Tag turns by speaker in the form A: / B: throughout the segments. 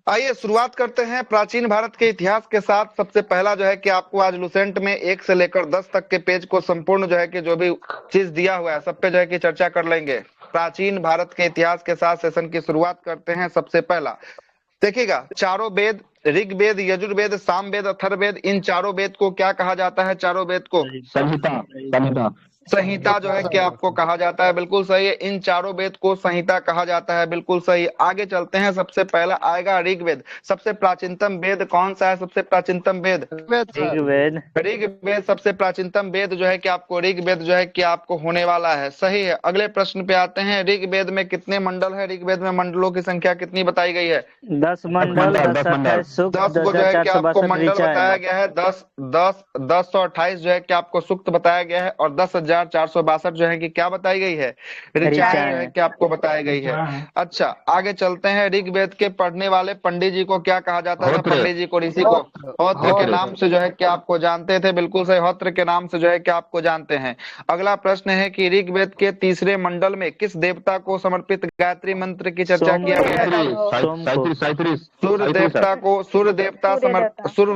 A: आइए शुरुआत करते हैं प्राचीन भारत के इतिहास के साथ। सबसे पहला जो है कि आपको आज लुसेंट में 1 से लेकर 10 तक के पेज को संपूर्ण जो है कि जो भी चीज दिया हुआ है सब पे जो है कि चर्चा कर लेंगे। प्राचीन भारत के इतिहास के साथ सेशन की शुरुआत करते हैं। सबसे पहला देखिएगा, चारों वेद ऋग्वेद, यजुर्वेद, सामवेद, अथर्ववेद, इन चारों वेद को क्या कहा जाता है? चारों वेद को
B: संहिता। संहिता
A: संहिता जो है कि आपको कहा जाता है। बिल्कुल सही है, इन चारों वेद को संहिता कहा जाता है। बिल्कुल सही। आगे चलते हैं। सबसे पहला आएगा ऋग्वेद। सबसे प्राचीनतम वेद कौन सा है? सबसे प्राचीनतम वेद
C: ऋग्वेद।
A: ऋग्वेद सबसे प्राचीनतम वेद जो है कि आपको ऋग्वेद जो है कि आपको होने वाला है। सही है। अगले प्रश्न पे आते हैं। ऋग्वेद में कितने मंडल है? ऋग्वेद में मंडलों की संख्या कितनी बताई गई है?
C: 10 मंडल, 10 28 सूक्त,
A: 10 को जो है कि आपको
C: 10,462
A: मंडल
C: ऋचा
A: बताया
C: है।
A: गया है। 10,28 जो है कि आपको सूक्त बताया गया है और 10,462 जो है कि क्या बताई गई है? ऋचाएं जो है कि आपको बताई गई है। अच्छा, आगे चलते हैं। ऋग्वेद के पढ़ने वाले पंडित जी को क्या कहा जाता था? पंडित जी को, ऋषि को होत्र के नाम से जो है कि आपको जानते थे। बिल्कुल सही, होत्र के नाम से जो है कि आपको जानते हैं। अगला प्रश्न है कि ऋग्वेद के तीसरे मंडल में किस देवता को समर्पित गायत्री मंत्र की चर्चा किया गया है? सूर्य देवता को, सूर्य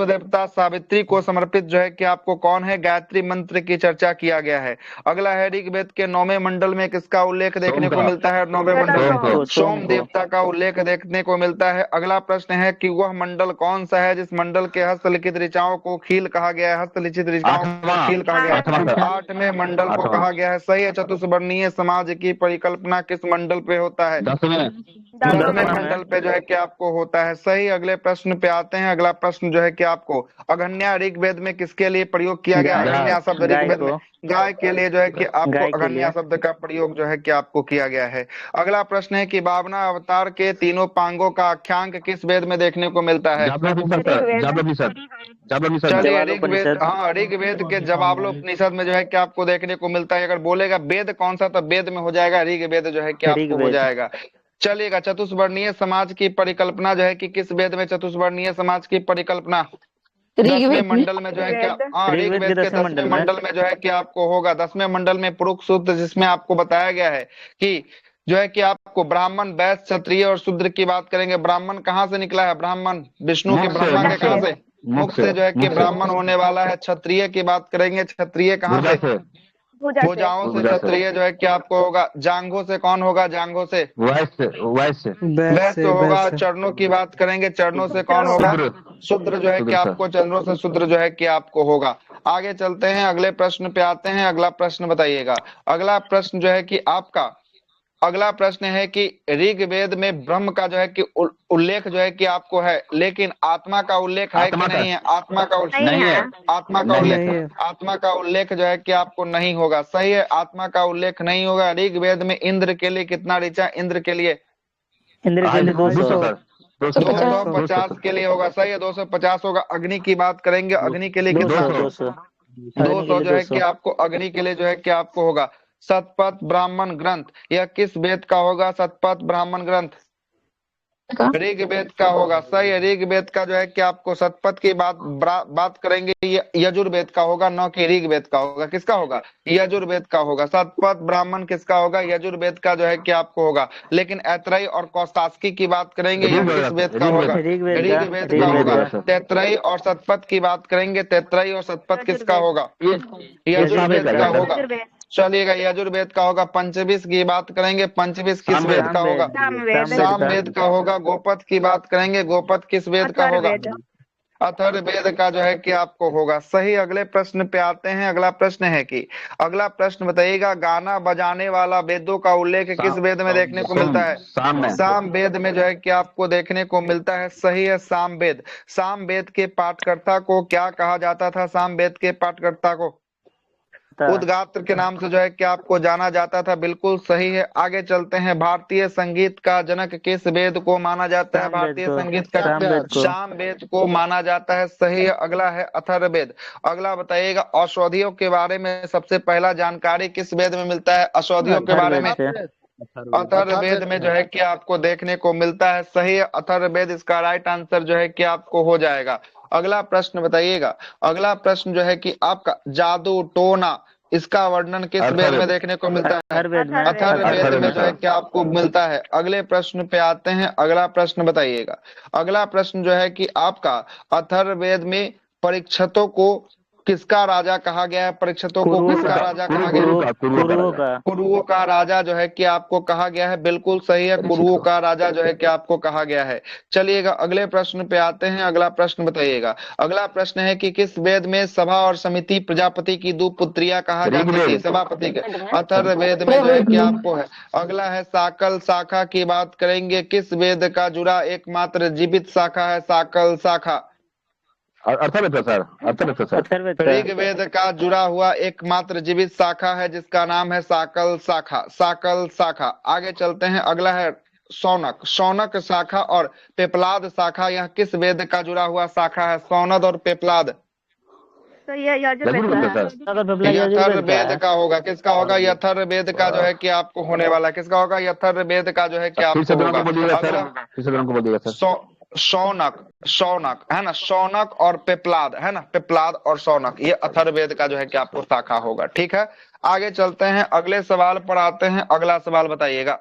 A: देवता सावित्री को समर्पित जो है कि आपको कौन है? गायत्री मंत्र की चर्चा किया गया है। अगला है ऋग्वेद के 9वें मंडल में किसका उल्लेख देखने को मिलता है? 9वें मंडल में सोम देवता का उल्लेख देखने को मिलता है। अगला प्रश्न है कि वह मंडल कौन सा है जिस मंडल के हस्तलिखित ऋचाओं को खील कहा गया है? हस्तलिखित ऋचाओं को खील कहा गया है। 8वें मंडल को कहा गया है। सही है। चतुष्वर्णीय समाज की परिकल्पना किस मंडल पे होता है? 10वें मंडल पे जो है कि आपको होता है। सही। अगले प्रश्न पे आते हैं। अगला प्रश्न जो है कि आपको अगन्या ऋग्वेद में किसके लिए प्रयोग किया गया? अगन्या शब्द ऋग्वेद में गाय के लिए जो है कि आपको अगन्या शब्द का प्रयोग जो है कि आपको किया गया है। अगला प्रश्न है कि बावना अवतार के तीनों पांगों का आख्यांक किस वेद में देखने को मिलता है? चलिए, ऋग्वेद, हाँ, ऋग्वेद के जवाबलोपनिषद में जो है कि आपको देखने को मिलता है। अगर बोलेगा वेद कौन सा तो वेद में हो जाएगा ऋग्वेद जो है कि आपको हो जाएगा। चलिएगा, चतुष्वर्णीय समाज की परिकल्पना जो है कि किस वेद में चतुष्वर्णीय समाज की परिकल्पना? 10वें मंडल में जो है क्या? हाँ, ऋग्वेद के 10वें मंडल में जो है कि आपको होगा। 10वें मंडल में पुरुष सूक्त, जिसमें आपको बताया गया है कि जो है कि आपको ब्राह्मण, वैश्य, क्षत्रिय और शूद्र की बात करेंगे। ब्राह्मण कहाँ से निकला है? ब्राह्मण विष्णु के, ब्रह्मा के कहाँ से? मुख से जो है कि ब्राह्मण होने वाला है। क्षत्रिय की बात करेंगे। क्षत्रिय कहाँ से? भुजाओं से क्षत्रिय जो है कि आपको होगा। जांघों से कौन होगा? जांघों से वैश्य होगा। चरणों की बात करेंगे। चरणों से कौन होगा? शूद्र जो है कि आपको चरणों से शूद्र जो है कि आपको होगा। आगे चलते हैं। अगले प्रश्न पे आते हैं। अगला प्रश्न बताइएगा। अगला प्रश्न जो है कि आपका अगला प्रश्न है कि ऋग्वेद में ब्रह्म का जो है कि उल्लेख जो है कि आपको है, लेकिन आत्मा का उल्लेख है कि नहीं है? आत्मा का नहीं है। आत्मा का उल्लेख, आत्मा का उल्लेख जो है कि आपको नहीं होगा। सही है, आत्मा का उल्लेख नहीं होगा। ऋग्वेद में इंद्र के लिए कितना ऋचा? इंद्र के लिए 250 के लिए होगा। सही है, 250 होगा। अग्नि की बात करेंगे। अग्नि के लिए कितना? 200 जो है कि आपको अग्नि के लिए जो है कि आपको होगा। शतपथ ब्राह्मण ग्रंथ यह किस वेद का होगा? शतपथ ब्राह्मण ग्रंथ ऋग्वेद का होगा। सही है, ऋग्वेद का जो है कि आपको शतपथ की बात करेंगे। ये यजुर्वेद का होगा, न कि ऋग्वेद का होगा। किसका होगा? यजुर्वेद का होगा। शतपथ ब्राह्मण किसका होगा? यजुर्वेद का जो है कि आपको होगा। लेकिन ऐतरेय और कौशास्की की बात करेंगे, यह किस वेद का होगा? ऋग्वेद का होगा। तैतरेय और शतपथ की बात करेंगे। तैतरेय और शतपथ किसका होगा? यजुर्वेद का होगा। चलिएगा, यजुर्वेद का होगा। पंचविश की बात करेंगे। पंचविश किस वेद का होगा? सामवेद का होगा। गोपथ की बात करेंगे। गोपथ किस वेद का होगा? अथर्ववेद का जो है कि आपको होगा। सही। अगले प्रश्न पे आते हैं। अगला प्रश्न है कि अगला प्रश्न बताइएगा, गाना बजाने वाला वेदों का उल्लेख किस वेद में देखने को मिलता है? साम वेद में जो है कि आपको देखने को मिलता है। सही है, साम वेद। साम वेद के पाठकर्ता को क्या कहा जाता था? साम वेद के पाठकर्ता को उद्गात्र के नाम से जो है कि आपको जाना जाता था। बिल्कुल सही है। आगे चलते हैं। भारतीय संगीत का जनक किस वेद को माना जाता है? भारतीय संगीत का साम वेद को माना जाता है। सही है। अगला है अथर्ववेद। अगला बताइएगा, औषधियों के बारे में सबसे पहला जानकारी किस वेद में मिलता है? औषधियों के बारे में अथर्ववेद में जो है कि आपको देखने को मिलता है। सही है, अथर्ववेद इसका राइट आंसर जो है कि आपको हो जाएगा। अगला प्रश्न बताइएगा। अगला प्रश्न जो है कि आपका जादू टोना इसका वर्णन किस वेद में देखने को मिलता है?
C: अथर्ववेद में।
A: अथर्ववेद में जो है क्या आपको मिलता है। अगले प्रश्न पे आते हैं, अगला प्रश्न बताइएगा। अगला प्रश्न जो है कि आपका अथर्ववेद में परीक्षितों को किसका राजा कहा गया है? परीक्षितों को किसका राजा कहा गया है? कुरुओं का राजा जो है कि आपको कहा गया है। बिल्कुल सही है, कुरुओं का राजा जो है कि आपको कहा गया है। चलिएगा अगले प्रश्न पे आते हैं, अगला प्रश्न बताइएगा। अगला प्रश्न है कि किस वेद में सभा और समिति प्रजापति की दो पुत्रियां कहा जाती थी? सभापति के अथर्ववेद में जो है कि आपको है। अगला है साकल शाखा की बात करेंगे, किस वेद का जुड़ा एकमात्र जीवित शाखा है साकल शाखा? ऋग्वेद का जुड़ा हुआ एकमात्र जीवित शाखा है जिसका नाम है साकल शाखा। साकल शाखा। आगे चलते हैं, अगला है शौनक। शौनक शाखा और पेपलाद शाखा, यह किस वेद का जुड़ा हुआ शाखा है? सौनद और पेपलाद यथर्ववेद का होगा। किसका होगा? यथर्ववेद का जो है कि आपको होने वाला है। किसका होगा? यथर्ववेद का जो है कि आपको होगा। शौनक, शौनक है ना, शौनक और पेपलाद है ना, पेपलाद और शौनक, ये अथर्ववेद का जो है कि आपको शाखा होगा। ठीक है, आगे चलते हैं, अगले सवाल पर आते हैं। अगला सवाल बताइएगा।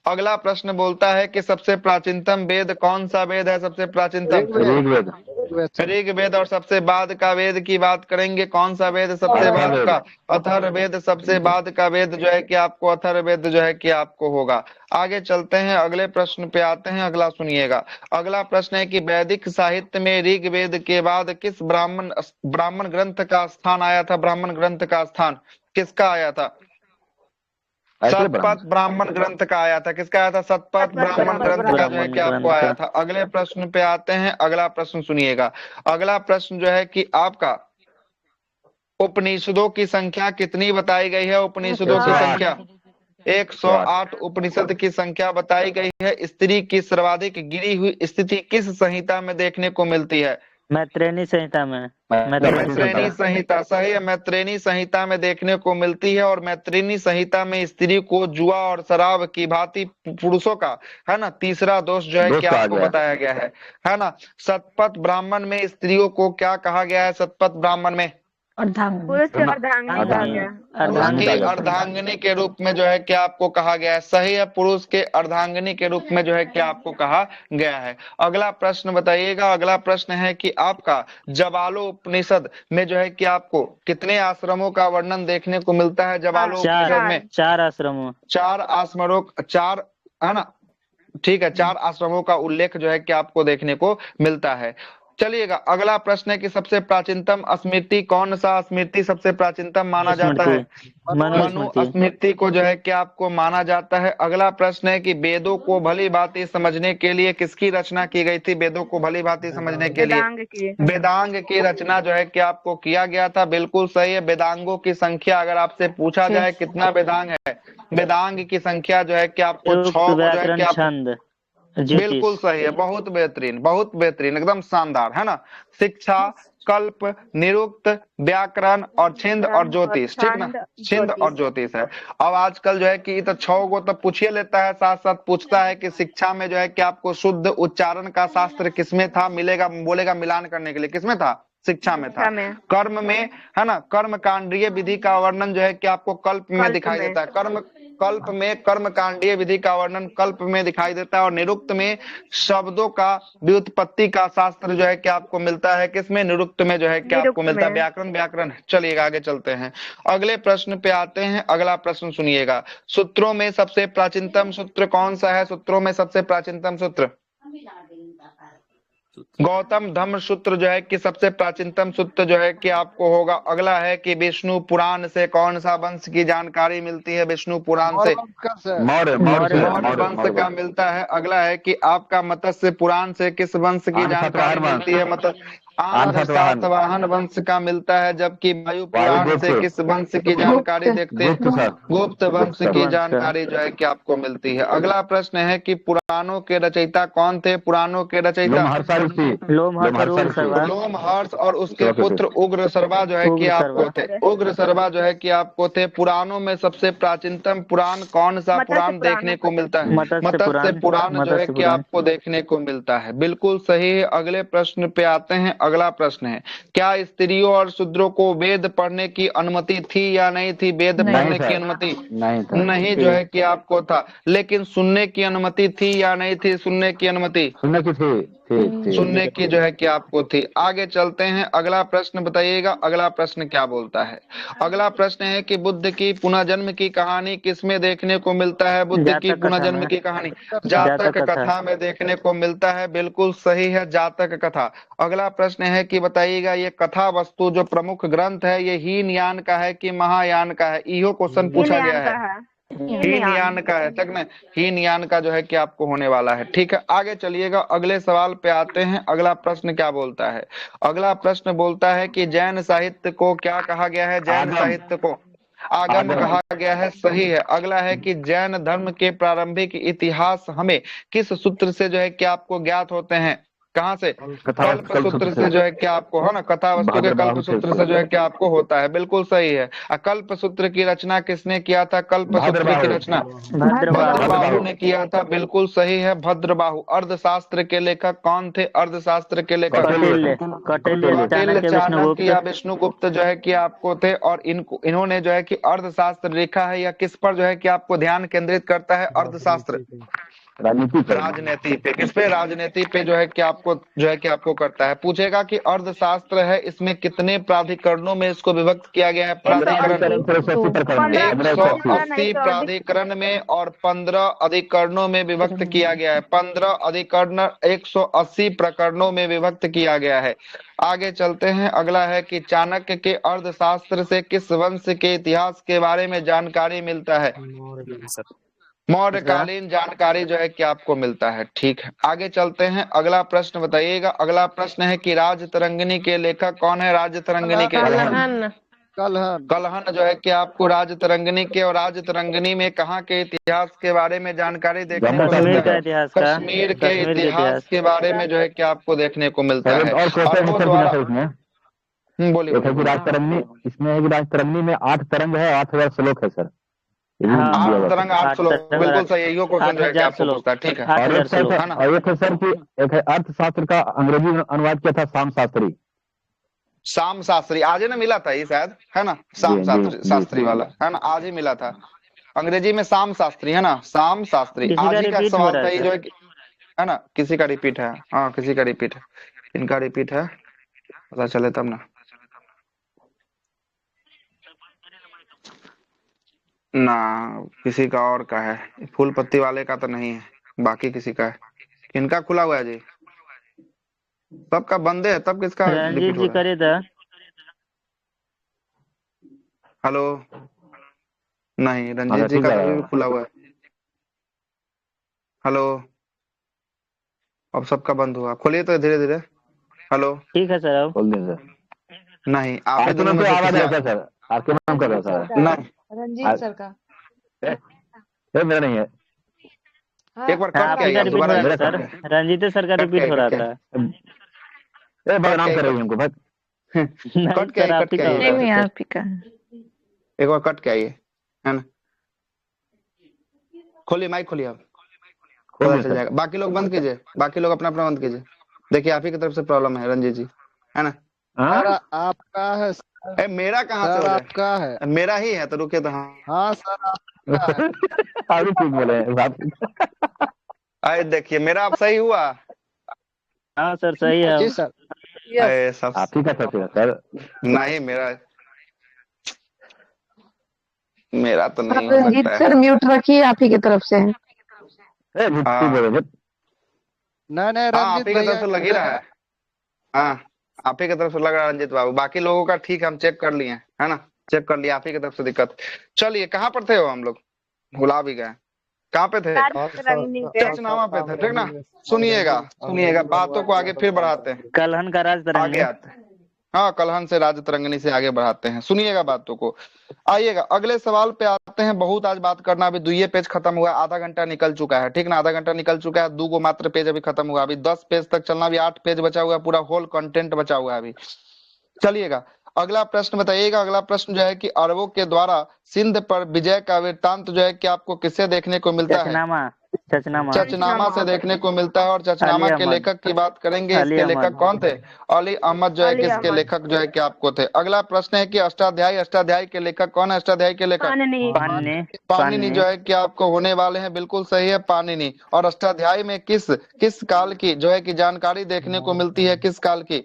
A: अगला प्रश्न बोलता है कि सबसे प्राचीनतम वेद कौन सा वेद है? सबसे प्राचीनतम ऋग्वेद। ऋग्वेद और सबसे बाद का वेद की बात करेंगे, कौन सा वेद सबसे बाद का? अथर्ववेद सबसे बाद का वेद जो है कि आपको अथर्ववेद जो है कि आपको होगा। आगे चलते हैं, अगले प्रश्न पे आते हैं, अगला सुनिएगा। अगला प्रश्न है कि वैदिक साहित्य में ऋग्वेद के बाद किस ब्राह्मण ग्रंथ का स्थान आया था? ब्राह्मण ग्रंथ का स्थान किसका आया था? सतपथ ब्राह्मण ग्रंथ का आया था। किसका आया था? सतपथ ब्राह्मण ग्रंथ का जो है कि आपको आया था। अगले प्रश्न पे आते हैं, अगला प्रश्न सुनिएगा। अगला प्रश्न जो है कि आपका उपनिषदों की संख्या कितनी बताई गई है? उपनिषदों की संख्या 108 उपनिषद की संख्या बताई गई है। स्त्री की सर्वाधिक गिरी हुई स्थिति किस संहिता में देखने को मिलती है?
C: मैत्रेयी संहिता में।
A: मैत्रेयी संहिता सही है, मैत्रेयी संहिता में देखने को मिलती है। और मैत्रेयी संहिता में स्त्री को जुआ और शराब की भांति पुरुषों का है ना तीसरा दोष जो है कि आपको बताया गया है ना। सतपथ ब्राह्मण में स्त्रियों को क्या कहा गया है? सतपथ ब्राह्मण में अर्धांगिनी के रूप में जो है कि आपको कहा गया है। सही है, पुरुष के अर्धांगिनी के रूप में जो है कि आपको कहा गया है। अगला प्रश्न बताइएगा। अगला प्रश्न है कि आपका जवालो उपनिषद में जो है कि आपको कितने आश्रमों का वर्णन देखने को मिलता है? जवालो उपनिषद में
C: 4 आश्रमों,
A: 4 आश्रमों, 4 है ना, ठीक है, 4 आश्रमों का उल्लेख जो है कि आपको देखने को मिलता है। चलिएगा अगला प्रश्न है कि सबसे प्राचीनतम स्मृति कौन सा स्मृति सबसे प्राचीनतम माना जाता है? मनु स्मृति को जो है कि आपको माना जाता है। अगला प्रश्न है कि वेदों को भली भांति समझने के लिए किसकी रचना की गई थी? वेदों को भली भांति समझने के लिए वेदांग की रचना जो है कि आपको किया गया था। बिल्कुल सही है। वेदांगों की संख्या अगर आपसे पूछा जाए कितना वेदांग है, वेदांग की संख्या जो है कि आपको 6 बिल्कुल सही है। बहुत बेहतरीन, बहुत बेहतरीन, एकदम शानदार है ना। शिक्षा, कल्प, निरुक्त, व्याकरण और छिंद और ज्योतिष, ठीक ना, छिंद और ज्योतिष है। अब आजकल जो है कि तो 6 को तो पूछिए लेता है, साथ साथ पूछता है कि शिक्षा में जो है कि आपको शुद्ध उच्चारण का शास्त्र किसमें था? मिलेगा, बोलेगा मिलान करने के लिए किसमें था? शिक्षा में था। कर्म में है ना, कर्म कांडीय विधि का वर्णन जो है कि आपको कल्प में दिखाई देता है। कल्प में कर्म कांडीय विधि का वर्णन कल्प में दिखाई देता है। और निरुक्त में शब्दों का व्युत्पत्ति का शास्त्र जो है कि आपको मिलता है किसमें? निरुक्त में जो है कि आपको मिलता है व्याकरण। चलिएगा आगे चलते हैं, अगले प्रश्न पे आते हैं। अगला प्रश्न सुनिएगा। सूत्रों में सबसे प्राचीनतम सूत्र कौन सा है? सूत्रों में सबसे प्राचीनतम सूत्र गौतम धम्म सूत्र जो है कि सबसे प्राचीनतम सूत्र जो है कि आपको होगा। अगला है कि विष्णु पुराण से कौन सा वंश की जानकारी मिलती है? विष्णु पुराण से मौर्य वंश का मिलता है। अगला है कि आपका मत्स्य पुराण से किस वंश की जानकारी मिलती है? सातवाहन वंश का मिलता है। जबकि वायु पुराण से किस वंश की जानकारी देखते हैं? गुप्त वंश की जानकारी जो है कि आपको मिलती है। अगला प्रश्न है कि पुराणों के रचयिता कौन थे? पुराणों के रचयिता लोमहर्ष और उसके पुत्र उग्रसर्वा जो है कि आपको थे। उग्रसर्वा जो है कि आपको थे। पुराणों में सबसे प्राचीनतम पुराण कौन सा पुराण देखने को मिलता है? मत्स्य पुराण जो है कि आपको देखने को मिलता है। बिल्कुल सही है। अगले प्रश्न पे आते हैं। अगला प्रश्न है, क्या स्त्रियों और शूद्रों को वेद पढ़ने की अनुमति थी या नहीं थी? वेद पढ़ने की अनुमति नहीं जो है कि आपको था, लेकिन सुनने की अनुमति थी या नहीं थी? सुनने की अनुमति सुनने की जो है कि आपको थी। आगे चलते हैं, अगला प्रश्न बताइएगा, अगला प्रश्न क्या बोलता है? अगला प्रश्न है कि बुद्ध की पुनर्जन्म की कहानी किसमें देखने को मिलता है? बुद्ध की पुनर्जन्म की कहानी जातक कथा में देखने को मिलता है। बिल्कुल सही है, जातक कथा। अगला प्रश्न है कि बताइएगा, ये कथा वस्तु जो प्रमुख ग्रंथ है, ये हीनयान का है कि महायान का है? इहो क्वेश्चन पूछा गया है। हीनयान का है, तक में हीनयान का जो है कि आपको होने वाला है। ठीक है, आगे चलिएगा, अगले सवाल पे आते हैं। अगला प्रश्न क्या बोलता है? अगला प्रश्न बोलता है कि जैन साहित्य को क्या कहा गया है? जैन साहित्य को आगम कहा गया है। सही है। अगला है कि जैन धर्म के प्रारंभिक इतिहास हमें किस सूत्र से जो है कि आपको ज्ञात होते हैं? कहाँ से? कल्प सूत्र से जो है कि आपको, है ना, कथा वस्तु के कल्प सूत्र से जो है कि आपको होता है। बिल्कुल सही है। कल्प सूत्र की रचना किसने किया था? कल्प सूत्र की रचना भद्रबाहु ने किया था। बिल्कुल सही है, भद्रबाहु। अर्थशास्त्र के लेखक कौन थे? अर्थशास्त्र के लेखक कटिल, चाणक्य या विष्णुगुप्त जो है कि आपको थे। और इन्होंने जो है कि अर्थशास्त्र लिखा है, या किस पर जो है कि आपको ध्यान केंद्रित करता है अर्थशास्त्र? राजनीति पे। किस पे? राजनीति पे जो है कि आपको जो है कि आपको करता है। पूछेगा कि अर्थशास्त्र है, इसमें कितने प्राधिकरणों में इसको विभक्त किया गया है? प्राधिकरण 180 प्राधिकरण में और 15 अधिकरणों में विभक्त किया गया है। 15 अधिकरण 180 प्रकरणों में विभक्त किया गया है। आगे चलते हैं, अगला है कि चाणक्य के अर्थशास्त्र से किस वंश के इतिहास के बारे में जानकारी मिलता है? मौर्यकालीन जानकारी जो है कि आपको मिलता है। ठीक है, आगे चलते हैं, अगला प्रश्न बताइएगा। अगला प्रश्न है कि राजतरंगिणी के लेखक कौन है? राजतरंगिणी के कलहन जो है कि आपको राजतरंगिणी के, और राजतरंगिणी में कहाँ के इतिहास के बारे में जानकारी देखने को मिलता है? कश्मीर के इतिहास के बारे में जो है कि आपको देखने को मिलता है। बोलिए।
B: राजतरंगिणी इसमें है कि राजतरंगिणी में 8 तरंग है, 8000 श्लोक है सर।
A: 8 तरंग 8 श्लोक, बिल्कुल सही है। यो क्वेश्चन जो है कि आपको पूछता है। ठीक है,
B: और एक है सर कि एक है अर्थशास्त्र का अंग्रेजी अनुवाद किया था शाम शास्त्री।
A: शाम शास्त्री आज ही ना मिला था ये शायद, है ना? शाम शास्त्री वाला, है ना? आज ही मिला था। अंग्रेजी में शाम शास्त्री, है ना? शाम शास्त्री। आज ही का सवाल था ये जो है ना? किसी का रिपीट है? हाँ, किसी का रिपीट है। इनका रिपीट है, पता चले तब ना। ना, किसी का और का है। फूल पत्ती वाले का तो नहीं है, बाकी किसी का है। किनका खुला हुआ है जी? सबका बंदे है, तब किसका रिपीट हो रहा है? हेलो, नहीं, रंजीत जी का भी खुला हुआ है। हेलो, अब सबका बंद हुआ। खोलिए तो धीरे धीरे। हेलो,
C: ठीक है सर, अब
B: खोल दें सर।
A: नहीं, आप दोनों में
B: आवाज आता सर, आपके नाम कर रहा सर।
A: नहीं,
D: रंजीत सर का
B: मेरा नहीं है।
A: एक बार कट किया दोबारा।
C: रंजीत सर का रिपीट हो रहा था।
B: नाम कर रही है हमको,
A: कट किया एक बार, कट क्या ये, है ना? खोलिए, माइक खोलिए आप, पता चल जाएगा। बाकी लोग बंद कीजिए, बाकी लोग अपना अपना बंद कीजिए। देखिए, आप ही की तरफ से प्रॉब्लम है रंजीत जी, है ना?
D: आपका है
A: ए, मेरा कहाँ से?
D: आपका है,
A: मेरा ही है तो रुके तो। हाँ
D: सर,
B: आप ठीक बोले।
A: अरे देखिए, मेरा अब सही हुआ।
C: हाँ सर, सही है
D: जी सर।
A: सब
B: आप ही का सर।
A: नहीं, मेरा तो नहीं हो
E: रंजीत
A: सकता
E: सर
A: है।
E: म्यूट रखिए, आप ही की तरफ से है।
D: नहीं,
A: आप ही की तरफ से लग ही रहा है। हाँ, आप ही की तरफ से लग रहा है रंजीत बाबू। बाकी लोगों का ठीक है, हम चेक कर लिए, है ना? चेक कर लिया, आप ही की तरफ से दिक्कत। चलिए, कहाँ पर थे हो? हम लोग भुला भी गए। कहाँ पे थे? चर्चनामा पे थे, ठीक ना? सुनिएगा, बातों को आगे फिर बढ़ाते हैं।
C: कलहन का राज
A: आगे आते हैं। हाँ, कलहन से राजतरंगिणी से आगे बढ़ाते हैं। सुनिएगा बातों को। आइएगा, अगले सवाल पे आते हैं। बहुत आज बात करना, अभी 2 पेज खत्म हुआ, आधा घंटा निकल चुका है, ठीक ना? आधा घंटा निकल चुका है, 2 मात्र पेज अभी खत्म हुआ। अभी 10 पेज तक चलना, अभी 8 पेज बचा हुआ है, पूरा होल कंटेंट बचा हुआ है अभी। चलिएगा, अगला प्रश्न बताइएगा। अगला प्रश्न जो है कि अरबों के द्वारा सिंध पर विजय का वृत्तांत जो है कि आपको किससे देखने को मिलता है?
C: चचनामा।
A: चचनामा से देखने को मिलता है। और चचनामा
C: अली
A: के
C: अहमद।
A: लेखक की बात करेंगे,
C: अली
A: इसके लेखक
C: अहमद।
A: कौन थे? अली अहमद जो है
D: अली
A: कि इसके
D: अहमद।
A: लेखक जो है कि आपको थे। अगला प्रश्न है कि अष्टाध्यायी, अष्टाध्यायी के लेखक कौन है? अष्टाध्यायी के लेखक
D: पाणिनि।
C: पाणिनि।
A: पाणिनि जो है कि आपको होने वाले हैं, बिल्कुल सही है, पाणिनि। और अष्टाध्यायी में किस किस काल की जो है कि जानकारी देखने को मिलती है? किस काल की?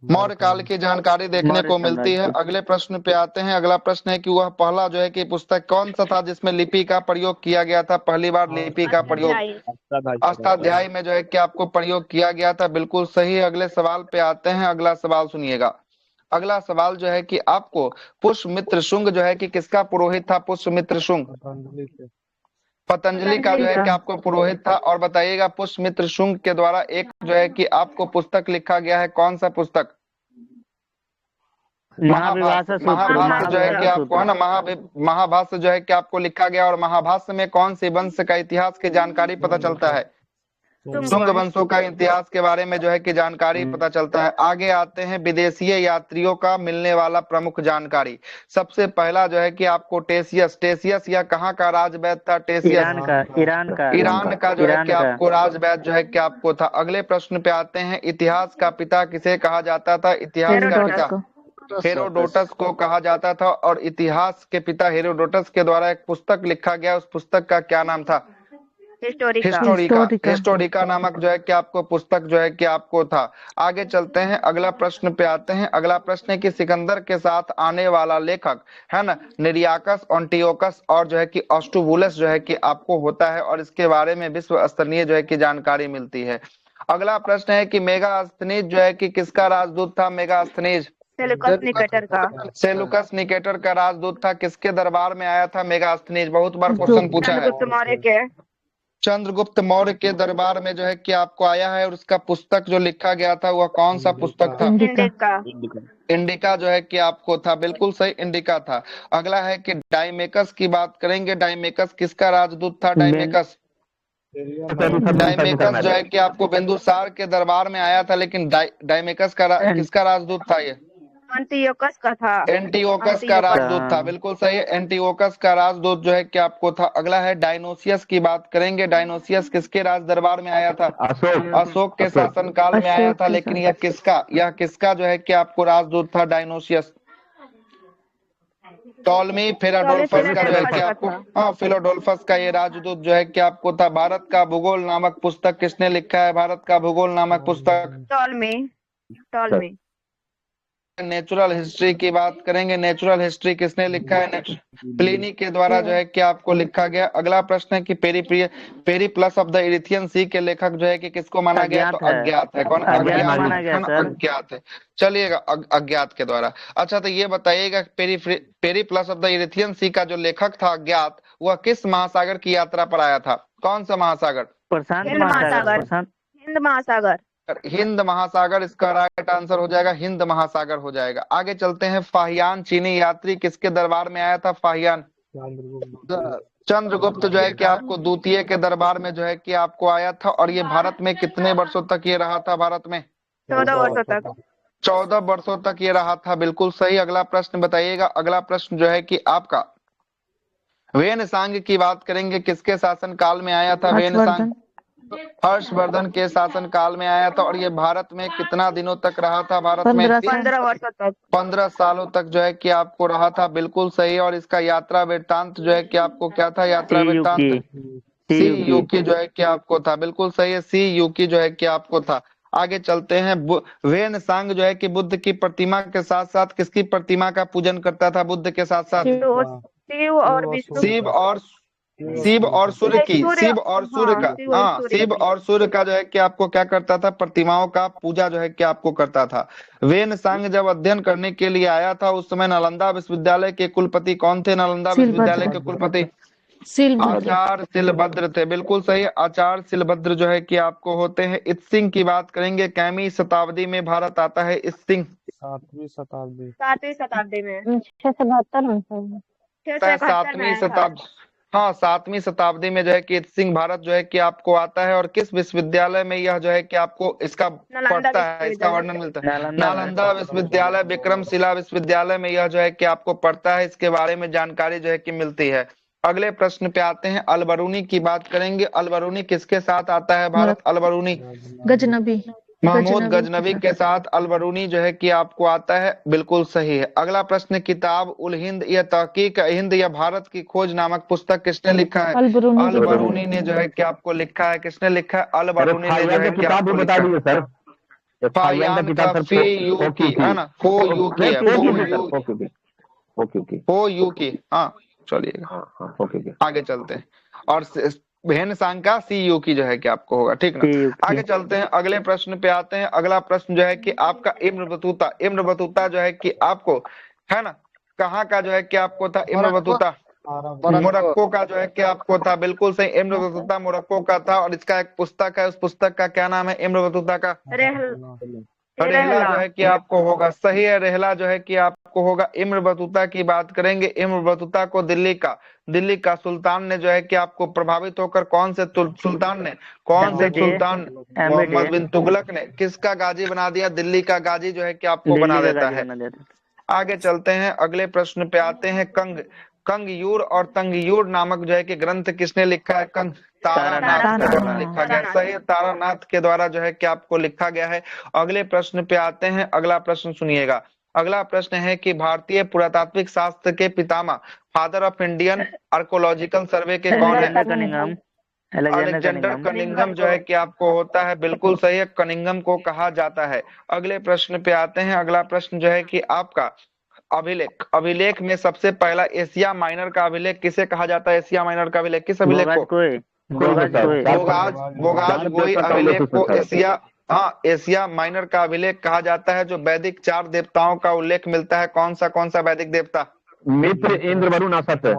A: मौर्य काल की जानकारी देखने
C: मौर्य
A: को मिलती है।
C: साम्राज्य।
A: अगले प्रश्न पे आते हैं। अगला प्रश्न है कि वह पहला जो है कि पुस्तक कौन सा था जिसमें लिपि का प्रयोग किया गया था? पहली बार लिपि का प्रयोग
D: अष्टाध्यायी।
A: अष्टाध्यायी में जो है कि आपको प्रयोग किया गया था, बिल्कुल सही है। अगले सवाल पे आते हैं। अगला सवाल सुनिएगा। अगला सवाल जो है कि आपको पुष्यमित्र शुंग जो है कि किसका पुरोहित था? पुष्यमित्र शुंग पतंजलि का जो है कि आपको पुरोहित था। और बताइएगा पुष्यमित्र शुंग के द्वारा एक जो है कि आपको पुस्तक लिखा गया है, कौन सा पुस्तक?
C: महाविभाषा सूत्र।
A: महाभाष्य जो है कि
C: महाविभाषा
A: आपको है
C: सूत्र।
A: ना, महाभाष्य जो है कि आपको लिखा गया। और महाभाष्य में कौन से वंश का इतिहास की जानकारी पता चलता है? शुंग वंशों का इतिहास के बारे में जो है कि जानकारी पता चलता है। आगे आते हैं विदेशी यात्रियों का मिलने वाला प्रमुख जानकारी। सबसे पहला जो है कि आपको टेसियस, टेसियस यह कहाँ का राजवैद्य था? टेसियस
C: ईरान का। ईरान का।
A: ईरान का जो है
C: ईरान
A: कि
C: का।
A: आपको राजवैद्य जो है कि आपको था। अगले प्रश्न पे आते हैं। इतिहास का पिता किसे कहा जाता था? इतिहास का
E: हेरोडोटस
A: पिता
E: को।
A: हेरोडोटस को कहा जाता था। और इतिहास के पिता हेरोडोटस के द्वारा एक पुस्तक लिखा गया, उस पुस्तक का क्या नाम था? हिस्टोरिका। हिस्टोरिका नामक जो है कि आपको पुस्तक जो है कि आपको था। आगे चलते हैं। अगला प्रश्न पे आते हैं। अगला प्रश्न है कि सिकंदर के साथ आने वाला लेखक है ना, निरियाकस, ऑन्टियोकस और जो है कि ऑस्टोबुलस जो है कि आपको होता है। और इसके बारे में विश्व स्तरीय जो है कि जानकारी मिलती है। अगला प्रश्न है कि मेगास्थनीज जो है कि किसका राजदूत था? मेगास्थनीज
D: सेलुकस निकेटर का।
A: सेलुकस निकेटर का राजदूत था। किसके दरबार में आया था मेगास्थनीज? बहुत बार क्वेश्चन पूछा है।
D: चंद्रगुप्त मौर्य के।
A: चंद्रगुप्त मौर्य के दरबार में जो है कि आपको आया है। और उसका पुस्तक जो लिखा गया था वह कौन सा पुस्तक था?
D: इंडिका।
A: इंडिका जो है कि आपको था, बिल्कुल सही, इंडिका था। अगला है कि डाइमेकस की बात करेंगे। डाइमेकस किसका राजदूत था? डाइमेकस डाइमेकस जो है कि आपको बिंदुसार के दरबार में आया था। लेकिन डाइमेकस का किसका राजदूत था? ये
D: एंटियोकस का था।
A: एंटियोकस का राजदूत था, बिल्कुल सही है। एंटियोकस का राजदूत जो है कि आपको था। अगला है डायनोसियस की बात करेंगे। डायनोसियस किसके राज दरबार में आया था? अशोक के शासनकाल में आया था। लेकिन यह किसका जो है कि आपको राजदूत था? डायनोसियस टॉलमी फिलाडेल्फस का जो है कि आपको, हाँ, फिलाडेल्फस का ये राजदूत जो है कि आपको था। भारत का भूगोल नामक पुस्तक किसने लिखा है? भारत का भूगोल नामक पुस्तक
D: टॉलमी। टॉलमी।
A: नेचुरल हिस्ट्री की बात करेंगे। नेचुरल हिस्ट्री किसने लिखा है? प्लिनी के द्वारा जो है कि आपको लिखा गया। अगला प्रश्न है कि पेरिप्लस ऑफ द इरिथियन सी के लेखक जो है कि किसको माना गया? तो अज्ञात है। कौन?
C: अज्ञात माना गया सर।
A: अज्ञात है। चलिएगा, अज्ञात के द्वारा। अच्छा, तो ये बताइएगा पेरिप्लस ऑफ द इरिथियन सी का जो लेखक था अज्ञात, वह किस महासागर की यात्रा पर आया था? कौन सा महासागर?
C: प्रशांत
D: हिंद
C: महासागर।
D: महासागर। हिंद महासागर।
A: हिंद महासागर इसका राइट आंसर हो जाएगा। हिंद महासागर हो जाएगा। आगे चलते हैं। फाहियान चीनी यात्री किसके दरबार में आया था? फाहियान चंद्रगुप्त जो है कि आपको द्वितीय के दरबार में जो है कि आपको आया था। और ये भारत में कितने वर्षों तक ये रहा था? भारत में
D: 14 वर्षों तक।
A: 14 वर्षों तक ये रहा था, बिल्कुल सही। अगला प्रश्न बताइएगा। अगला प्रश्न जो है कि आपका वेनसांग की बात करेंगे। किसके शासन काल में आया था वेनसांग? हर्षवर्धन के शासन काल में आया था। और ये भारत में कितना दिनों तक रहा था? भारत में
D: 15 वर्षों तक।
A: 15 सालों तक जो है कि आपको रहा था, बिल्कुल सही। और इसका यात्रा वृत्तांत जो है कि आपको क्या था? यात्रा वृत्तांत सी युकी जो है कि आपको था, बिल्कुल सही है। सी युकी जो है कि आपको था। आगे चलते हैं। वेनसांग जो है कि बुद्ध की प्रतिमा के साथ साथ किसकी प्रतिमा का पूजन करता था? बुद्ध के साथ साथ
D: शिव और विष्णु।
A: शिव और सूर्य की, शिव और सूर्य का, हाँ,
D: सूर्य
A: शिव और सूर्य का जो है कि आपको क्या करता था? प्रतिमाओं का पूजा जो है कि आपको करता था। वेनसांग जब अध्ययन करने के लिए आया था उस समय नालंदा विश्वविद्यालय के कुलपति कौन थे? नालंदा विश्वविद्यालय के कुलपति आचार्य शिलभद्र थे, बिल्कुल सही। आचार्य शिलभद्र जो है कि आपको होते हैं। इत्सिंग की बात करेंगे। कैमी शताब्दी में भारत आता है इत्सिंग?
D: 7वीं शताब्दी में।
A: 7वीं शताब्दी, हाँ, 7वीं शताब्दी में जो है कि इत्सिंग भारत जो है कि आपको आता है। और किस विश्वविद्यालय में यह जो है कि आपको इसका पढ़ता है, इसका वर्णन मिलता है? नालंदा विश्वविद्यालय, विक्रमशिला विश्वविद्यालय में यह जो है कि आपको पढ़ता है। इसके बारे में जानकारी जो है कि मिलती है। अगले प्रश्न पे आते हैं, अलबरूनी की बात करेंगे। अलबरूनी किसके साथ आता है भारत? अलबरूनी
E: गजनबी।
A: महमूद गजनवी के साथ अलबरूनी जो है कि आपको आता है, बिल्कुल सही है। अगला प्रश्न, किताब उल हिंद या तहकीक हिंद या भारत की खोज नामक पुस्तक किसने लिखा है? अलबरूनी ने जो है कि आपको लिखा है। किसने लिखा है? अलबरूनी ने जो है कि
B: किताब
A: आपको
B: भी बता
A: लिखा है।
B: दीजिए सर।
A: फाहियान का फी यू की है ना, फो यू की है, फो यू की। हाँ चलिएगा, आगे चलते हैं। और भेन सांग का सी यू की जो है कि आपको होगा, ठीक ना। आगे चलते हैं, अगले प्रश्न पे आते हैं। अगला प्रश्न जो है कि आपका इब्न बतूता, इब्न बतूता जो है कि आपको है ना, कहाँ का जो है कि आपको था इब्न बतूता? मोरक्को का जो है कि आपको था, बिल्कुल सही। इब्न बतूता मोरक्को का था और इसका एक पुस्तक है, उस पुस्तक का क्या नाम है इब्न बतूता का? रेहला जो है कि आपको होगा, सही है। रेहला जो है कि आपको होगा। इब्न बतूता की बात करेंगे। इब्न बतूता को दिल्ली का सुल्तान ने जो है कि आपको प्रभावित होकर, कौन से सुल्तान ने, कौन से सुल्तान? मोहम्मद बिन तुगलक ने किसका गाजी बना दिया? दिल्ली का गाजी जो है कि आपको बना देता है। आगे चलते हैं, अगले प्रश्न पे आते हैं। कंगयूर और तंगयूर नामक जो है कि ग्रंथ किसने लिखा है? तारानाथ के द्वारा लिखा गया, सही है। तारानाथ के द्वारा जो है कि आपको लिखा गया है। अगले प्रश्न पे आते हैं। अगला प्रश्न सुनिएगा। अगला प्रश्न है कि भारतीय पुरातात्विक शास्त्र के पितामह, father of Indian archaeological survey के कौन है? अलेक्जेंडर कनिंघम जो है कि आपको होता है, बिल्कुल सही है। कनिंघम को कहा जाता है। अगले प्रश्न पे आते हैं। अगला प्रश्न जो है कि आपका अभिलेख, अभिलेख में सबसे पहला एशिया माइनर का अभिलेख किसे कहा जाता है? एशिया माइनर का अभिलेख किस अभिलेख को? बोगाज अभिलेख को एशिया, हाँ, एशिया माइनर का अभिलेख कहा जाता है। जो वैदिक 4 देवताओं का उल्लेख मिलता है, कौन सा वैदिक देवता?
B: मित्र, इंद्र, वरुण, असत्य।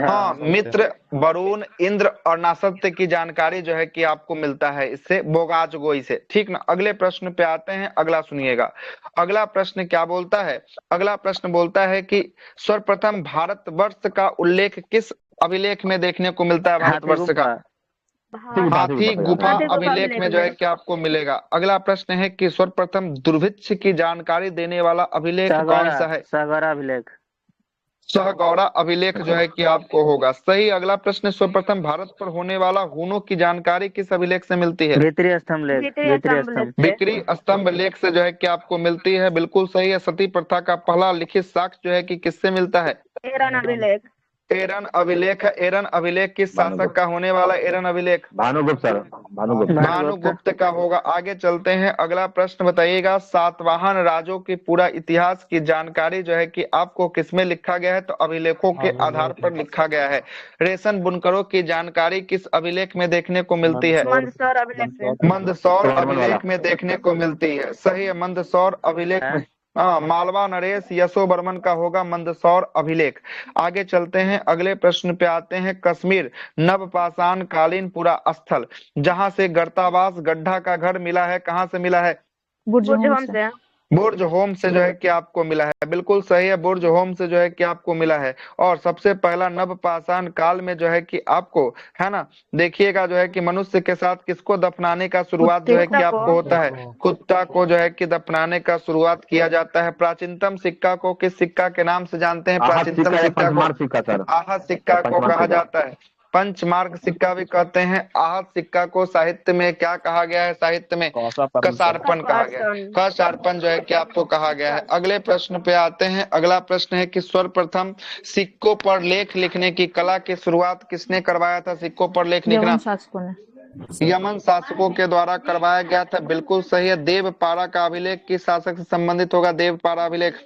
A: हाँ, मित्र, वरुण, इंद्र और नासत्य की जानकारी जो है कि आपको मिलता है इससे, बोगाज गोई से, ठीक ना। अगले प्रश्न पे आते हैं, अगला सुनिएगा। अगला प्रश्न क्या बोलता है? अगला प्रश्न बोलता है कि सर्वप्रथम भारतवर्ष का उल्लेख किस अभिलेख में देखने को मिलता है? भारतवर्ष का हाथी गुफा अभिलेख में जो है कि आपको मिलेगा। अगला प्रश्न है कि सर्वप्रथम दुर्भिक्ष की जानकारी देने वाला अभिलेख कौन सा है?
C: सहगौरा अभिलेख।
A: सहगौरा अभिलेख जो है कि आपको होगा, सही। अगला प्रश्न, सर्वप्रथम भारत पर होने वाला हुनों की जानकारी किस अभिलेख से मिलती है?
C: भीतरी स्तंभ लेख।
A: भीतरी स्तंभ लेख से जो है कि आपको मिलती है, बिल्कुल सही है। सती प्रथा का पहला लिखित साक्ष्य जो है कि किससे मिलता है?
D: एरन अभिलेख।
A: एरन अभिलेख है। एरन अभिलेख किस शासक का होने वाला? एरन अभिलेख
B: भानुगुप्त सर,
A: भानुगुप्त का होगा। आगे चलते हैं, अगला प्रश्न बताइएगा। सातवाहन राजों की पूरा इतिहास की जानकारी जो है कि आपको किसमें लिखा गया है? तो अभिलेखों के आधार पर लिखा गया है। रेशम बुनकरों की जानकारी किस अभिलेख में देखने को मिलती है? मंदसौर अभिलेख में देखने को मिलती है, सही है। मंदसौर अभिलेख में, हाँ, मालवा नरेश यशोवर्मन का होगा मंदसौर अभिलेख। आगे चलते हैं, अगले प्रश्न पे आते हैं। कश्मीर नवपाषाण कालीन पुरा स्थल जहां से गर्तावास गड्ढा का घर मिला है, कहां से मिला है? बुर्ज होम से जो है कि आपको मिला है, बिल्कुल सही है। बुर्ज होम से जो है कि आपको मिला है। और सबसे पहला नवपाषाण काल में जो है कि आपको, है ना, देखिएगा जो है कि मनुष्य के साथ किसको दफनाने का शुरुआत जो है कि आपको होता है? कुत्ता को जो है कि दफनाने का शुरुआत किया जाता है। प्राचीनतम सिक्का को किस सिक्का के नाम से जानते हैं? प्राचीनतम सिक्का को आहत सिक्का को कहा जाता है। पंचमार्क सिक्का भी कहते हैं। आहत सिक्का को साहित्य में क्या कहा गया है? साहित्य में कसारपन कहा गया है। कसारपन जो है कि आपको कहा गया है। अगले प्रश्न पे आते हैं। अगला प्रश्न है कि सर्वप्रथम सिक्कों पर लेख लिखने की कला की शुरुआत किसने करवाया था? सिक्कों पर लेख लिखना यमन शासकों के द्वारा करवाया गया था, बिल्कुल सही है। देवपारा का अभिलेख किस शासक से संबंधित होगा? देवपारा अभिलेख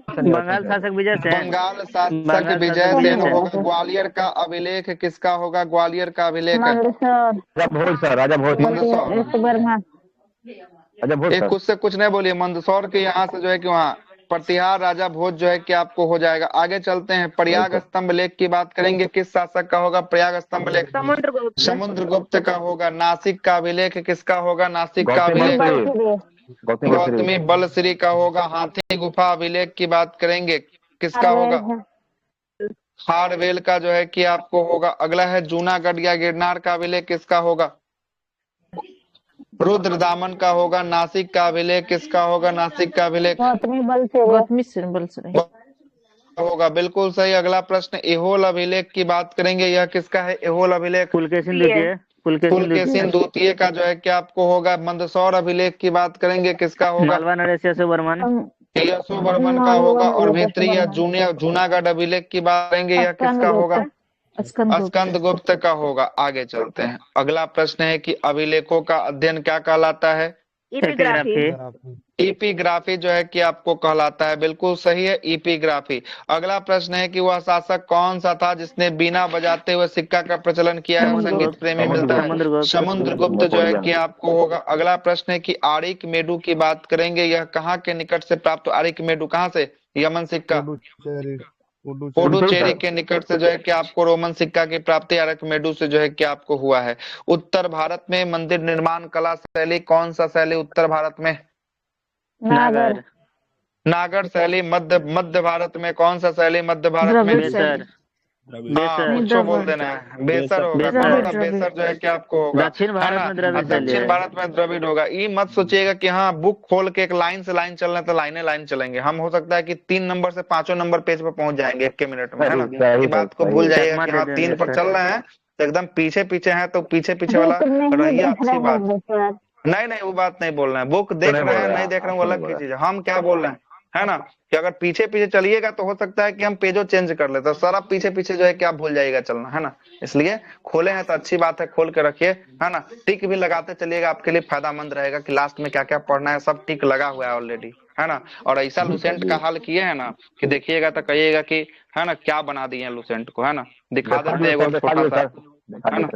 C: बंगाल शासक विजय सेन।
A: बंगाल शासक विजय सेन होगा। ग्वालियर का अभिलेख किसका होगा? ग्वालियर का अभिलेख कुछ से कुछ नहीं बोलिए। मंदसौर के यहाँ से जो है कि वहाँ प्रतिहार राजा भोज जो है कि आपको हो जाएगा। आगे चलते हैं, प्रयाग स्तंभ लेख की बात करेंगे। किस शासक का होगा प्रयाग स्तंभ लेख? समुद्रगुप्त का होगा। नासिक का अभिलेख किसका होगा? नासिक का अभिलेख गौतमी बलश्री का होगा। हाथी गुफा अभिलेख की बात करेंगे, किसका होगा? हारवेल का जो है कि आपको होगा। अगला है जूनागढ़ या गिरनार का अभिलेख किसका होगा? रुद्रदामन का होगा। नासिक का अभिलेख किसका होगा? नासिक का अभिलेख होगा, बिल्कुल सही। अगला प्रश्न, एहोल अभिलेख की बात करेंगे, यह किसका है एहोल अभिलेख?
C: पुलकेशिन द्वितीय, पुलकेशिन द्वितीय,
A: पुलकेशिन द्वितीय का जो है कि आपको होगा। मंदसौर अभिलेख की बात करेंगे, किसका होगा?
C: मालवा नरेश यशोवर्मन,
A: यशोवर्मन का होगा। और भीतरी या जूनागढ़ अभिलेख की बात करेंगे, यह किसका होगा? स्कंद गुप्त का होगा। आगे चलते हैं। अगला प्रश्न है कि अभिलेखों का अध्ययन क्या कहलाता है?
C: एपिग्राफी,
A: इपिग्राफी जो है कि आपको कहलाता है, बिल्कुल सही है, इपिग्राफी। अगला प्रश्न है कि वह शासक कौन सा था जिसने बीना बजाते हुए सिक्का का प्रचलन किया है? संगीत प्रेमी मिलता है
C: समुद्रगुप्त,
A: समुद्रगुप्त जो है कि आपको होगा। अगला प्रश्न है कि आरिकमेडु की बात करेंगे, यह कहाँ के निकट से प्राप्त? आरिकमेडु कहाँ से? यमन सिक्का, पुडुचेरी के निकट से जो है कि आपको रोमन सिक्का की प्राप्ति आरिकमेडु से जो है कि आपको हुआ है। उत्तर भारत में मंदिर निर्माण कला शैली कौन सा शैली उत्तर भारत में?
C: नागर,
A: नागर शैली। मध्य भारत में कौन सा शैली मध्य भारत में?
C: बेसर,
A: हाँ,
C: बेसर,
A: कुछ बोल देना है, बेसर होगा।
C: बेसर,
A: कौन सा बेसर जो है कि आपको होगा?
C: दक्षिण
A: है
C: भारत
A: ना?
C: में द्रविड़ शैली
A: दक्षिण
C: है।
A: भारत में द्रविड़ होगा। ये मत सोचिएगा कि हाँ बुक खोल के एक लाइन से लाइन चलना तो लाइने लाइन चलेंगे हम। हो सकता है कि 3 नंबर से 5 नंबर पेज पे पहुंच जाएंगे 1 मिनट में, है ना? ये बात को भूल जाइएगा कि हाँ 3 पर चल रहे हैं तो एकदम पीछे पीछे हैं, तो पीछे पीछे वाला रहिए, अच्छी बात। नहीं नहीं, वो बात नहीं बोल रहे हैं। बुक देख रहे हैं नहीं देख रहे हैं वो अलग की चीज है। हम क्या बोल रहे हैं, है ना, कि अगर पीछे पीछे चलिएगा तो हो सकता है कि हम पेजो चेंज कर लेते हैं। सर आप पीछे पीछे जो है कि आप भूल जाइएगा चलना, है ना? इसलिए खोले हैं तो अच्छी बात है, खोल के रखिए, है ना? टिक भी लगाते चलिएगा, आपके लिए फायदामंद रहेगा कि लास्ट में क्या क्या पढ़ना है सब टिक लगा हुआ है ऑलरेडी, है ना? और ऐसा लुसेंट का हाल किए है ना कि देखिएगा तो कहिएगा कि है ना क्या बना दिए हैं लुसेंट को, है ना? दिखा देते हैं एगो छोटा सा, है ना,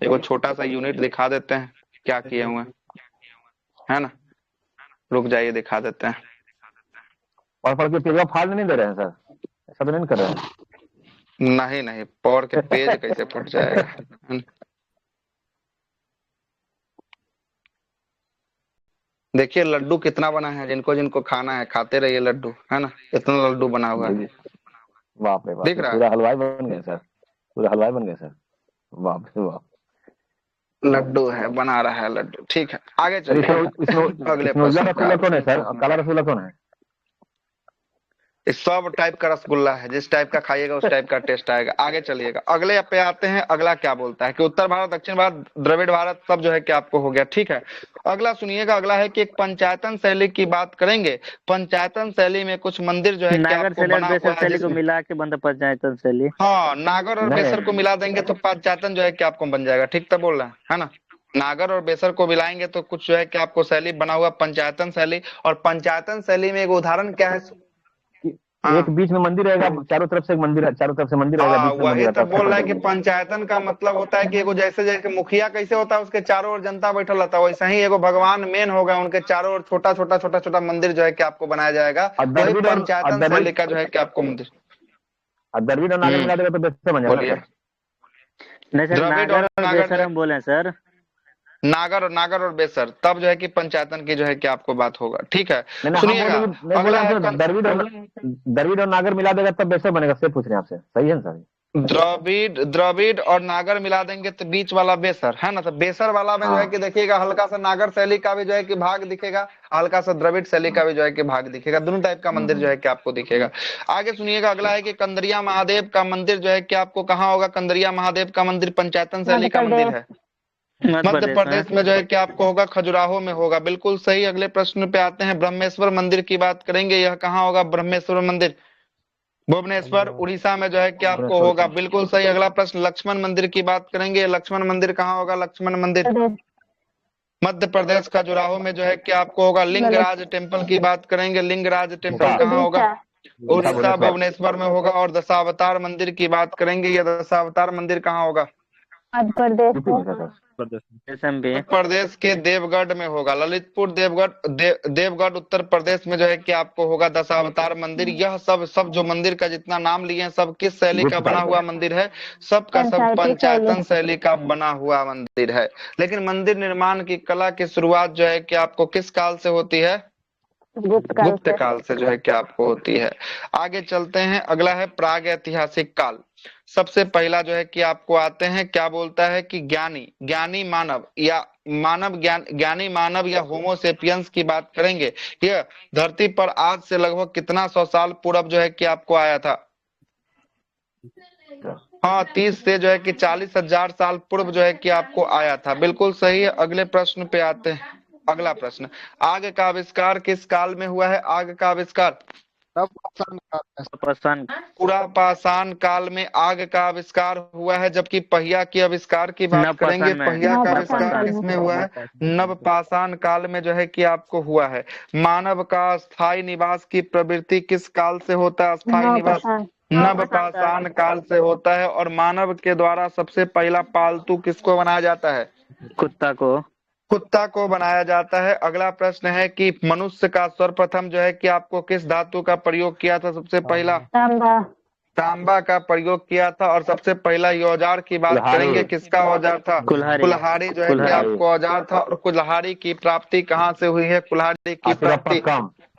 A: एगो छोटा सा यूनिट दिखा देते हैं क्या किए हुए, है ना? रुक जाइए दिखा देते हैं।
B: और पढ़ के पेज फाड़ नहीं दे रहे हैं सर, ऐसा तो नहीं कर रहे हैं?
A: नहीं नहीं, पढ़ के पेज कैसे फट जाएगा। देखिए लड्डू कितना बना है, जिनको जिनको खाना है खाते रहिए लड्डू, है ना? इतना लड्डू बना हुआ है,
B: बाप रे बाप,
A: दिख रहा है?
B: पूरा हलवाई बन गए सर, पूरा हलवाई बन गए सर, बाप रे बाप।
A: लड्डू है, बना रहा है लड्डू। ठीक है, आगे चलिए। अगले
B: रसगुल्ला
A: प्रश्न
B: कौन है सर, काला रसगुल्ला कौन है?
A: इस सब टाइप का रसगुल्ला है, जिस टाइप का खाइएगा उस टाइप का टेस्ट आएगा। आगे चलिएगा, अगले पे आते हैं। अगला क्या बोलता है कि उत्तर भारत, दक्षिण भारत, द्रविड़ भारत सब जो है कि आपको हो गया। ठीक है, अगला सुनिएगा। अगला है कि एक पंचायतन शैली की बात करेंगे। पंचायतन शैली में कुछ मंदिर जो है कि
C: नागर
A: आपको
C: शैली और
A: बना
C: बेसर
A: हुआ है
C: शैली को
A: जिसमें,
C: मिला के बनता पंचायतन शैली।
A: हाँ नागर और
B: नहीं।
A: बेसर को मिला देंगे तो पंचायतन जो है कि आपको बन जाएगा। ठीक तो बोल रहे हैं, है ना? नागर और बेसर को मिलाएंगे तो कुछ जो है कि आपको शैली बना हुआ पंचायतन शैली। और पंचायतन शैली में एक उदाहरण क्या है?
B: एक बीच में मंदिर रहेगा, चारों तरफ से एक मंदिर है, चारों तरफ से मंदिर रहेगा,
A: हाँ
B: बीच में
A: वही
B: मंदिर
A: तो
B: रहता है।
A: बोल रहा है कि पंचायतन का मतलब होता है कि एगो जैसे जैसे मुखिया कैसे होता है उसके चारों ओर जनता बैठल रहता है, वैसे ही एगो भगवान मेन होगा, उनके चारों ओर छोटा छोटा छोटा छोटा मंदिर जो है कि आपको बनाया जाएगा। वही पंचायतन शैली का जो है कि आपको मंदिर।
B: द्रविड़ और नागर मिला देगा तो बेसर बन जाएगा
A: बोलिए।
B: सर।
C: नहीं सर,
A: द्रविड़
C: नागर
A: और
C: और
A: नागर
C: बेसर हम बोले हैं सर।
A: नागर और बेसर तब जो है कि पंचायतन की जो है कि आपको बात होगा। ठीक है,
B: नहीं
A: सुनिएगा। अगला है
B: द्रविड़ और नागर मिला देगा तब बेसर बनेगा, से पूछ रहे हैं आपसे, सही है ना सर?
A: द्रविड़ और नागर मिला देंगे तो बीच वाला बेसर, है ना? तो बेसर वाला में जो है कि देखिएगा हल्का सा नागर शैली का भी जो है कि भाग दिखेगा, हल्का सा द्रविड़ शैली का भी जो है कि भाग दिखेगा, दोनों टाइप का मंदिर जो है कि आपको दिखेगा। आगे सुनिएगा, अगला है कि कंदरिया महादेव का मंदिर जो है कि आपको कहाँ होगा? कंदरिया महादेव का मंदिर पंचायतन शैली का मंदिर है, मध्य प्रदेश में जो है कि आपको होगा, खजुराहो में होगा, बिल्कुल सही। अगले प्रश्न पे आते हैं। ब्रह्मेश्वर मंदिर की बात करेंगे, यह कहाँ होगा? ब्रह्मेश्वर मंदिर भुवनेश्वर उड़ीसा में जो है कि आपको होगा, बिल्कुल सही। अगला प्रश्न, लक्ष्मण मंदिर की बात करेंगे, लक्ष्मण मंदिर कहाँ होगा? लक्ष्मण मंदिर मध्य प्रदेश खजुराहो में जो है कि आपको होगा। लिंगराज टेम्पल की बात करेंगे, लिंगराज टेम्पल कहाँ होगा? उड़ीसा भुवनेश्वर में होगा। और दशावतार मंदिर की बात करेंगे, यह दशावतार मंदिर कहाँ होगा? उत्तर प्रदेश के देवगढ़ में होगा, ललितपुर देवगढ़ उत्तर प्रदेश में जो है कि आपको होगा दशावतार मंदिर। यह सब जो मंदिर का जितना नाम लिए हैं सब किस शैली का बना हुआ मंदिर है? सबका सब पंचायतन शैली का बना हुआ मंदिर है। लेकिन मंदिर निर्माण की कला की शुरुआत जो है कि आपको किस काल से होती है? गुप्त काल से जो है कि आपको होती है। आगे चलते हैं, अगला है प्राग ऐतिहासिक काल। सबसे पहला जो है कि आपको आते हैं, क्या बोलता है कि ज्ञानी, ज्ञानी मानव या ज्ञानी मानव या होमोसेपियंस की बात करेंगे। यह धरती पर आज से लगभग कितना 100 साल पूर्व जो है कि आपको आया था? हाँ, 30 से जो है कि 40,000 साल पूर्व जो है कि आपको आया था। बिल्कुल सही है। अगले प्रश्न पे आते हैं। अगला प्रश्न, आग का आविष्कार किस काल में हुआ है? आग का आविष्कार पुरापाषाण काल में आग का आविष्कार हुआ है। जबकि पहिया की आविष्कार की बात करेंगे, पहिया का आविष्कार किसमें हुआ है? नवपाषाण काल में जो है कि आपको हुआ है। मानव का स्थायी निवास की प्रवृत्ति किस काल से होता है? स्थायी निवास नवपाषाण काल से होता है। और मानव के द्वारा सबसे पहला पालतू किसको बनाया जाता है?
C: कुत्ता को।
A: कुत्ता को बनाया जाता है। अगला प्रश्न है कि मनुष्य का सर्वप्रथम जो है कि आपको किस धातु का प्रयोग किया था? सबसे पहला तांबा का प्रयोग किया था। और सबसे पहला ये औजार की बात करेंगे, किसका औजार था? कुल्हाड़ी जो है कि आपको औजार था। और कुल्हाड़ी की प्राप्ति कहाँ से हुई है? कुल्हाड़ी की प्राप्ति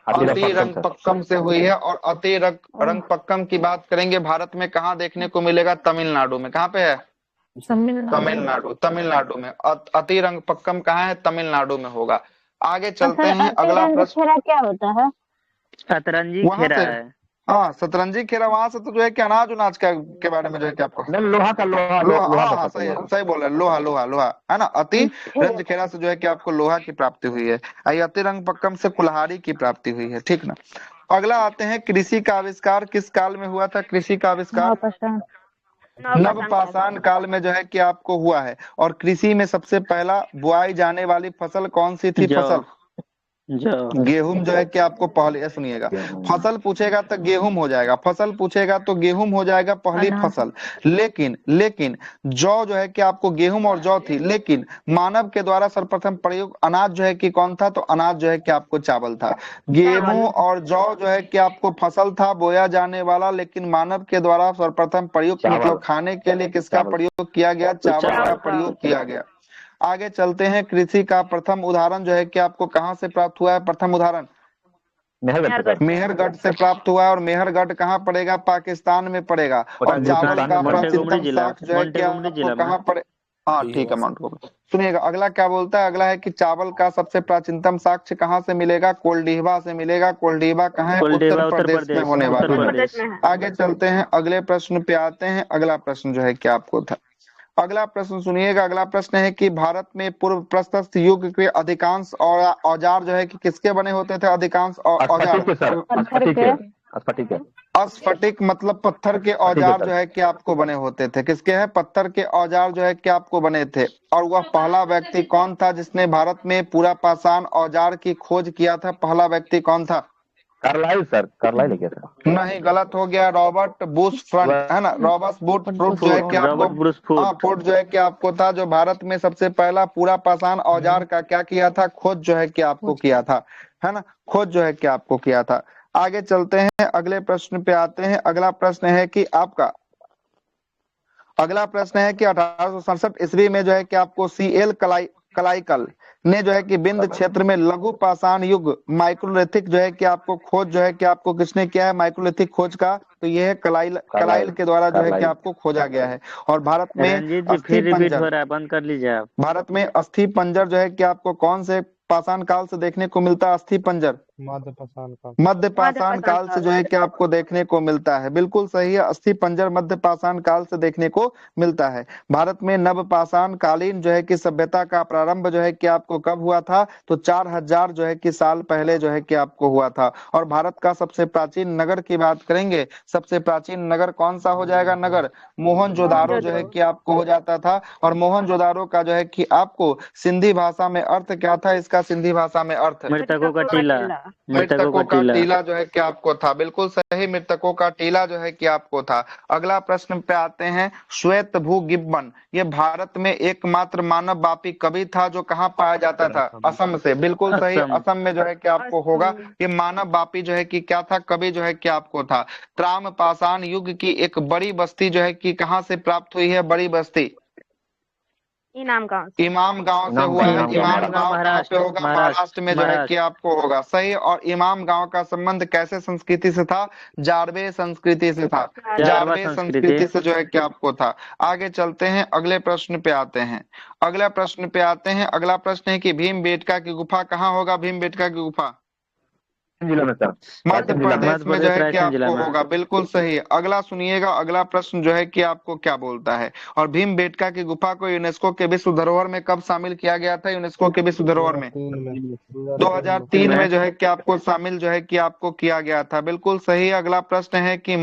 A: अति रंगपक्कम से हुई है। और अति रंगपक्कम की बात करेंगे, भारत में कहाँ देखने को मिलेगा? तमिलनाडु में। कहाँ पे है? तमिलनाडु में। अति रंगपक्कम कहाँ है? तमिलनाडु में होगा। आगे चलते हैं। अगला प्रश्न
E: क्या होता है?
C: शतरंजी खेरा है।
A: हाँ, शतरंजी खेरा। वहां से तो जो है कि अनाज उनाज के बारे में जो है कि आपको
B: लोहा का
A: लोहा। हाँ, सही बोल रहे हैं। लोहा लोहा लोहा है ना। अति रंज खेरा से जो है कि आपको लोहा की प्राप्ति हुई है। अति रंग पक्कम से कुल्हाड़ी की प्राप्ति हुई है। ठीक ना। अगला आते हैं, कृषि का आविष्कार किस काल में हुआ था? कृषि का आविष्कार नवपाषाण काल में जो है कि आपको हुआ है। और कृषि में सबसे पहला बुआई जाने वाली फसल कौन सी थी? फसल गेहूं जो है कि आपको पहले, सुनिएगा, फसल पूछेगा तो गेहूं हो जाएगा, फसल पूछेगा तो गेहूं हो जाएगा पहली फसल। लेकिन जौ जो है कि आपको गेहूं और जौ थी। लेकिन मानव के द्वारा सर्वप्रथम प्रयोग अनाज जो है कि कौन था? तो अनाज जो है कि आपको चावल था। गेहूं और जौ जो है कि आपको फसल था बोया जाने वाला। लेकिन मानव के द्वारा सर्वप्रथम प्रयोग मतलब खाने के लिए किसका प्रयोग किया गया? चावल का प्रयोग किया गया। आगे चलते हैं। कृषि का प्रथम उदाहरण जो है कि आपको कहां से प्राप्त हुआ है? प्रथम उदाहरण मेहरगढ़ से प्राप्त हुआ है। और मेहरगढ़ कहाँ पड़ेगा? पाकिस्तान में पड़ेगा। और चावल का प्राचीनतम साक्ष्य जो है कि आपको कहाँ पड़े? हाँ, ठीक है, माउंट। सुनिएगा, अगला क्या बोलता है? अगला है कि चावल का सबसे प्राचीनतम साक्ष्य कहाँ से मिलेगा? कोल्डीहवा से मिलेगा। कोल्डीहवा कहाँ है? उत्तर प्रदेश में होने वाला। आगे चलते हैं। अगले प्रश्न पे आते हैं। अगला प्रश्न जो है कि आपको था, अगला प्रश्न सुनिएगा। अगला प्रश्न है कि भारत में पूर्व प्रस्तस्थ युग के अधिकांश औजार जो है कि किसके बने होते थे? अधिकांश औजार स्फटिक मतलब पत्थर के औजार जो है कि आपको बने होते थे। किसके हैं? पत्थर के औजार जो है कि आपको बने थे। और वह पहला व्यक्ति कौन था जिसने भारत में पूरा पाषाण औजार की खोज किया था? पहला व्यक्ति कौन था?
B: कार्लाइल सर, कार्लाइल क्या सर?
A: नहीं, गलत हो गया। रॉबर्ट बुश फ्रंट है ना। रॉबर्ट बुश फ्रूट जो है कि आपको, हाँ, फूट जो है कि आपको था, जो भारत में सबसे पहला पूरा पाषाण औजार का क्या किया था? खोज जो है कि आपको किया था, है ना। खोज जो है कि आपको किया था। आगे चलते हैं। अगले प्रश्न पे आते हैं। अगला प्रश्न है कि आपका, अगला प्रश्न है कि 1867 ईस्वी में जो है कि आपको CL कलाइकल ने जो है कि बिंद क्षेत्र में लघु पाषाण युग माइक्रोलिथिक जो है कि आपको खोज जो है कि आपको किसने किया है? माइक्रोलिथिक खोज का तो ये है कलाइल के द्वारा जो है कि आपको खोजा गया है। और भारत में अस्थि पंजर,
C: बंद कर लीजिए आप।
A: भारत में अस्थि पंजर जो है कि आपको कौन से पाषाण काल से देखने को मिलता है? अस्थि पंजर मध्य पाषाण काल से जो है कि आपको देखने को मिलता है। बिल्कुल सही है। अस्थि पंजर मध्य पाषाण काल से देखने को मिलता है। भारत में नव पाषाण कालीन जो है कि सभ्यता का प्रारंभ जो है कि आपको कब हुआ था? तो 4000 जो है कि साल पहले जो है कि आपको हुआ था। और भारत का सबसे प्राचीन नगर की बात करेंगे, सबसे प्राचीन नगर कौन सा हो जाएगा? नगर मोहनजोदारो जो है कि आपको हो जाता था। और मोहनजोदारो का जो है कि आपको सिंधी भाषा में अर्थ क्या था? इसका सिंधी भाषा में अर्थ
C: मृतकों का टीला।
A: मृतकों का टीला जो है कि आपको था। बिल्कुल सही, मृतकों का टीला जो है कि आपको था। अगला प्रश्न पे आते हैं। श्वेतभू गिब्बन ये भारत में एकमात्र मानव वापी कवि था जो कहाँ पाया जाता था? असम से। बिल्कुल सही, असम में जो है कि आपको होगा। ये मानव वापी जो है कि क्या था? कवि जो है कि आपको था। त्राम पाषाण युग की एक बड़ी बस्ती जो है कि कहाँ से प्राप्त हुई है? बड़ी बस्ती
D: इनाम गांव से।
A: इमाम गांव से
B: इमाम
A: हुआ है।
B: गांव,
A: इमाम
C: इमाम
A: गांव कहाँ पे होगा? महाराष्ट्र में जो है कि आपको होगा सही। और इमाम गांव का संबंध कैसे संस्कृति से था? जारवे संस्कृति से था। जारवे संस्कृति से जो है कि आपको था। आगे चलते हैं, अगले प्रश्न पे आते हैं। अगला प्रश्न पे आते हैं। अगला प्रश्न है कि भीमबेटका की गुफा कहाँ होगा? भीमबेटका की गुफा
B: जिला में सर,
A: मध्य प्रदेश में जो है कि
C: रायसेन जिला
A: आपको
C: में।
A: होगा, बिल्कुल सही। अगला सुनिएगा, अगला प्रश्न जो है कि आपको क्या बोलता है। और भीमबेटका की गुफा को यूनेस्को के विश्व धरोहर में कब शामिल किया गया था? यूनेस्को के विश्व धरोहर में 2003 में जो है कि आपको शामिल जो है कि आपको किया गया था, बिल्कुल सही। अगला प्रश्न है कि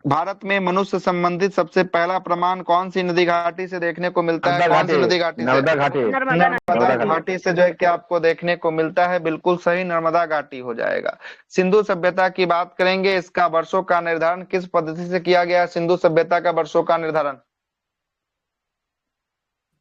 A: भारत में मनुष्य संबंधित सबसे पहला प्रमाण कौन सी नदी घाटी से देखने को मिलता है? कौन सी नदी घाटी से?
B: नर्मदा घाटी।
A: नर्मदा घाटी से जो है कि आपको देखने को मिलता है, बिल्कुल सही, नर्मदा घाटी हो जाएगा। सिंधु सभ्यता की बात करेंगे, इसका वर्षों का निर्धारण किस पद्धति से किया गया? सिंधु सभ्यता का वर्षों का निर्धारण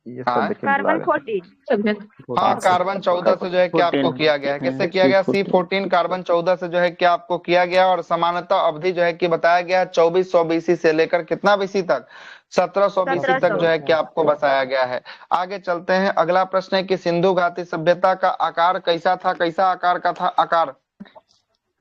D: कार्बन 14।
A: हाँ, कार्बन 14 से जो है कि आपको किया गया है। किससे किया गया? C14 कार्बन 14 से जो है कि आपको किया गया। और समानता अवधि जो है कि बताया गया 2400 BC से लेकर कितना BC तक? 1700 BC तक जो है कि आपको बताया गया है। आगे चलते हैं, अगला प्रश्न है कि सिंधु घाटी सभ्यता का आकार कैसा था? कैसा आकार का था? आकार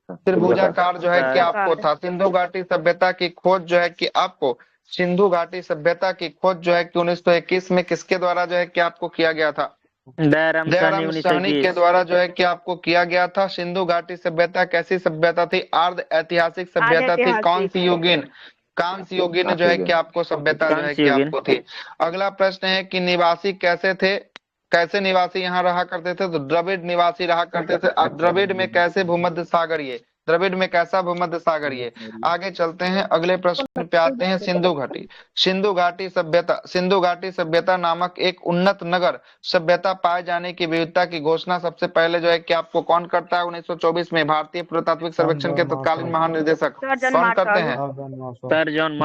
A: त्रिभुजाकार जो है कि आपको था। सिंधु घाटी सभ्यता की खोज जो है कि आपको सिंधु घाटी सभ्यता की खोज जो है कि 1921 में किसके द्वारा जो है कि आपको किया गया था?
C: दयाराम
A: साहनी के द्वारा जो है कि आपको किया गया था। सिंधु घाटी सभ्यता कैसी सभ्यता थी? अर्ध ऐतिहासिक सभ्यता थी। कौन सी युगीन? कांस्य युगीन जो है कि आपको सभ्यता जो है कि आपको थी। अगला प्रश्न है कि निवासी कैसे थे? कैसे निवासी यहाँ रहा करते थे? तो द्रविड़ निवासी रहा करते थे। अब द्रविड़ में कैसे भूमध्य सागरीय? द्रविड़ में कैसा भूमध्य सागरीय? आगे चलते हैं, अगले प्रश्न पे आते हैं। सिंधु घाटी सिंधु घाटी सभ्यता नामक एक उन्नत नगर सभ्यता पाए जाने की विविधता की घोषणा सबसे पहले जो है कि आपको कौन करता है? 1924 में भारतीय पुरातात्विक सर्वेक्षण के तत्कालीन महानिदेशक कौन करते हैं?
C: Sir John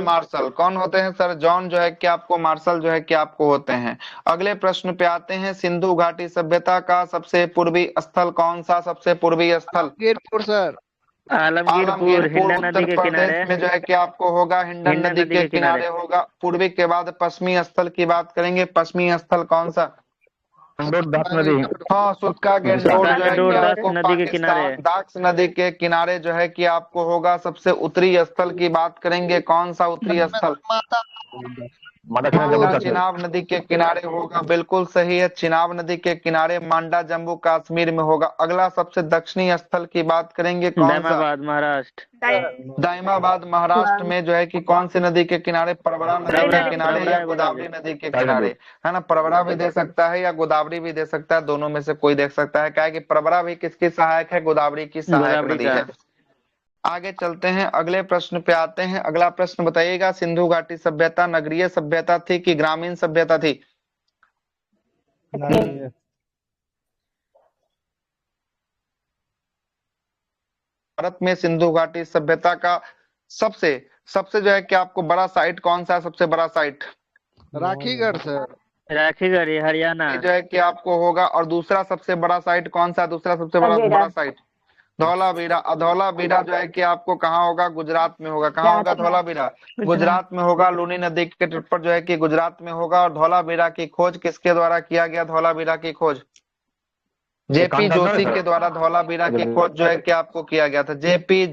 A: Marshall. कौन होते हैं? सर जॉन जो है कि आपको मार्शल जो है कि आपको होते हैं। अगले प्रश्न पे आते हैं, सिंधु घाटी सभ्यता का सबसे पूर्वी स्थल कौन सा? सबसे पूर्वी स्थल
F: सर
C: आलमगीरपुर हिंडन नदी के किनारे
A: में जो है कि आपको होगा, हिंडन नदी के किनारे होगा। पूर्वी के बाद पश्चिमी स्थल की बात करेंगे, पश्चिमी स्थल कौन सा? हाँ, सुक्का गेंडोर जो है कि आपको
C: नदी के किनारे,
A: दाक्स नदी के किनारे जो है कि आपको होगा। सबसे उत्तरी स्थल की बात करेंगे, कौन सा उत्तरी स्थल? चिनाब नदी के किनारे होगा, बिल्कुल सही है। चिनाब नदी के किनारे मांडा जम्मू कश्मीर में होगा। अगला सबसे दक्षिणी स्थल की बात करेंगे, कौन सा?
C: महाराष्ट्र।
A: दाइमाबाद महाराष्ट्र में जो है कि कौन सी नदी के किनारे? परवरा नदी के किनारे या गोदावरी नदी के किनारे, है ना? परवरा भी दे सकता है या गोदावरी भी दे सकता है, दोनों में से कोई देख सकता है। क्या है कि परवरा भी किसकी सहायक है? गोदावरी की सहायक नदी है। आगे चलते हैं, अगले प्रश्न पे आते हैं। अगला प्रश्न बताइएगा, सिंधु घाटी सभ्यता नगरीय सभ्यता थी कि ग्रामीण सभ्यता थी? भारत में सिंधु घाटी सभ्यता का सबसे जो है कि आपको बड़ा साइट कौन सा है? सबसे बड़ा साइट
F: राखीगढ़ सर।
C: राखीगढ़ हरियाणा
A: जो है कि आपको होगा। और दूसरा सबसे बड़ा साइट कौन सा? दूसरा सबसे बड़ा साइट धौलावीरा। धौलावीरा जो है कि आपको कहाँ होगा? गुजरात में होगा। कहाँ होगा धौलावीरा? गुजरात में होगा। लूनी नदी के तट पर जो है कि गुजरात में होगा। और धौलावीरा की खोज किसके द्वारा किया गया? धौलावीरा की खोज जेपी जोशी के द्वारा धौलावीरा की खोज जो है कि आपको किया गया था। जेपी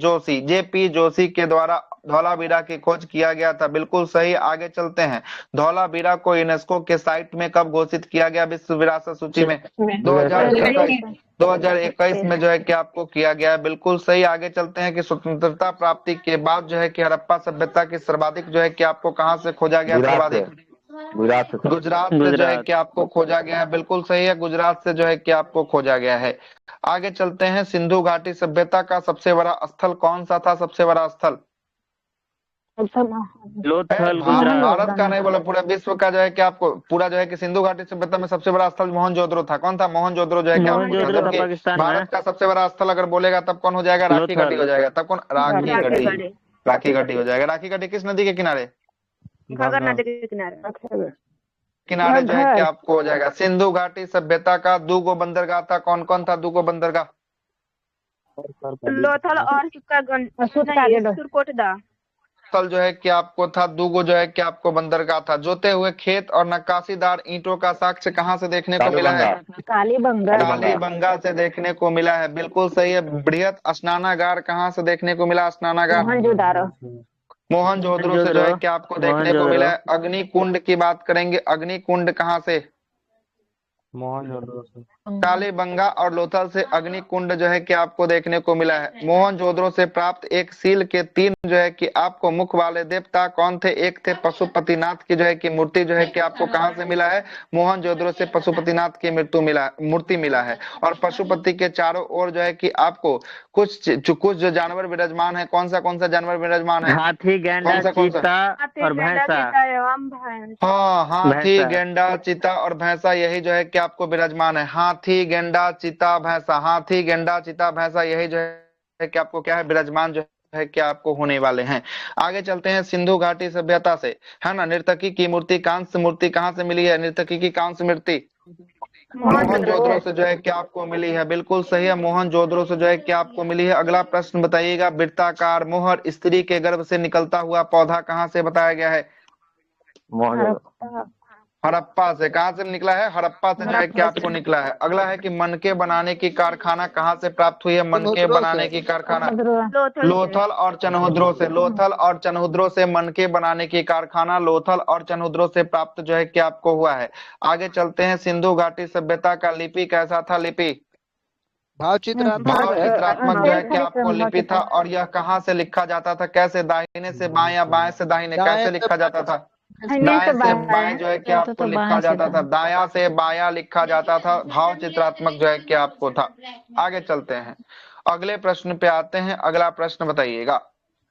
A: जोशी के द्वारा धौलावीरा की खोज किया गया था, बिल्कुल सही। आगे चलते हैं, धौलावीरा को यूनेस्को के साइट में कब घोषित किया गया विश्व विरासत सूची में? 2021 में जो है कि आपको किया गया है, बिल्कुल सही। आगे चलते हैं कि स्वतंत्रता प्राप्ति के बाद जो है कि हड़प्पा सभ्यता की सर्वाधिक जो है कि आपको कहाँ से खोजा गया? सर्वाधिक गुजरात से जो है कि आपको खोजा गया है, बिल्कुल सही है। गुजरात से जो है कि आपको खोजा गया है। आगे चलते हैं, सिंधु घाटी सभ्यता का सबसे बड़ा स्थल कौन सा था? सबसे बड़ा स्थल भारत का नहीं बोला, पूरा विश्व का जो है कि आपको पूरा जो है कि सिंधु घाटी सभ्यता में सबसे बड़ा स्थल मोहनजोदड़ो था। कौन था? मोहनजोदड़ो जो है कि भारत का सबसे बड़ा स्थल अगर बोलेगा तब कौन हो जाएगा? राखी घाटी हो जाएगा। तब कौन? राखी घाटी हो जाएगा। राखी घाटी किस नदी के किनारे?
D: घाघर नदी के
A: किनारे जो है कि आपको हो जाएगा। सिंधु घाटी सभ्यता का दूगो बंदरगाह था, कौन कौन था दूगो बंदरगाह?
D: लोथल और सुरकोटदा।
A: स्थल जो है कि आपको था, दूगो जो है कि आपको बंदरगाह था, जोते हुए खेत और नक्काशीदार ईंटों का साक्ष्य कहाँ से देखने को मिला है?
D: कालीबंगा
A: कालीबंगा से देखने को मिला है, बिल्कुल सही है। बृहत स्नानागार कहाँ से देखने को मिला? स्नानागार
D: मोहनजोदारो
A: मोहनजोदड़ो से जो है कि आपको देखने को मिला
C: मोहनजोदड़ो।
A: है। अग्निकुंड की बात करेंगे, अग्निकुंड कहाँ से? कालीबंगा और लोथल से अग्निकुंड जो है कि आपको देखने को मिला है। मोहनजोदड़ो से प्राप्त एक सील के 3 जो है कि आपको मुख वाले देवता कौन थे? एक थे पशुपतिनाथ की जो है कि मूर्ति जो है कि आपको कहाँ से मिला है? मोहनजोदड़ो से पशुपतिनाथ की मूर्ति मिला है। और पशुपति के चारों ओर जो है कि आपको कुछ जो जानवर विराजमान है, कौन सा जानवर विराजमान है?
C: हाथी, गैंडा,
A: कौन सा?
C: चीता और भैंसा।
A: हाँ, हाथी,
C: भैंसा।
A: गेंडा, चीता और भैंसा, यही जो है कि आपको विराजमान है। हाथी, गेंडा, चीता, भैंसा, हाथी, गेंडा, चीता, भैंसा, यही जो है कि आपको क्या है, विराजमान जो है कि आपको होने वाले हैं। आगे चलते हैं सिंधु घाटी सभ्यता से, है ना। नर्तकी की मूर्ति, कांस्य मूर्ति कहाँ से मिली है? नर्तकी की कांस्य मूर्ति मोहनजोदड़ो से जो है कि आपको मिली है, बिल्कुल सही है। मोहनजोदड़ो से जो है कि आपको मिली है। अगला प्रश्न बताइएगा, वृत्ताकार मोहर स्त्री के गर्भ से निकलता हुआ पौधा कहाँ से बताया गया है? हड़प्पा से। कहाँ से निकला है? हड़प्पा से जो है कि आपको निकला है। अगला है कि मनके बनाने की कारखाना कहाँ से प्राप्त हुई है? मनके बनाने की कारखाना लोथल और चनहुद्रो से। लोथल और चनहुद्रो से मनके बनाने की कारखाना लोथल और चनहुद्रो से प्राप्त जो है कि आपको हुआ है। आगे चलते हैं, सिंधु घाटी सभ्यता का लिपि कैसा था? लिपि भाव चित्रात्मक जो है कि आपको लिपि था। और यह कहाँ से लिखा जाता था? कैसे? दाहिने से बाएं या बाएं से दाहिने? कैसे लिखा जाता था? दाएं से बाएं जो है कि आपको लिखा जाता था। दाया से बाया लिखा जाता था। भाव चित्रात्मक जो है कि आपको था। आगे चलते हैं, अगले प्रश्न पे आते हैं। अगला प्रश्न बताइएगा।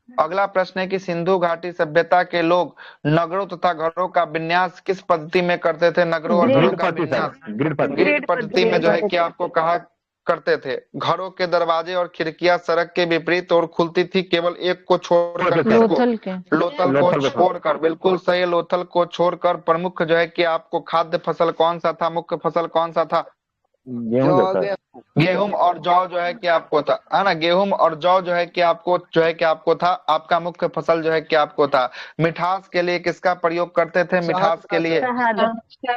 A: अगला प्रश्न है कि सिंधु घाटी सभ्यता के लोग नगरों तथा घरों का विन्यास किस पद्धति में करते थे? नगरों और घरों का विन्यास ग्रिड पद्धति में जो है कि आपको कहा करते थे। घरों के दरवाजे और खिड़कियां सड़क के विपरीत और खुलती थी, केवल एक को छोड़कर। लोथल को छोड़कर, बिल्कुल सही। लोथल को छोड़कर प्रमुख जो है कि आपको खाद्य फसल कौन सा था? मुख्य फसल कौन सा था? गेहूं और जौ जो है कि आपको था, है ना। गेहूं और जौ जो है कि आपको था। आपका मुख्य फसल जो है कि आपको था। मिठास के लिए किसका प्रयोग करते थे? मिठास के लिए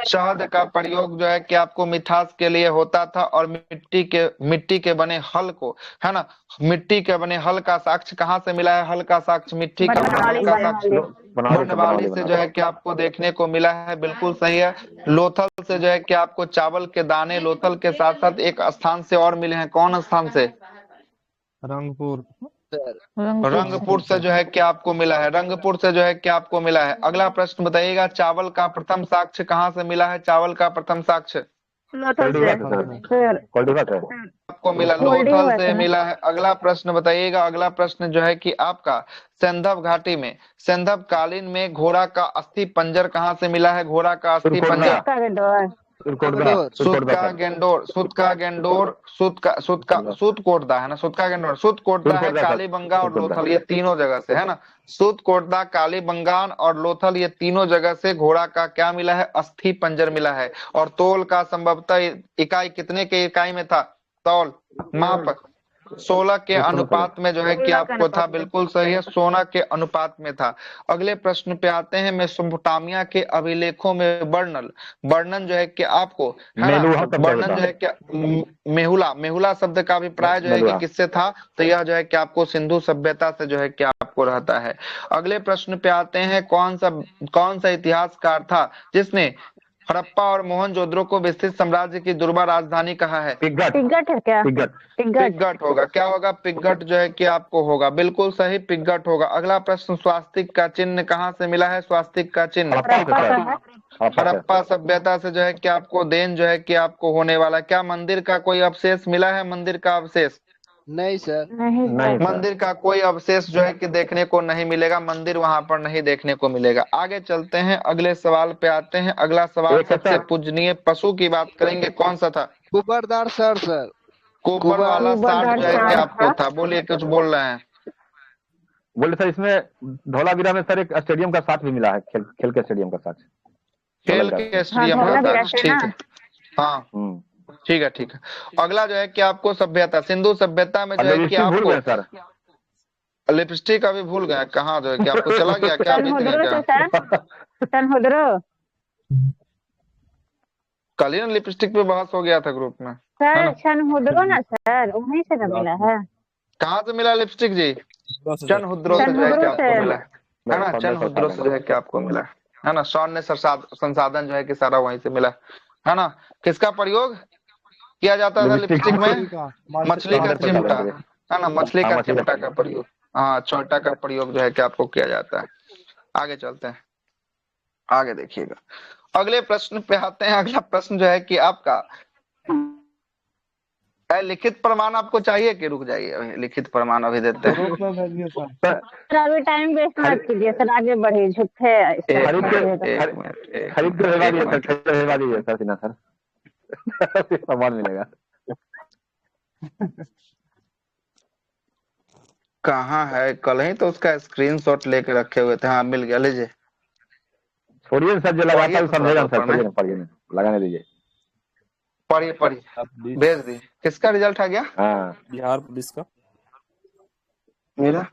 A: शहद का प्रयोग जो है कि आपको मिठास के लिए होता था। और मिट्टी के बने हल को, है ना, मिट्टी के बने हल का साक्ष्य कहाँ से मिला है? हल का साक्ष्य, मिट्टी का बने हल का साक्ष्य बनवाली से जो है कि आपको देखने को मिला है, बिल्कुल सही है। लोथल से जो है कि आपको चावल के दाने लोथल के साथ साथ एक स्थान से और मिले हैं। कौन स्थान से? रंगपुर से जो है कि आपको मिला है। रंगपुर से जो है कि आपको मिला है। अगला प्रश्न बताइएगा, चावल का प्रथम साक्ष्य कहाँ से मिला है? चावल का प्रथम साक्ष्य आपको मिला, लोथल से मिला है। अगला प्रश्न बताइएगा। अगला प्रश्न जो है कि आपका सिंधव घाटी में सिंधव कालीन में घोड़ा का अस्थि पंजर कहाँ से मिला है? घोड़ा का अस्थि पंजर सूतकोटदा है ना। सूतकोटदा है कालीबंगा और लोथल, ये तीनों जगह से, है ना। सूतकोटदा, कालीबंगान और लोथल, ये तीनों जगह से घोड़ा का क्या मिला है? अस्थि पंजर मिला है। और तौल का संभवतः इकाई कितने के इकाई में था? तौल माप 16 के अनुपात में जो है कि आपको था, बिल्कुल सही है, 16 के अनुपात में था। अगले प्रश्न पे आते हैं। मेसोपोटामिया के अभिलेखों में वर्णन जो है कि आपको, है ना, वर्णन जो है कि मेहुला शब्द का अभिप्राय जो है कि किससे था? तो यह जो है कि आपको सिंधु सभ्यता से जो है कि आपको रहता है। अगले प्रश्न पे आते हैं, कौन सा इतिहासकार था जिसने हड़प्पा और मोहनजोदड़ो को विस्तृत साम्राज्य की दुर्बा राजधानी कहा है?
D: पिग्गट है क्या?
A: पिग्गट होगा। क्या होगा? पिग्गट जो है कि आपको होगा, बिल्कुल सही, पिग्गट होगा। अगला प्रश्न, स्वास्तिक का चिन्ह कहाँ से मिला है? स्वास्तिक का चिन्ह हड़प्पा सभ्यता से जो है कि आपको देन जो है कि आपको होने वाला। क्या मंदिर का कोई अवशेष मिला है? मंदिर का अवशेष
F: नहीं सर,
B: नहीं
A: मंदिर का कोई अवशेष जो है कि देखने को नहीं मिलेगा। मंदिर वहां पर नहीं देखने को मिलेगा। आगे चलते हैं, अगले सवाल पे आते हैं। अगला सवाल, सबसे पूजनीय पशु की बात करेंगे, कौन सा था?
F: कुबरदार सर
A: कुबर वाला सांड जो है कि आपको था। बोलिए, कुछ बोल रहे हैं?
B: बोले सर, इसमें धौलावीरा में सर एक स्टेडियम का साथ भी मिला है, खेल के स्टेडियम का साथ।
A: खेल के स्टेडियम का साथ, ठीक है, हाँ ठीक है, ठीक है। अगला जो है कि आपको सभ्यता, सिंधु सभ्यता में जो है कि आपको लिपस्टिक अभी भूल गया कहाँ जो है कि आपको चला गया क्या अभी नहीं
D: तनहुद्रो
A: क्या?
D: से सर, तनहुद्रो
A: कल ही ना लिपस्टिक पे बहस हो गया था ग्रुप में, है
D: सर,
A: ना?
D: तनहुद्रो ना सर, वहीं से ना मिला है।
A: कहाँ से मिला लिपस्टिक जी? चनहुद्रो से जो है कि
D: तनहुद्रो
A: आपको
D: से।
A: मिला है ना? चनहुद्रो से जो है कि आपको मिला है ना? शॉन ने संसाधन जो है कि सारा वहीं से मिला है ना? किसका प्रयोग किया जाता था लिपस्टिक में? मछली का चिमटा, है ना? मछली का चिमटा का प्रयोग, हाँ छोटा का प्रयोग जो है कि आपको किया जाता है। आगे चलते हैं, आगे देखिएगा अगले प्रश्न पे आते हैं। अगला प्रश्न जो है कि आपका लिखित प्रमाण आपको चाहिए कि रुक जाइए? अभी लिखित प्रमाण अभी देते हैं।
D: सर अभी टाइम वेस्ट मत कीजिए सर, आगे बढ़िए, झूठे
B: खरीद के भेजवा दिए सर, खरीद के भेजवा दीजिए सर, सीना सर सामान मिलेगा।
A: कहाँ है? कल ही तो उसका स्क्रीनशॉट लेके रखे हुए थे। हाँ मिल गया, लीजिए।
B: छोड़िए सर, जो लगाता है समझेगा सर,
A: पढ़िए,
B: पढ़िए ना, लगाने दीजिए।
A: पढ़िए पढ़िए, भेज दी। किसका रिजल्ट आ गया?
B: हाँ
C: बिहार पुलिस का।
A: मेरा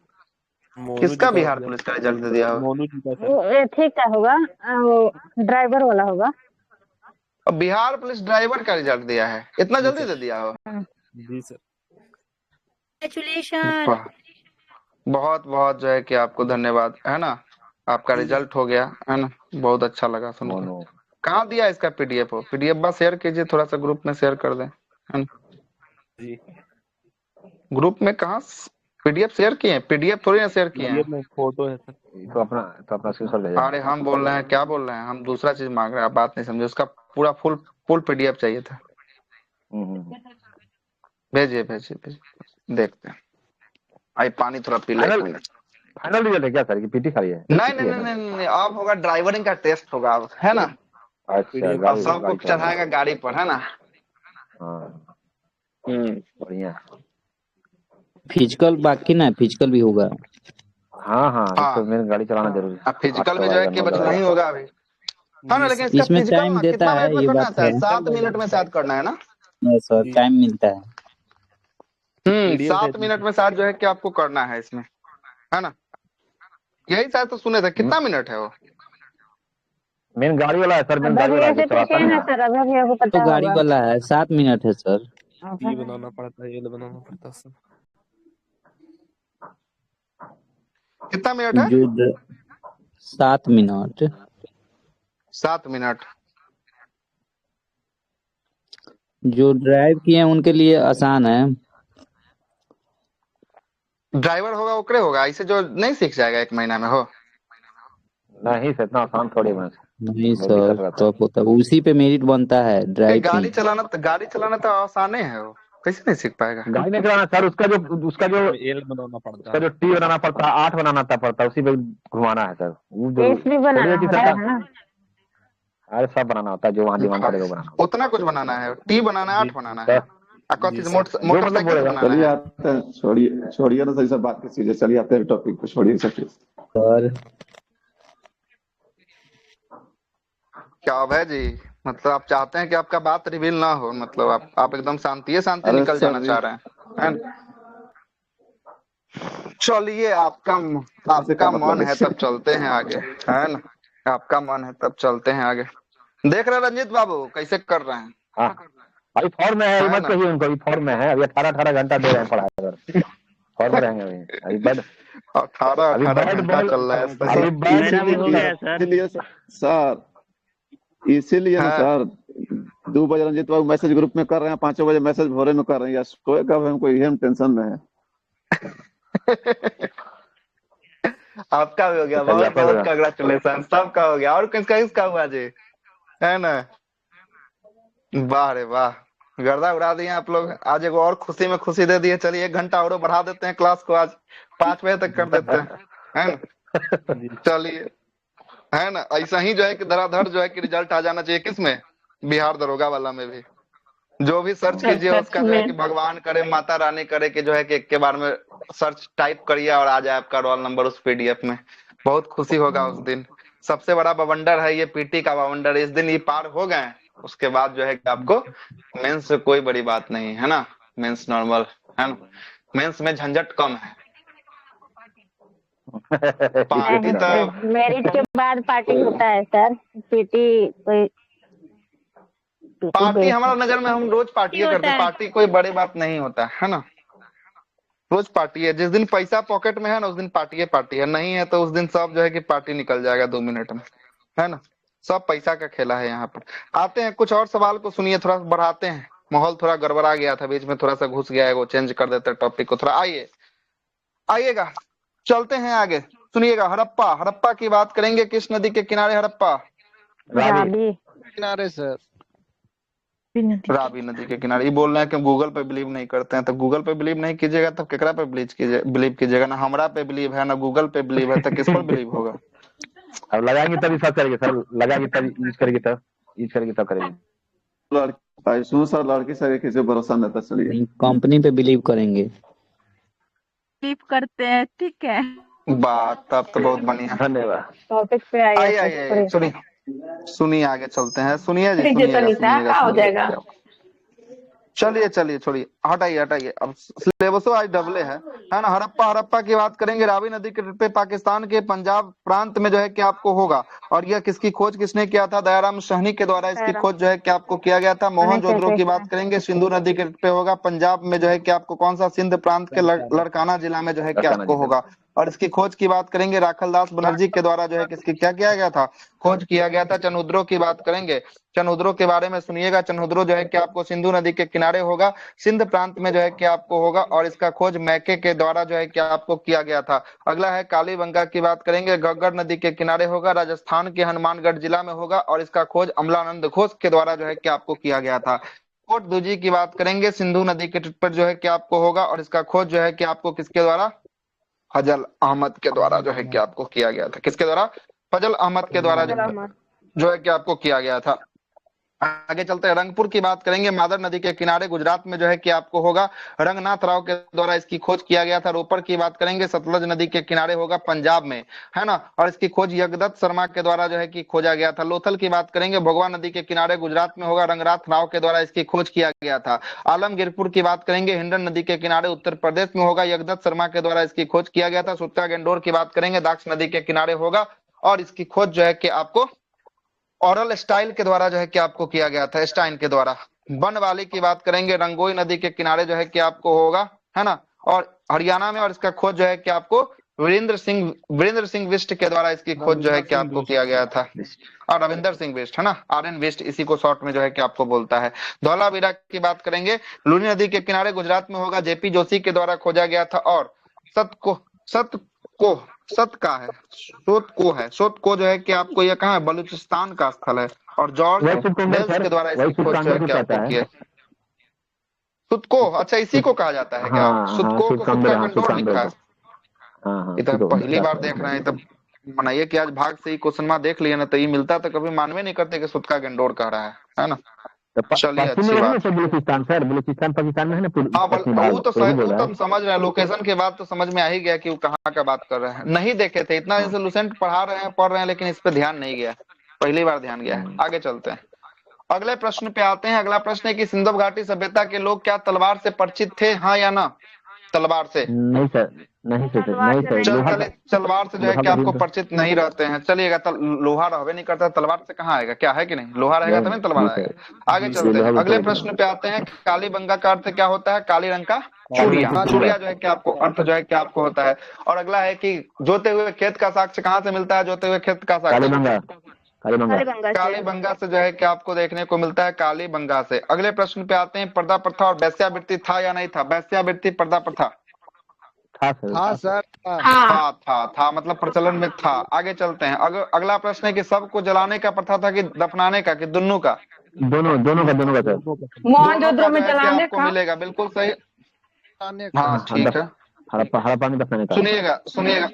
C: मोनू
A: किसका
C: जी का
A: बिहार पुलिस का रिजल्ट दे दिया हो?
C: मोनू जी का सर।
D: वो ठीक है होगा, वो ड्राइवर वाला होगा।
A: और बिहार पुलिस ड्राइवर का रिजल्ट दिया है? इतना जल्दी दे दिया हो?
C: जी सर।
D: कांग्रेचुलेशन।
A: बहुत बहुत जो है कि आपको धन्यवाद, है ना? आपका रिजल्ट हो गया, है ना? बहुत अच्छा लगा सुनकर।
B: मोनू।
A: कहाँ दिया इसका पीडीएफ? हो पीडीएफ बस शेयर कीजिए, थोड़ा सा ग्रुप में शेयर कर दें, है ना?
C: जी
A: ग्रुप में कहाँ पीडीएफ शेयर किए हैं? पीडीएफ थोड़ी ना शेयर किए
C: ये
A: हैं।
C: में फोटो है सर।
B: तो अपना स्क्रीनशॉट भेजिए।
A: अरे हम बोल रहे हैं, क्या बोल रहे हैं? हम दूसरा चीज मांग रहे हैं, आप बात नहीं समझे। उसका पूरा फुल पीडीएफ चाहिए था। भेजिए भेजिए भेजिए, देखते हैं। आई पानी थोड़ा पी ले।
B: फाइनल रिजल्ट है क्या सर, कि पीटी खाली है?
A: नहीं नहीं नहीं नहीं नहीं, अब होगा ड्राइवरिंग का टेस्ट होगा अब, है ना?
B: अच्छा,
A: और सबको चढ़ाएगा गाड़ी पर, है ना?
B: हाँ बढ़िया।
G: फिजिकल बाकी ना, फिजिकल भी होगा।
B: हाँ हाँ, तो मेरे गाड़ी चलाना जरूरी है।
A: अब फिजिकल में जो है कि बचना ही होगा अभी, है ना? लेकिन इसका
G: इसमें
A: फिजिकल
G: टाइम
A: ना
G: देता
A: कितना
G: है,
A: मिनट में
G: ये
A: करना
G: बात
A: है?
G: है।
A: 7 मिनट में शायद करना है ना?
G: सर टाइम मिलता है।
A: 7 मिनट में शायद जो है कि आपको करना है इसमें, है ना? यही शायद तो सुने थे। कितना मिनट है वो?
B: मेन गाड़ी वाला है सर, मेन गाड़ी वाला है जो चलाता है ना।
D: सर अभी आपको पता
G: तो गाड़ी
D: होगा।
G: वाला है, 7 मिनट है सर।
C: ये बनाना पड़ता है, ये बनाना पड़ता है सर।
A: कितना मिनट है?
G: जो 7 मिनट।
A: 7 मिनट।
G: जो ड्राइव किए हैं उनके लिए आसान है।
A: ड्राइवर होगा ओकरे होगा, ऐसे जो नहीं सीख जाएगा 1 महीना में हो?
B: नहीं सर, इतना आसान थोड़ी बस।
G: नहीं सर, तो होता है, उसी पे मेरिट बनता है ड्राइव
A: गाड़ी चलाना तो आसान है, वो कैसे नहीं सीख पाएगा?
B: गाड़ी नहीं चलाना सर, उसका जो
C: एल बनाना पड़ता
B: उसका जो टी बनाना पड़ता है, 8 बनाना पड़ता है, उसी पे घुमाना है सर। वो
D: भी बनाना होता है ना?
B: अरे सब बनाना होता है, जो वहाँ डिमांड करेगा वो बनाना।
A: उतना कुछ बनाना है? टी बनाना है, 8 बनाना है,
B: मोटरसाइकिल बनाना
H: चलिए
B: है।
H: आते हैं, छोड़िए ना सही सब बात की चीजें, चलिए आते हैं टॉपिक पे, छोड़िए सब चीज।
G: सर
A: क्या है जी? मतलब आप चाहते हैं कि आपका बात रिवील ना हो, मतलब आप एकदम शांति
H: अरे
A: निकल
H: सर
A: जाना चाह रहे हैं, है? चलिए, आपका
H: क्या मतलब
A: मन
H: है
A: है तब चलते हैं आगे, है ना? आपका मन है तब चलते हैं आगे। देख रहे हैं रंजीत बाबू कैसे कर रहे हैं?
B: हाँ अभी फॉर्म में है, मत कहिए उनको, अभी फॉर्म में है। अभी 18 घंटा दे रहे हैं पढ़ाई, फॉर्म में रहेंगे अभी। बैड
A: 18 घंटा चल रहा है।
G: मेरा भी हो गया सर।
H: इसीलिए सर, इसीलिए ना सर 2 बजे रंजीत बाबू मैसेज ग्रुप में कर रहे हैं, 5 बजे मैसेज भोरे में कर रहे हैं, या सोए कब हमको ये टेंशन में है।
A: आपका भी हो गया, बहुत बहुत कांग्रेचुलेशन, सबका हो गया। और किसका हुआ जी, है ना? वाह रे वाह, गर्दा उड़ा दिए आप लोग। आज एक और खुशी में खुशी दे दिए। चलिए 1 घंटा और बढ़ा देते हैं क्लास को, आज 5 बजे तक कर देते हैं, है ना? चलिए, है ना? ऐसा ही जो है कि धड़ाधड़ जो है कि रिजल्ट आ जाना चाहिए। किसमें? बिहार दरोगा वाला में भी जो भी सर्च कीजिए उसका जो है कि भगवान करे, माता रानी करे कि जो है कि एक के बार में सर्च टाइप करिए और आ जाए आपका रोल नंबर उस पीडीएफ में। बहुत खुशी होगा उस दिन। सबसे बड़ा बवंडर है ये, पीटी का बवंडर। इस दिन ये पार हो गए, उसके बाद जो है कि आपको मेंस से कोई बड़ी बात नहीं है ना? मेंस नॉर्मल है ना? मेंस में झंझट कम है, पार्टी तो
D: मेरिट के बाद पार्टी होता है सर। पीटी कोई
A: पार्टी हमारा नजर में हम रोज पार्टी करते हैं, पार्टी कोई बड़ी बात नहीं होता है ना। रोज पार्टी है, जिस दिन पैसा पॉकेट में है ना उस दिन पार्टी है, नहीं है तो उस दिन सब जो है कि पार्टी निकल जाएगा 2 मिनट में, है ना। सब पैसा का खेला है यहाँ पर। आते हैं कुछ और सवाल को सुनिए, थोड़ा बढ़ाते हैं, माहौल थोड़ा गड़बड़ा गया था बीच में, थोड़ा सा घुस गया है, वो चेंज कर देते हैं टॉपिक को थोड़ा। आइएगा चलते हैं आगे, सुनिएगा। हड़प्पा की बात करेंगे। किस नदी के किनारे हड़प्पा?
D: रावी
F: किनारे सर।
A: रावी नदी के किनारे। ये बोल रहे हैं कि गूगल पे बिलीव नहीं करते हैं, तो गूगल पे बिलीव नहीं कीजिएगा तब केकरा पे बिलीव कीजिएगा? ना हमरा पे बिलीव है ना गूगल पे बिलीव है, तो किस पर बिलीव होगा?
B: अब लगाएंगे तभी सब करेंगे सर, लगाएंगे तब यूज करेंगे तब करेंगे।
H: सुनो सर, लड़की सर किसी पे भरोसा नहीं था, चलिए
G: कंपनी पे बिलीव करेंगे।
E: बिलीव करते हैं, ठीक है।
A: बात तब तो बहुत बढ़िया।
B: धन्यवाद।
D: टॉपिक पे
A: आइए सुनिए आगे चलते हैं। सुनिए जी, सुनिएगा। चलिए छोड़िए, हटाइए। अब सिलेबसो आज डबले है ना। हड़प्पा की बात करेंगे। रावी नदी के तट पे पाकिस्तान के पंजाब प्रांत में जो है कि आपको होगा। और यह किसकी खोज किसने किया था? दयाराम साहनी के द्वारा इसकी खोज जो है कि आपको किया गया था। मोहनजोदड़ो की बात करेंगे। सिंधु नदी के तट पे होगा। पंजाब में जो है कि आपको कौन सा? सिंध प्रांत के लड़काना जिला में जो है कि आपको होगा। और इसकी खोज की बात करेंगे राखलदास बनर्जी के द्वारा जो है किसकी क्या किया गया था? खोज किया गया था। चनउद्रो की बात करेंगे। चनउद्रो के बारे में सुनिएगा। चनउद्रो जो है कि आपको सिंधु नदी के किनारे होगा, सिंध प्रांत में जो है कि आपको होगा। और इसका खोज मैके के द्वारा जो है कि आपको किया गया था। अगला है कालीबंगा की बात करेंगे। घग्गर नदी के किनारे होगा, राजस्थान के हनुमानगढ़ जिला में होगा। और इसका खोज अमलानंद घोष के द्वारा जो है कि आपको किया गया था। कोट दूजी की बात करेंगे। सिंधु नदी के तट पर जो है कि आपको होगा। और इसका खोज जो है कि आपको किसके द्वारा? फजल अहमद के द्वारा जो है कि आपको किया गया था। किसके द्वारा? फजल अहमद के द्वारा जो है कि आपको किया गया था। आगे चलते हैं। रंगपुर की बात करेंगे। मादर नदी के किनारे गुजरात में जो है कि आपको होगा। रंगनाथ राव के द्वारा इसकी खोज किया गया था। रोपर की बात करेंगे। सतलज नदी के किनारे होगा, पंजाब में, है ना। और इसकी खोज यज्ञदत्त शर्मा के द्वारा जो है कि खोजा गया था। लोथल की बात करेंगे। भोगवा नदी के किनारे गुजरात में होगा। रंगनाथ राव के द्वारा इसकी खोज किया गया था। आलमगीरपुर की बात करेंगे। हिंडन नदी के किनारे उत्तर प्रदेश में होगा। यज्ञदत्त शर्मा के द्वारा इसकी खोज किया गया था। सुत्ता गेंडोर की बात करेंगे। दाक्ष नदी के किनारे होगा। और इसकी खोज जो है कि आपको ऑरल स्टाइल के द्वारा जो है कि आपको किया गया था, स्टाइन के द्वारा। बनवाली की बात करेंगे। रंगोई नदी के किनारे जो है कि आपको होगा, है ना। और हरियाणा में। और इसका खोज जो है कि आपको वीरेंद्र सिंह बिष्ट के द्वारा इसकी खोज जो है कि आपको किया गया था। और रविंदर सिंह बिष्ट, है ना, RN बिष्ट, इसी को शॉर्ट में जो है कि आपको बोलता है। धौलावीरा की बात करेंगे। लूनी नदी के किनारे गुजरात में होगा। JP जोशी के द्वारा खोजा गया था। और सोत को जो है कि आपको यह कहाँ है? बलूचिस्तान का स्थल है। और जॉर्ज बेल्स के द्वारा इसकी खोज जो है कि आपको किया। सुतको, अच्छा इसी को कहा जाता है क्या? सुतको को सुतका गंडोर लिखा है। ये तो पहली बार देख रहे हैं। तब मनाइए कि आज भाग से ही क्वेश्चन देख लिया ना, तो ये मिलता तो कभी मानवे नहीं करते कि सुतका गंडोर कह रहा है ना। चलिए अच्छी बात।
B: बलूचिस्तान पाकिस्तान में है ना।
A: हाँ वो तो समझ रहे हैं। लोकेशन के बाद तो समझ में आ ही गया कि वो कहाँ का बात कर रहे हैं। नहीं देखे थे, इतना जैसे लुसेंट पढ़ रहे हैं, लेकिन इस पे ध्यान नहीं गया, पहली बार ध्यान गया है। आगे चलते हैं, अगले प्रश्न पे आते हैं। अगला प्रश्न है कि सिंधु घाटी सभ्यता के लोग क्या तलवार से परिचित थे? हाँ या ना? तलवार से
B: नहीं सर, नहीं सर।
A: तलवार से जो है कि आपको परिचित नहीं रहते हैं। चलिएगा, लोहा रहबे नहीं करता, तलवार से कहाँ आएगा? क्या है कि नहीं? लोहा रहेगा तभी तलवार आएगा। आगे चलते हैं, अगले प्रश्न पे आते हैं। कालीबंगा का अर्थ क्या होता है? काली रंग का चूड़िया। चूड़िया जो है कि आपको अर्थ जो है कि आपको होता है। और अगला है कि जोते हुए खेत का साक्ष्य कहाँ से मिलता है? जोते हुए खेत का साक्ष्य कालीबंगा से जो है कि आपको देखने को मिलता है, कालीबंगा से। अगले प्रश्न पे आते हैं। पर्दा प्रथा और वेश्यावृत्ति था या नहीं था? वेश्यावृत्ति, पर्दा प्रथा
F: था सर,
A: था मतलब प्रचलन में था। आगे चलते हैं। अगला प्रश्न है कि सबको जलाने का प्रथा था कि दफनाने का, कि दोनों का?
B: दोनों का सर।
E: मोहनजोदड़ो में जलाने
A: का मिलेगा, बिल्कुल सही। हाँ ठीक है।
B: हड़प्पा में दफनाने का।
A: सुनिएगा।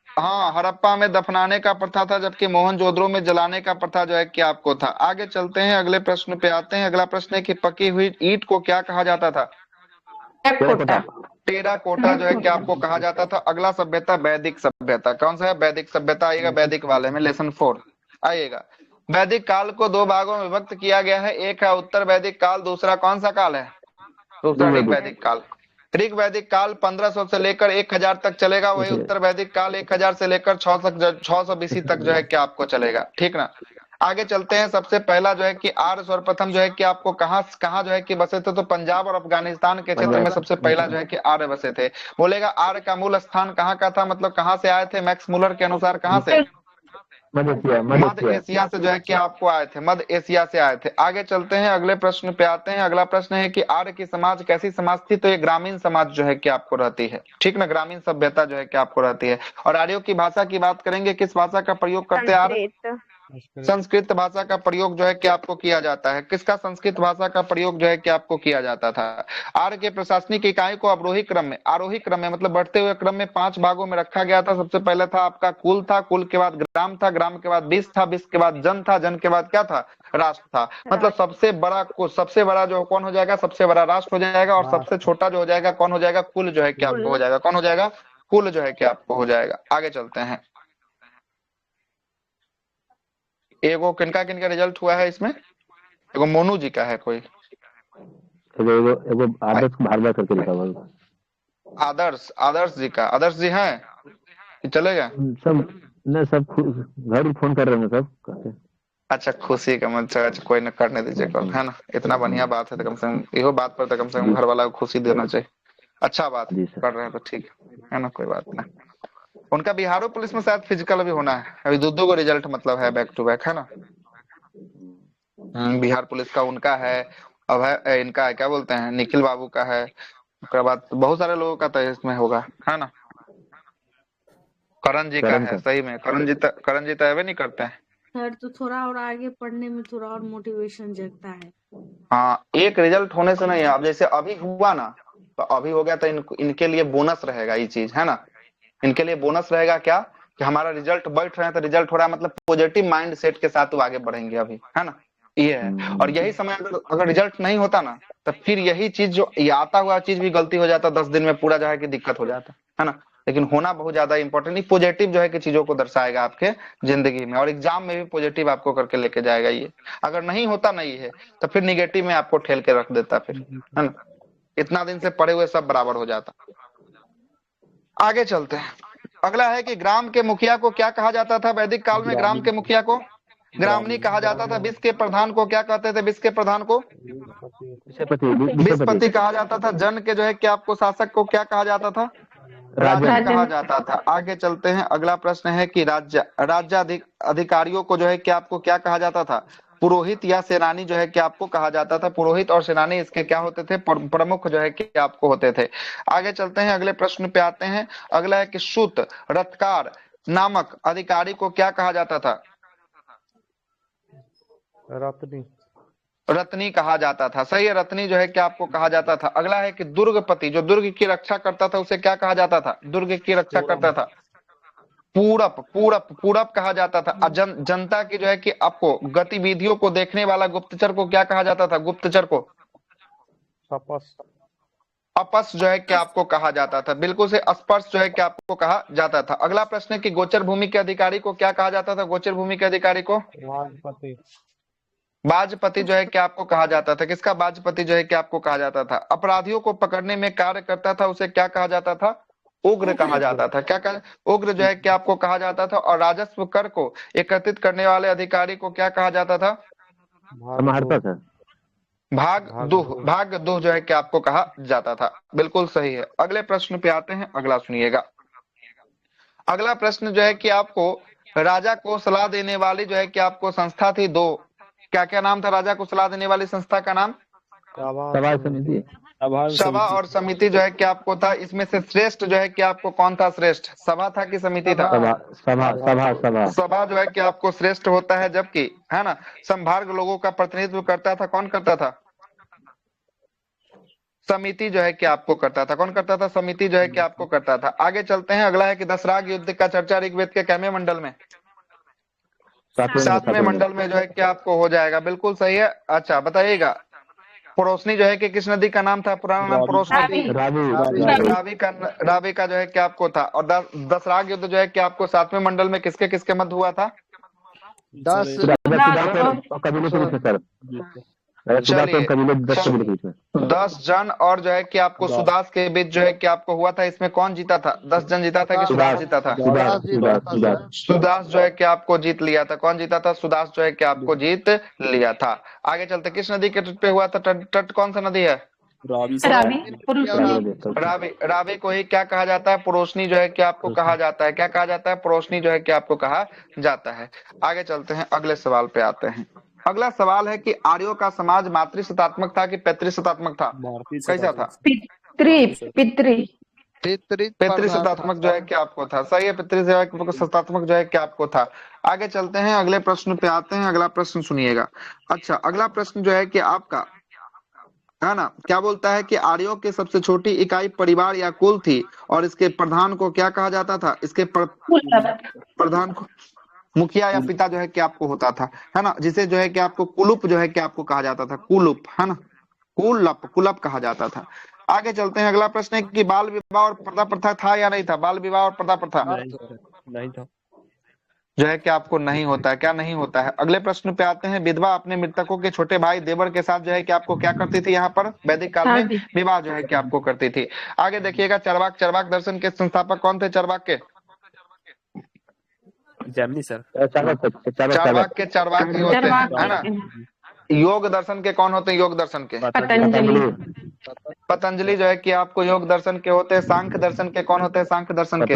A: हाँ, हड़प्पा में दफनाने का प्रथा था, जबकि मोहनजोदड़ो में जलाने का प्रथा जो है कि आपको था। आगे चलते हैं, अगले प्रश्न पे आते हैं। अगला प्रश्न है कि पकी हुई ईंट को क्या कहा जाता था? टेराकोटा जो है कि आपको कहा जाता था। अगला सभ्यता वैदिक सभ्यता। कौन सा है? वैदिक सभ्यता आएगा वैदिक वाले में, लेसन 4 आइएगा। वैदिक काल को 2 भागों में विभक्त किया गया है। एक है उत्तर वैदिक काल, दूसरा कौन सा काल है? दूसरा वैदिक काल। ऋग वैदिक काल 1500 से लेकर 1000 तक चलेगा, वही उत्तर वैदिक काल 1000 से लेकर 600 BC तक जो है कि आपको चलेगा, ठीक ना। आगे चलते हैं। सबसे पहला जो है कि आर्य सर्वप्रथम जो है कि आपको कहाँ कहाँ जो है कि बसे थे, तो पंजाब और अफगानिस्तान के क्षेत्र में सबसे पहला जो है कि आर्य बसे थे। बोलेगा आर्य का मूल स्थान कहाँ का था, मतलब कहाँ से आए थे, मैक्स मुलर के अनुसार कहाँ से, मध्य एशिया से जो है कि आपको आए थे, मध्य एशिया से आए थे। आगे चलते हैं, अगले प्रश्न पे आते हैं। अगला प्रश्न है कि आर्य की समाज कैसी समाज थी, तो ये ग्रामीण समाज जो है कि आपको रहती है, ठीक ना, ग्रामीण सभ्यता जो है कि आपको रहती है। और आर्यों की भाषा की बात करेंगे, किस भाषा का प्रयोग करते हैं आर्य, संस्कृत भाषा का प्रयोग जो है कि आपको किया जाता है। किसका, संस्कृत भाषा का प्रयोग जो है कि आपको किया जाता था। आर्य के प्रशासनिक इकाई को अवरोही क्रम में, आरोही क्रम में मतलब बढ़ते हुए क्रम में 5 भागों में रखा गया था। सबसे पहले था आपका कुल था, कुल के बाद ग्राम था, ग्राम के बाद 20 था, 20 के बाद जन था, जन के बाद क्या था, राष्ट्र था। मतलब सबसे बड़ा जो कौन हो जाएगा, सबसे बड़ा राष्ट्र हो जाएगा, और सबसे छोटा जो हो जाएगा कौन हो जाएगा, कुल जो है कि आपको हो जाएगा, कौन हो जाएगा, कुल जो है कि आपको हो जाएगा। आगे चलते हैं। एगो किनका किनका रिजल्ट हुआ है इसमें, एगो मोनू जी का है कोई,
B: एगो आदर्श भारद्वाज करके लिखा हुआ,
A: आदर्श जी का, आदर्श जी हैं कि चलेगा,
B: सब न सब घर फोन कर रहे हैं सब कहते हैं।
A: अच्छा खुशी का मतलब, अच्छा कोई न करने दीजिए कॉल, है ना, इतना बढ़िया बात है तो कम से कम इहो बात पर तो कम से कम घर वाला को खुशी देना चाहिए। अच्छा बात कर रहे हैं तो ठीक है ना, कोई बात नहीं। उनका बिहारो पुलिस में शायद फिजिकल भी होना है, अभी दो रिजल्ट मतलब है बैक टू बैक, है ना। बिहार पुलिस का उनका है, अब है इनका है, क्या बोलते हैं, निखिल बाबू का है, उसके बाद बहुत सारे लोगों का तो इसमें होगा, है ना। करण जी का है, सही में करण जी तो अवे नहीं करते हैं
I: सर, तो थोड़ा और आगे पढ़ने में थोड़ा और मोटिवेशन जगता है।
A: हाँ, एक रिजल्ट होने से नहीं है। अब जैसे अभी हुआ ना, तो अभी हो गया, तो इनके लिए बोनस रहेगा ये चीज, है ना। इनके लिए बोनस रहेगा क्या, कि हमारा रिजल्ट बैठ रहे हैं, तो रिजल्ट हो रहा है, मतलब पॉजिटिव माइंड सेट के साथ वो आगे बढ़ेंगे अभी, है ना, ये है। और यही समय अगर रिजल्ट नहीं होता ना, तो फिर यही चीज जो ये आता हुआ चीज भी गलती हो जाता, 10 दिन में पूरा जो है कि दिक्कत हो जाता, है ना। लेकिन होना बहुत ज्यादा इंपॉर्टेंट, पॉजिटिव जो है कि चीजों को दर्शाएगा आपके जिंदगी में, और एग्जाम में भी पॉजिटिव आपको करके लेके जाएगा ये। अगर नहीं होता नहीं है, तो फिर निगेटिव में आपको ठेल के रख देता फिर, है ना। इतना दिन से पढ़े हुए सब बराबर हो जाता। आगे चलते हैं। अगला है कि ग्राम के मुखिया को क्या कहा जाता था वैदिक काल में, ग्राम के मुखिया को ग्रामनी कहा जाता था। विश्व के प्रधान को क्या कहते थे, विश्व के प्रधान को विश्वपति कहा जाता था। जन के जो है कि आपको शासक को क्या कहा जाता था, राजा कहा जाता था। आगे चलते हैं। अगला प्रश्न है कि राज्य अधिकारियों को जो है कि आपको क्या कहा जाता था, पुरोहित या सेनानी जो है कि आपको कहा जाता था। पुरोहित और सेनानी इसके क्या होते थे, प्रमुख जो है कि आपको होते थे। आगे चलते हैं, अगले प्रश्न पे आते हैं। अगला है कि सूत रथकार नामक अधिकारी को क्या कहा जाता था, रत्नी कहा जाता था। सही है, रत्नी जो है कि आपको कहा जाता था। अगला है कि दुर्गपति, जो दुर्ग की रक्षा करता था, उसे क्या कहा जाता था, दुर्ग की रक्षा करता था, पूरब कहा जाता था। जनता की जो है कि आपको गतिविधियों को देखने वाला गुप्तचर को क्या कहा जाता था, गुप्तचर को अपस जो है कि आपको कहा जाता था। बिल्कुल से स्पर्श जो है कि आपको कहा जाता था। अगला प्रश्न है कि गोचर भूमि के अधिकारी को क्या कहा जाता था, गोचर भूमि के अधिकारी को बाजपति जो है कि आपको कहा जाता था। किसका, बाजपति जो है कि आपको कहा जाता था। अपराधियों को पकड़ने में कार्य करता था, उसे क्या कहा जाता था, उग्र कहा जाता था। क्या कहा, उग्र जो है कि आपको कहा जाता था। और राजस्व कर को एकत्रित करने वाले अधिकारी को क्या कहा जाता था, भागदूह जो है कि आपको कहा जाता था। बिल्कुल सही है। अगले प्रश्न पे आते हैं, अगला सुनिएगा। अगला प्रश्न जो है कि आपको राजा को सलाह देने वाली जो है कि आपको संस्था थी दो, क्या क्या नाम था राजा को सलाह देने वाली संस्था का नाम, सभा और समिति जो है कि आपको था। इसमें से श्रेष्ठ जो है कि आपको कौन था, श्रेष्ठ सभा था कि समिति था, सभा जो है कि आपको श्रेष्ठ होता है। जबकि है ना, संभाग लोगों का प्रतिनिधित्व करता था, कौन करता था, समिति जो है कि आपको करता था। कौन करता था, समिति जो है कि आपको करता था। आगे चलते हैं। अगला है कि दशराग युद्ध का चर्चा ऋग्वेद के कैमे मंडल में, 7वें मंडल में जो है कि आपको हो जाएगा। बिल्कुल सही है। अच्छा बताइएगा, परोसनी जो है कि किस नदी का नाम था, पुराना नाम परोसनी, रावी का जो है कि आपको था। और दशराग युद्ध जो है कि आपको 7वें मंडल में किसके किसके मध्य हुआ था, चलिए
B: कबीले 10 कबीले के बीच में
A: 10 जन और जो है कि आपको सुदास के बीच जो है कि आपको हुआ था, इसमें कौन जीता था? 10 जन जीता था कि सुदास जीता था? सुदास जो है कि आपको जीत लिया था। कौन जीता था? सुदास जो है कि आपको जीत लिया था। आगे चलते, किस नदी के तट पे हुआ था? तट कौन सा नदी है? रावी को ही क्या कहा जाता है? पुरोशनी जो है कि आपको कहा जाता है। क्या कहा जाता है? पुरोशनी जो है कि आपको कहा जाता है। आगे चलते हैं, अगले सवाल पे आते हैं। अगला सवाल है कि आर्यों का समाज मातृसत्तात्मक था कि पितृसत्तात्मक था? कैसा था? पितृसत्तात्मक जो है कि आपको था। सही है, पितृसत्तात्मक जो है कि आपको था। आगे चलते हैं, अगले प्रश्न पे आते हैं। अगला प्रश्न सुनिएगा। अच्छा, अगला प्रश्न जो है कि आपका है ना, क्या बोलता है कि आर्यों की सबसे छोटी इकाई परिवार या कुल थी और इसके प्रधान को क्या कहा जाता था? इसके प्रधान को मुखिया या पिता जो है कि आपको होता था, है ना, जिसे जो है कि आपको कुलुप जो है कि आपको कहा जाता था। कुलुप, है ना, कुलप कहा जाता था। आगे चलते हैं, अगला प्रश्न है कि बाल विवाह और पर्दा प्रथा था या नहीं था? बाल विवाह और पर्दा प्रथा
C: नहीं था,
A: जो है कि आपको नहीं होता है। क्या नहीं होता है? अगले प्रश्न पे आते हैं। विधवा अपने मृतकों के छोटे भाई देवर के साथ जो है कि आपको क्या करती थी? यहाँ पर वैदिक काल में विवाह जो है कि आपको करती थी। आगे देखिएगा, चरवाक दर्शन के संस्थापक कौन थे? चरवाक के
C: जैमिनी सर।
A: चरवाक के चरवाक ही होते हैं, है ना। योग दर्शन के कौन होते हैं? योग दर्शन के पतंजलि जो है कि आपको योग दर्शन के होते हैं। सांख्य दर्शन के कौन होते हैं? सांख्य दर्शन के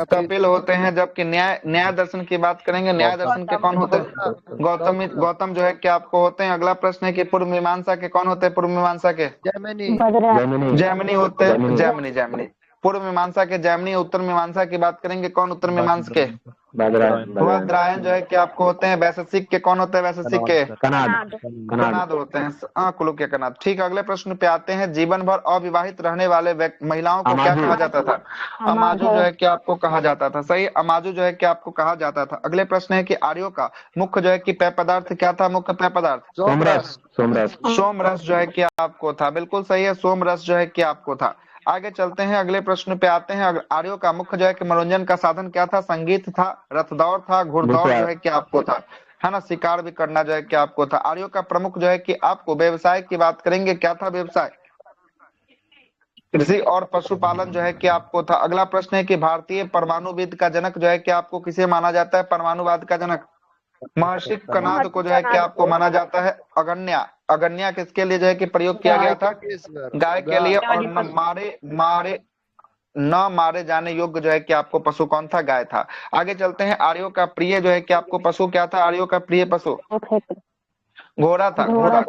A: कपिल होते हैं। जबकि न्याय दर्शन की बात करेंगे, न्याय दर्शन के कौन होते हैं? गौतम जो है कि आपको होते हैं। अगला प्रश्न है कि पूर्व मीमांसा के कौन होते हैं? पूर्व मीमांसा के जैमिनी होते हैं। जैमिनी पूर्व मीमांसा के जैमिनी। उत्तर मीमांसा की बात करेंगे, कौन उत्तर मीमांसा के? वादरायण जो है कि आपको होते हैं। वैशेषिक के कौन होते हैं? वैशेषिक के कनाद होते हैं। कुलुक के कनाद। ठीक है, अगले प्रश्न पे आते हैं। जीवन भर अविवाहित रहने वाले महिलाओं को क्या कहा जाता था? अमाजु जो है कि आपको कहा जाता था। सही, अमाजु जो है कि आपको कहा जाता था। अगले प्रश्न है कि आर्यों का मुख्य जो है कि पेय पदार्थ क्या था? मुख्य पेय पदार्थ सोमरस जो है कि आपको था। बिल्कुल सही है, सोमरस जो है कि आपको था। आगे चलते हैं, अगले प्रश्न पे आते हैं। आर्यों का मुख्य जो है कि मनोरंजन का साधन क्या था? संगीत था, रथदौड़ था, घुड़दौड़ जो है कि आपको था, है ना, शिकार भी करना जो है कि आपको था। आर्यों का प्रमुख जो है कि आपको व्यवसाय की बात करेंगे, क्या था व्यवसाय? कृषि और पशुपालन जो है कि आपको था। अगला प्रश्न है कि भारतीय परमाणुविद का जनक जो है कि आपको किसे माना जाता है? परमाणुवाद का जनक महर्षि कणाद को जो है कि आपको माना जाता है। अगन्या किसके लिए जो है कि प्रयोग किया गया था? गाय के लिए। और न मारे जाने योग्य जो है कि आपको पशु कौन था? गाय था। आगे चलते हैं, आर्यों का प्रिय जो है कि आपको पशु क्या था? आर्यों का प्रिय पशु घोड़ा था। घोड़ा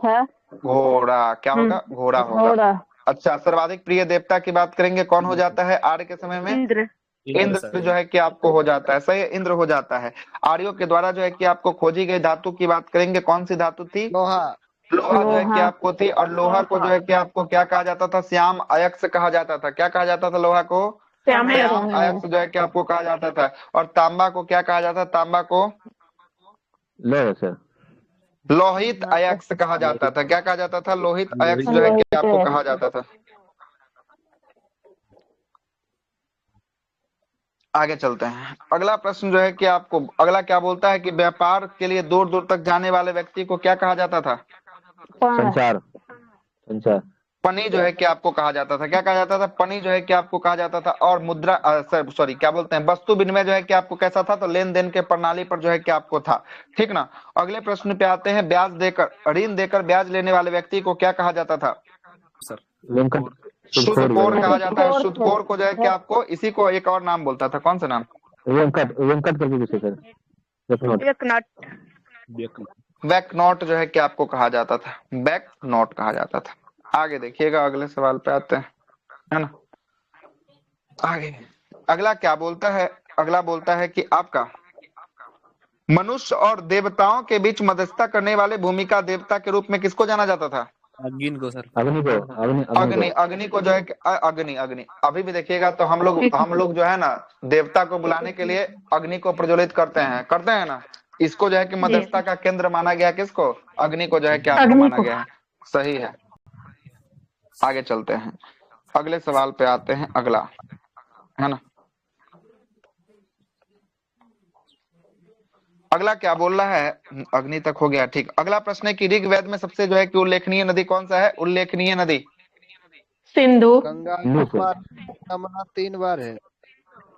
A: क्या होगा? घोड़ा होगा। अच्छा, सर्वाधिक प्रिय देवता की बात करेंगे, कौन हो जाता है आर्य के समय में? इंद्र जो है कि आपको हो जाता है। सही, इंद्र हो जाता है। आर्यों के द्वारा जो है कि आपको खोजी गई धातु की बात करेंगे, कौन सी धातु थी? लोहा जो है कि आपको थी। और लोहा को जो है कि आपको क्या कहा जाता था? श्याम अयस्क कहा जाता था। क्या कहा जाता था लोहा को? श्याम अयस्क जो है कि आपको कहा जाता था। और तांबा को क्या कहा जाता था? तांबा को लोहित अयस्क कहा जाता था। क्या कहा जाता था? लोहित अयस्क जो है कि आपको कहा जाता था। आगे चलते हैं, अगला प्रश्न जो है कि आपको अगला क्या बोलता है कि व्यापार के लिए दूर दूर तक जाने वाले व्यक्ति को क्या कहा जाता था?
B: संचार
A: पनी जो है कि आपको कहा जाता था। क्या कहा जाता था? पनी जो है कि आपको कहा जाता था। और मुद्रा सॉरी क्या बोलते हैं, वस्तु विनिमय जो है कि आपको कैसा था? तो लेन देन के प्रणाली पर जो है कि आपको था। ठीक ना। अगले प्रश्न पे आते हैं। ब्याज देकर ऋण देकर ब्याज लेने वाले व्यक्ति को क्या कहा जाता था? सूदखोर कहा जाता है। सूदखोर को जो है कि आपको इसी को एक और नाम बोलता था। कौन सा नाम? बैक नोट जो है कि आपको कहा जाता था। बैक नोट कहा जाता था। आगे देखिएगा, अगले सवाल पे आते हैं, है ना। आगे अगला क्या बोलता है? अगला बोलता है कि आपका मनुष्य और देवताओं के बीच मध्यस्थता करने वाले भूमिका देवता के रूप में किसको जाना जाता था?
C: अग्नि को सर।
A: अग्नि को जो है अग्नि अभी भी देखिएगा तो हम लोग जो है ना देवता को बुलाने के लिए अग्नि को प्रज्वलित करते हैं ना। इसको जो है कि मध्यस्थता का केंद्र माना गया। किसको? अग्नि को जो है कि आपको माना गया है। सही है। आगे चलते हैं, अगले सवाल पे आते हैं। अगला है ना, अगला क्या बोल रहा है, अग्नि तक हो गया, ठीक। अगला प्रश्न है कि ऋग्वेद में सबसे जो है कि उल्लेखनीय नदी कौन सा है, उल्लेखनीय नदी।
I: सिंधु।
F: गंगा
B: सिंधु
F: एक बार, यमुना 3 बार है।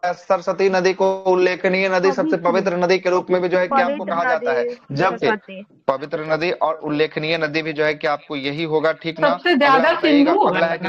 A: सरस्वती नदी को उल्लेखनीय नदी, सबसे पवित्र नदी के रूप में भी जो है कि आपको
E: पवित्र
A: कहा जाता है,
E: नदी
A: जबकि
E: सरस्वती।
A: पवित्र नदी और उल्लेखनीय नदी भी जो है कि आपको यही होगा, ठीक ना।
I: सबसे
A: अगला
I: ज्यादा
A: बताइएगा,
I: सिंधु
A: अगला है कि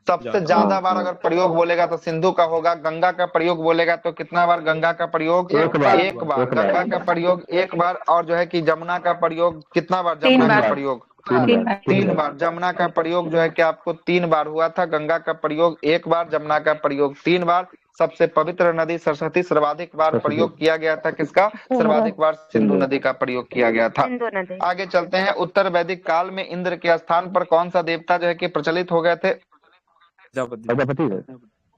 A: सबसे ज्यादा बार अगर प्रयोग बोलेगा तो सिंधु का होगा। गंगा का प्रयोग बोलेगा तो कितना बार गंगा का प्रयोग,
F: एक बार।
A: एक बार गंगा का प्रयोग एक बार। और जो है कि जमुना का प्रयोग कितना बार,
I: 3
A: जमुना का
I: बार।
A: प्रयोग
I: 3 बार।
A: 3 बार। जमुना का प्रयोग जो है कि आपको 3 बार हुआ था, गंगा का प्रयोग 1 बार, जमुना का प्रयोग 3 बार। सबसे पवित्र नदी सरस्वती, सर्वाधिक बार प्रयोग किया गया था किसका, सर्वाधिक बार सिंधु नदी का प्रयोग किया गया था।
E: सिंधु नदी।
A: आगे चलते हैं, उत्तर वैदिक काल में इंद्र के स्थान पर कौन सा देवता जो है कि प्रचलित हो गए थे,
B: प्रजापति है।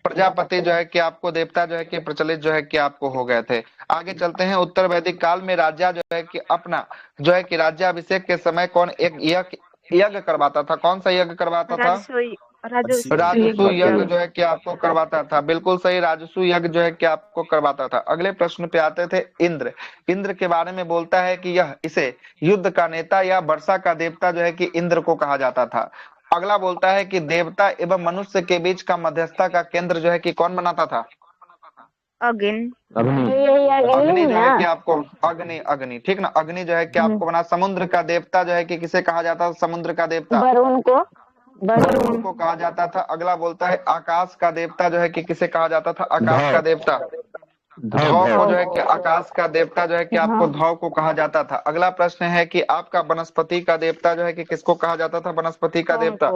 A: प्रजापति जो है कि आपको देवता जो है कि प्रचलित जो है कि आपको हो गए थे। आगे चलते हैं, उत्तर वैदिक काल में राजा जो है कि अपना जो है कि राज्याभिषेक के समय कौन एक यज्ञ करवाता था, कौन सा यज्ञ करवाता था, राजसू यज्ञ जो है कि आपको करवाता था। बिल्कुल सही, राजसू यज्ञ जो है कि आपको करवाता था। अगले प्रश्न पे आते थे, इंद्र। इंद्र के बारे में बोलता है कि यह इसे युद्ध का नेता या वर्षा का देवता जो है कि इंद्र को कहा जाता था। अगला बोलता है कि देवता एवं मनुष्य के बीच का मध्यस्थता का केंद्र जो है कि कौन बनाता था,
E: अग्नि।
A: अग्नि जो है कि आपको, अग्नि ठीक ना, अग्नि जो है कि आपको बना। समुद्र का देवता जो है कि किसे कहा जाता था, समुद्र का देवता वरुण को कहा जाता था। अगला बोलता है आकाश का देवता जो है कि किसे कहा जाता था, आकाश का देवता धौ को जो है कि आकाश का देवता जो है कि आपको धौ को कहा जाता था। अगला प्रश्न है कि आपका वनस्पति का देवता जो है कि किसको कहा जाता था, वनस्पति का देवता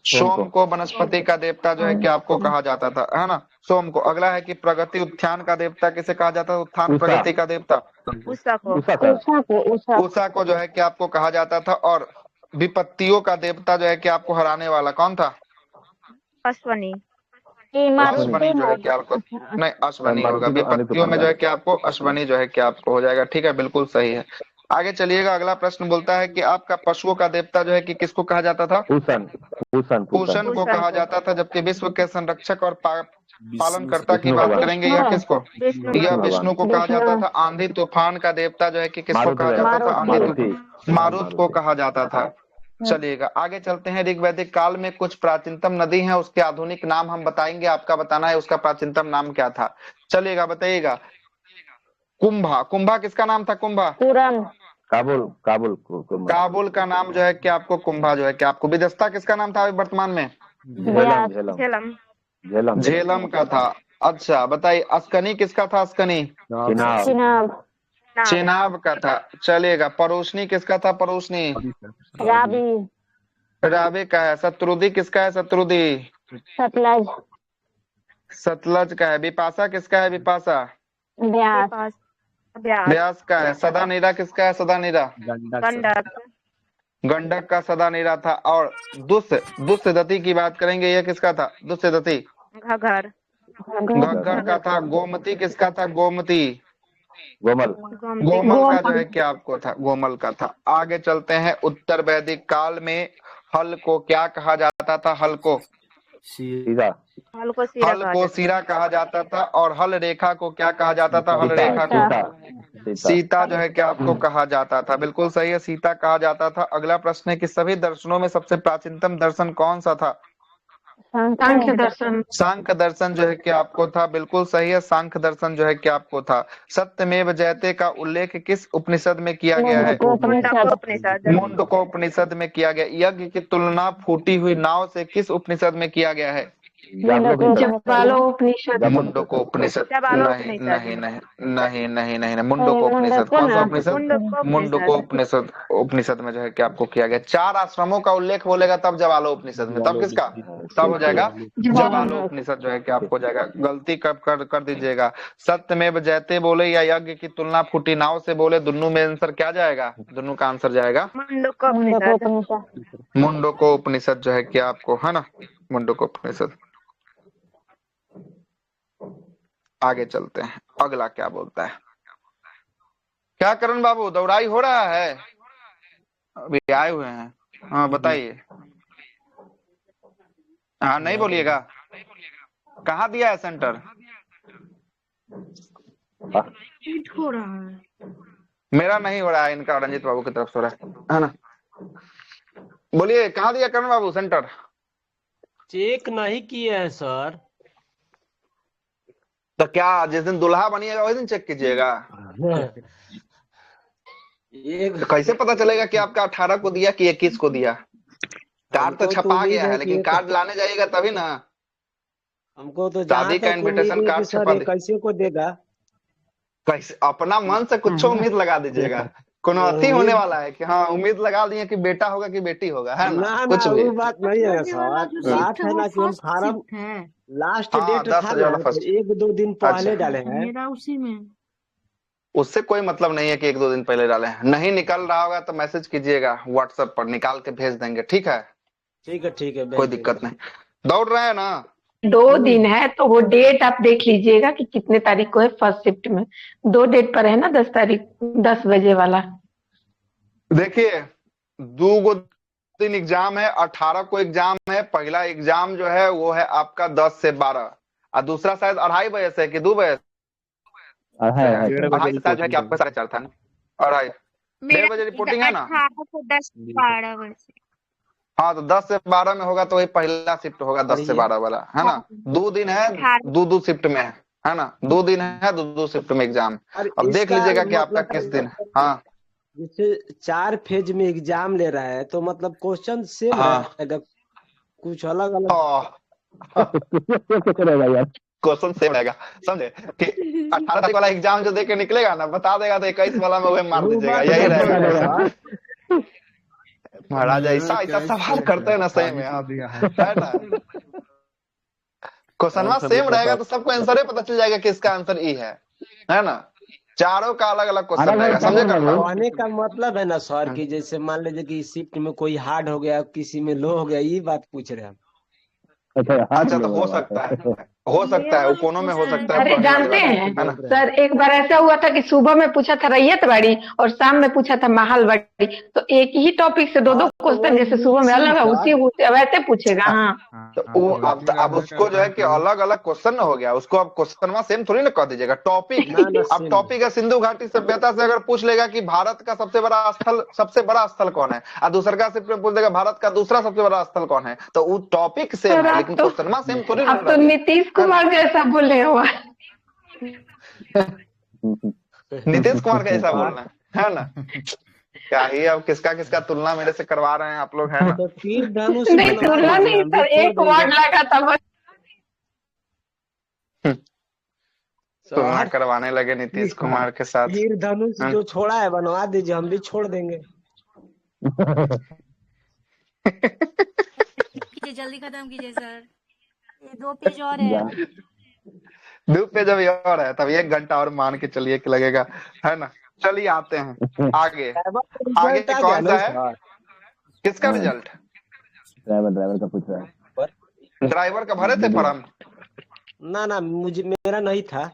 A: सोम को वनस्पति का देवता जो है कि आपको कहा जाता था, है ना, सोम को। अगला है कि प्रगति उत्थान का देवता किसे कहा जाता था, उत्थान प्रगति का देवता उषा को जो है कि आपको कहा जाता था। और विपत्तियों का देवता जो है कि आपको हराने वाला कौन था,
E: अश्वनी।
A: अश्वनी जो है कि आपको, नहीं अश्वनी होगा, विपत्तियों में जो है कि आपको अश्वनी जो है कि आपको हो जाएगा, ठीक है, बिल्कुल सही है। आगे चलिएगा, अगला प्रश्न बोलता है कि आपका पशुओं का देवता जो है कि किसको कहा जाता था, पूषण को कहा जाता था। जबकि विश्व के संरक्षक और पालनकर्ता की बात करेंगे, यह किसको, यह विष्णु को कहा जाता था। आंधी तूफान का देवता जो है कि किसको कहा जाता था, आंधी तूफान मारुत को कहा जाता था। चलिएगा आगे चलते हैं, ऋग्वैदिक काल में कुछ प्राचीनतम नदी है, उसके आधुनिक नाम हम बताएंगे, आपका बताना है उसका प्राचीनतम नाम क्या था। चलिएगा बताइएगा, कुंभा। कुंभा किसका नाम था, कुंभा काबुल का नाम जो है कि आपको कुंभा जो है कि आपको। विदस्ता किसका नाम था वर्तमान में, झेलम का था। अच्छा बताइए, अस्कनी किसका था, अस्कनी चेनाब का था। चलेगा, परोशनी किसका था, परोशनी रावी का है। शत्रुदी किसका है, शत्रुदी सतलज का है। विपाशा किसका है, विपाशा व्यास का है। सदा नीरा किसका है, सदा नीरा गंडक का सदा नीरा था। और दुष्यदति की बात करेंगे, यह किसका था, दुष्यदति घग्गर का था। गोमती किसका था, गोमती गोमल का जो है कि आपको था, गोमल का था। आगे चलते हैं, उत्तर वैदिक काल में हल को क्या कहा जाता था, हल को सीरा कहा जाता था। और हल रेखा को क्या कहा जाता था, हल रेखा को सीता जो है कि आपको कहा जाता था। बिल्कुल सही है, सीता कहा जाता था। अगला प्रश्न है कि सभी दर्शनों में सबसे प्राचीनतम दर्शन कौन सा था, सांख्य दर्शन जो है कि आपको था। बिल्कुल सही है, सांख्य दर्शन जो है कि आपको था। सत्यमेव जयते का उल्लेख किस उपनिषद में किया गया है, मुंडकोपनिषद में किया गया। यज्ञ की तुलना फूटी हुई नाव से किस उपनिषद में किया गया है, मुंडकोपनिषद। नहीं, मुंडकोपनिषद। कौन सा उपनिषद, मुंडकोपनिषद उपनिषद में जो है कि आपको किया गया। 4 आश्रमों का उल्लेख बोलेगा तब जवालो उपनिषद में, तब किसका, तब हो जाएगा जवालो उपनिषद जो है कि आपको जाएगा। गलती कब कर दीजिएगा, सत्यमेव जयते बोले या यज्ञ की तुलना फूटी नाव से बोले, दोनों में आंसर क्या जाएगा, दोनों का आंसर जाएगा मुंडकोपनिषद जो है कि आपको, है ना, मुंडकोपनिषद। आगे चलते हैं, अगला क्या बोलता है, क्या करण बाबू दौड़ाई हो रहा है, अभी आए हुए हैं, हाँ बताइए। हाँ नहीं बोलिएगा, कहाँ दिया है सेंटर,
I: हिट हो रहा है।
A: मेरा नहीं हो रहा है, इनका रंजीत बाबू की तरफ से हो रहा है ना। बोलिए कहाँ दिया करण बाबू सेंटर?
J: चेक नहीं किए हैं सर।
A: तो क्या जिस दिन दुल्हा बनिएगा वही दिन चेक कीजिएगा? तो कैसे पता चलेगा कि आपका 18 को दिया कि 21 को दिया? कार्ड तो छपा गया है, लेकिन कार्ड लाने जाइएगा तभी ना।
J: हमको तो
A: शादी का इनविटेशन कार्ड छपा दे।
J: कैसे को देगा?
A: कैसे अपना मन से कुछ उम्मीद लगा दीजिएगा। कोनो अति होने वाला है कि हाँ उम्मीद लगा दिए कि बेटा होगा कि बेटी होगा, है ना? कुछ भी
J: वो बात नहीं है
I: आने वाला
J: सर।
I: जो
J: बात
I: शिफ्ट है
J: है
I: वो
J: ना कि हम
I: फर्स्ट
J: फार्म
I: शिफ्ट है।
J: लास्ट
A: हाँ,
J: डेट
A: 10
J: था
A: बजे वाला
J: ना,
A: फर्स्ट।
J: 1-2 दिन पहले
A: अच्छा।
J: डाले हैं।
I: मेरा उसी में।
A: उससे कोई मतलब नहीं है कि 1-2 दिन पहले डाले हैं। नहीं निकल रहा होगा तो मैसेज कीजिएगा व्हाट्सएप पर, निकाल के भेज देंगे। ठीक है,
J: ठीक है
A: कोई दिक्कत नहीं। दौड़ रहे हैं ना?
K: 2 दिन है तो वो डेट आप देख लीजिएगा कि कितने तारीख को है फर्स्ट शिफ्ट में। 2 डेट पर है ना, 10 तारीख 10 बजे वाला।
A: देखिए 2 दिन एग्जाम है, 18 को एग्जाम है। पहला एग्जाम जो है वो है आपका 10 से 12 और दूसरा शायद 2:30 बजे से कि 2 बजे से? 2:30 से शायद है कि आपका 4:30 था ना? 2:30 1:30 बजे रिपोर्टिंग है ना?
E: 18 से 10-12 बजे।
A: हाँ तो 10 से 12 में होगा तो वही पहला शिफ्ट होगा 10 से 12 वाला, है ना? 2 दिन है, 2 शिफ्ट में है ना? 2 दिन है, 2 शिफ्ट में एग्जाम। अब देख लीजिएगा कि आपका किस दिन है। हाँ
J: जैसे 4 फेज में एग्जाम ले रहा है तो मतलब क्वेश्चन सेम रहेगा, कुछ अलग अलग
A: क्वेश्चन सेम रहेगा, समझे? कि 18 तारीख वाला एग्जाम जो दे के निकलेगा ना, बता देगा तो 21 वाला में वही मार दीजिएगा, यही रहेगा। महाराज ऐसा सवाल करते हैं ना, सही में है ना? क्वेश्चनवा सेम रहेगा तो सबको आंसर ही पता चल जाएगा कि इसका आंसर ई है ना? चारों का अलग अलग क्वेश्चन रहेगा, समझे?
J: कहने का मतलब है ना सर कि जैसे मान लीजिए कि शिफ्ट में कोई हार्ड हो गया, किसी में लो हो गया, ये बात पूछ रहे हैं।
A: अच्छा तो हो सकता है वो कोनो में हो सकता है।
K: अरे जानते हैं सर, एक बार ऐसा हुआ था कि सुबह में पूछा था रैयत बाड़ी और शाम में पूछा था महल बाड़ी, तो एक ही टॉपिक से 2 क्वेश्चन, जैसे सुबह में अलग है उसी वैसे पूछेगा। हाँ
A: तो वो अब उसको जो है कि अलग अलग क्वेश्चन हो गया, उसको अब क्वेश्चन सेम थोड़ी ना कह दीजिएगा। टॉपिक अब टॉपिक है सिंधु घाटी सभ्यता से अगर पूछ लेगा कि भारत का सबसे बड़ा स्थल कौन है, और दूसरा का सिर्फ पूछ देगा भारत का दूसरा सबसे बड़ा स्थल कौन है, तो वो टॉपिक सेम है लेकिन क्वेश्चन सेम थोड़ी ना।
K: अब तो नीतीश कुमार जैसा बोले हुआ।
A: नीतीश कुमार का ऐसा बोलना है ना? क्या ही अब किसका तुलना मेरे से करवा रहे हैं आप लोग, है ना?
J: तो तीर धनुष
K: नहीं तुलना नहीं सर, एक वर्ड लगा था बस।
A: तुलना करवाने लगे नीतीश कुमार के साथ।
J: तीर धनुष जो छोड़ा है बनवा दीजिए, हम भी छोड़ देंगे।
I: जल्दी खत्म कीजिए सर, ये 2 पेज और है।
A: 2 पेज अभी और है, तब 1 घंटा और मान के चलिए कि लगेगा, है ना? चलिए आते हैं आगे कौन सा है? किसका रिजल्ट?
B: ड्राइवर का पूछ रहा है।
A: ड्राइवर का भरे थे फॉर्म?
J: ना मेरा नहीं था।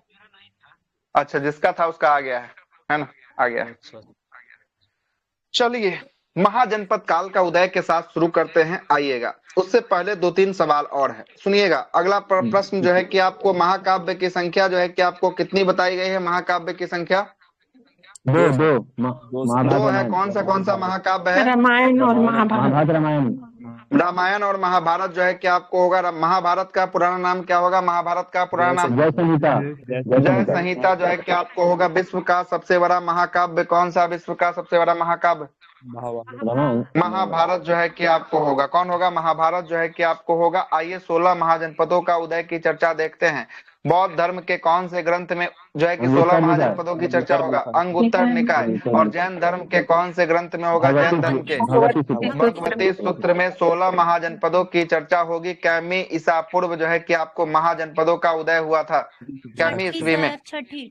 A: अच्छा जिसका था उसका आ गया है ना? आ गया है। चलिए महाजनपद काल का उदय के साथ शुरू करते हैं, आइएगा। उससे पहले 2-3 सवाल और है, सुनिएगा। अगला प्रश्न जो है कि आपको महाकाव्य की संख्या जो है कि आपको कितनी बताई गई है? महाकाव्य की संख्या 2 है। कौन सा महाकाव्य है?
K: रामायण और महाभारत।
A: रामायण और महाभारत जो है कि आपको होगा। महाभारत का पुराना नाम क्या होगा? महाभारत का पुराना नाम जय संहिता जो है कि आपको होगा। विश्व का सबसे बड़ा महाकाव्य कौन सा? विश्व का सबसे बड़ा महाकाव्य महाभारत जो है कि आपको होगा। कौन होगा? महाभारत जो है कि आपको होगा। आइए 16 महाजनपदों का उदय की चर्चा देखते हैं। बौद्ध धर्म के कौन से ग्रंथ में जो है कि 16 महाजनपदों की चर्चा होगा? अंगुत्तर निकाय। और जैन धर्म के कौन से ग्रंथ में होगा? जैन धर्म के भगवती सूत्र में 16 महाजनपदों की चर्चा होगी। कैमी ईसा पूर्व जो है कि आपको महाजनपदों का उदय हुआ था? कैमी ईस्वी में 6ठी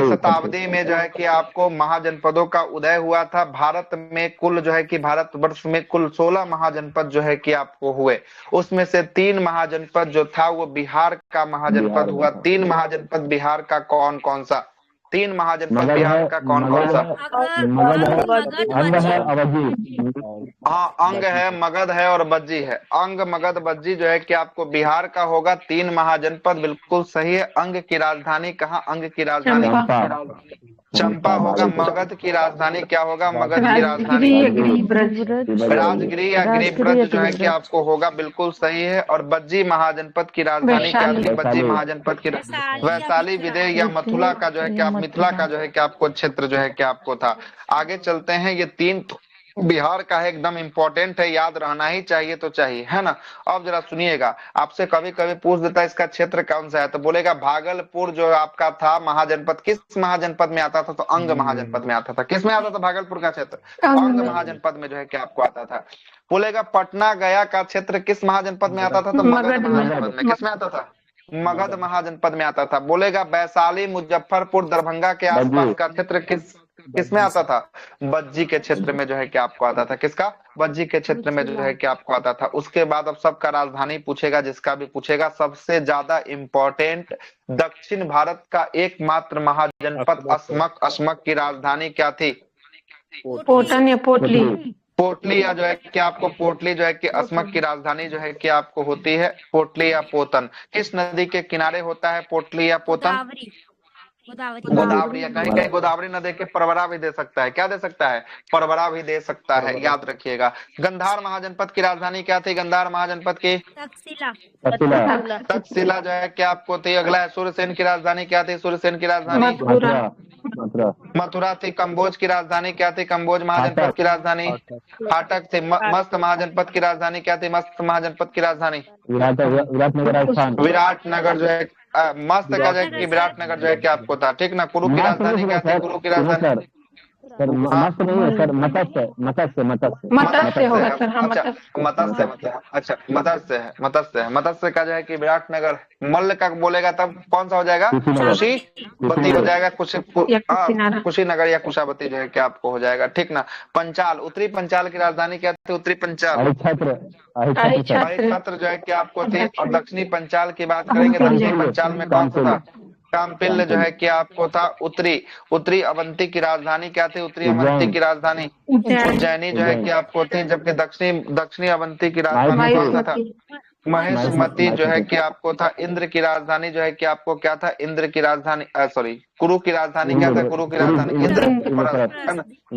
A: शताब्दी में जो है कि आपको महाजनपदों का उदय हुआ था। भारत में कुल जो है कि भारतवर्ष में कुल 16 महाजनपद जो है कि आपको हुए। उसमें से 3 महाजनपद जो था वो बिहार का महाजनपद हुआ। 3 महाजनपद बिहार का कौन सा? 3 महाजनपद बिहार का कौन कौन सा? हाँ, अंग है, मगध है और बज्जी है। अंग, मगध, बज्जी जो है कि आपको बिहार का होगा। 3 महाजनपद बिल्कुल सही है। अंग की राजधानी कहाँ? अंग की राजधानी चंपा होगा। मगध की राजधानी क्या होगा? मगध की राजधानी राजगिरी या गिरिब्रज जो है कि आपको होगा, बिल्कुल सही है। और बज्जी महाजनपद की राजधानी क्या थी? बज्जी महाजनपद की वैशाली, विदेह या मथुरा का जो है कि आप मिथिला का जो है कि आपको क्षेत्र जो है कि आपको था। आगे चलते हैं। ये 3 बिहार का है, एकदम इंपॉर्टेंट है, याद रहना ही चाहिए तो चाहिए, है ना। अब जरा सुनिएगा, आपसे कभी कभी पूछ देता है इसका क्षेत्र कौन सा है, तो बोलेगा भागलपुर जो आपका था महाजनपद, किस महाजनपद में आता था? तो अंग महाजनपद में आता था। किस में आता था भागलपुर का क्षेत्र? अंग महाजनपद में जो है कि आपको आता था। बोलेगा पटना गया का क्षेत्र किस महाजनपद में आता था? तो मगध महाजनपद में। किस में आता था? मगध महाजनपद में आता था। बोलेगा वैशाली, मुजफ्फरपुर, दरभंगा के आसपास का क्षेत्र किसमें आता था? बज्जी के क्षेत्र में जो है कि आपको आता था। किसका? बज्जी के क्षेत्र में जो है कि आपको आता था। उसके बाद अब सबका राजधानी पूछेगा, जिसका भी पूछेगा। सबसे ज्यादा इंपॉर्टेंट, दक्षिण भारत का एकमात्र महाजनपद अस्मक की राजधानी क्या थी?
K: पोटन या पोटली।
A: पोटली या जो है कि आपको पोटली जो है कि अस्मक की राजधानी जो है कि आपको होती है पोटली या पोतन। किस नदी के किनारे होता है पोटली या पोतन? गोदावरी या कहीं कहीं गोदावरी न दे के परवरा भी दे सकता है। क्या दे सकता है? परवरा भी दे सकता है, याद रखिएगा। गंधार महाजनपद की राजधानी क्या थी? गंधार महाजनपद की तक्षशिला जो है कि आपको थी। अगला है सूर्यसेन की राजधानी क्या थी? सूर्यसेन की राजधानी मथुरा थी। कंबोज की राजधानी क्या थी? कंबोज महाजनपद की राजधानी फाटक थी। मस्त महाजनपद की राजधानी क्या थी? मस्त महाजनपद की राजधानी विराटनगर जो है मस्त का जो है कि विराटनगर जो है कि आपको था, ठीक ना। कुरु की राजधानी क्या थी? कुरु की राजधानी
B: सर मत्स्य नहीं है सर, मत्स्य
K: होगा सर। हाँ,
A: मत्स्य का जो है कि विराटनगर। मल्ल का बोलेगा तब कौन सा हो जाएगा? कुशीबती हो जाएगा। कुशीनगर या कुशाबती जो है कि आपको हो जाएगा, ठीक ना। पंचाल, उत्तरी पंचाल की राजधानी क्या थी? उत्तरी पंचाल छत्र जो है कि आपको थी। और दक्षिणी पंचाल की बात करेंगे, दक्षिणी पंचाल में कौन सा था? कामपिल्य जो है कि आपको था। उत्तरी अवंती की राजधानी क्या थी? उत्तरी अवंती की राजधानी उज्जैनी जो है कि आपको थी। जबकि दक्षिणी अवंती की राजधानी कौन सा था? महेशमती जो है कि आपको था। इंद्र की राजधानी जो है कि आपको क्या था? इंद्र की राजधानी सॉरी कुरु की राजधानी क्या था? कुरु की राजधानी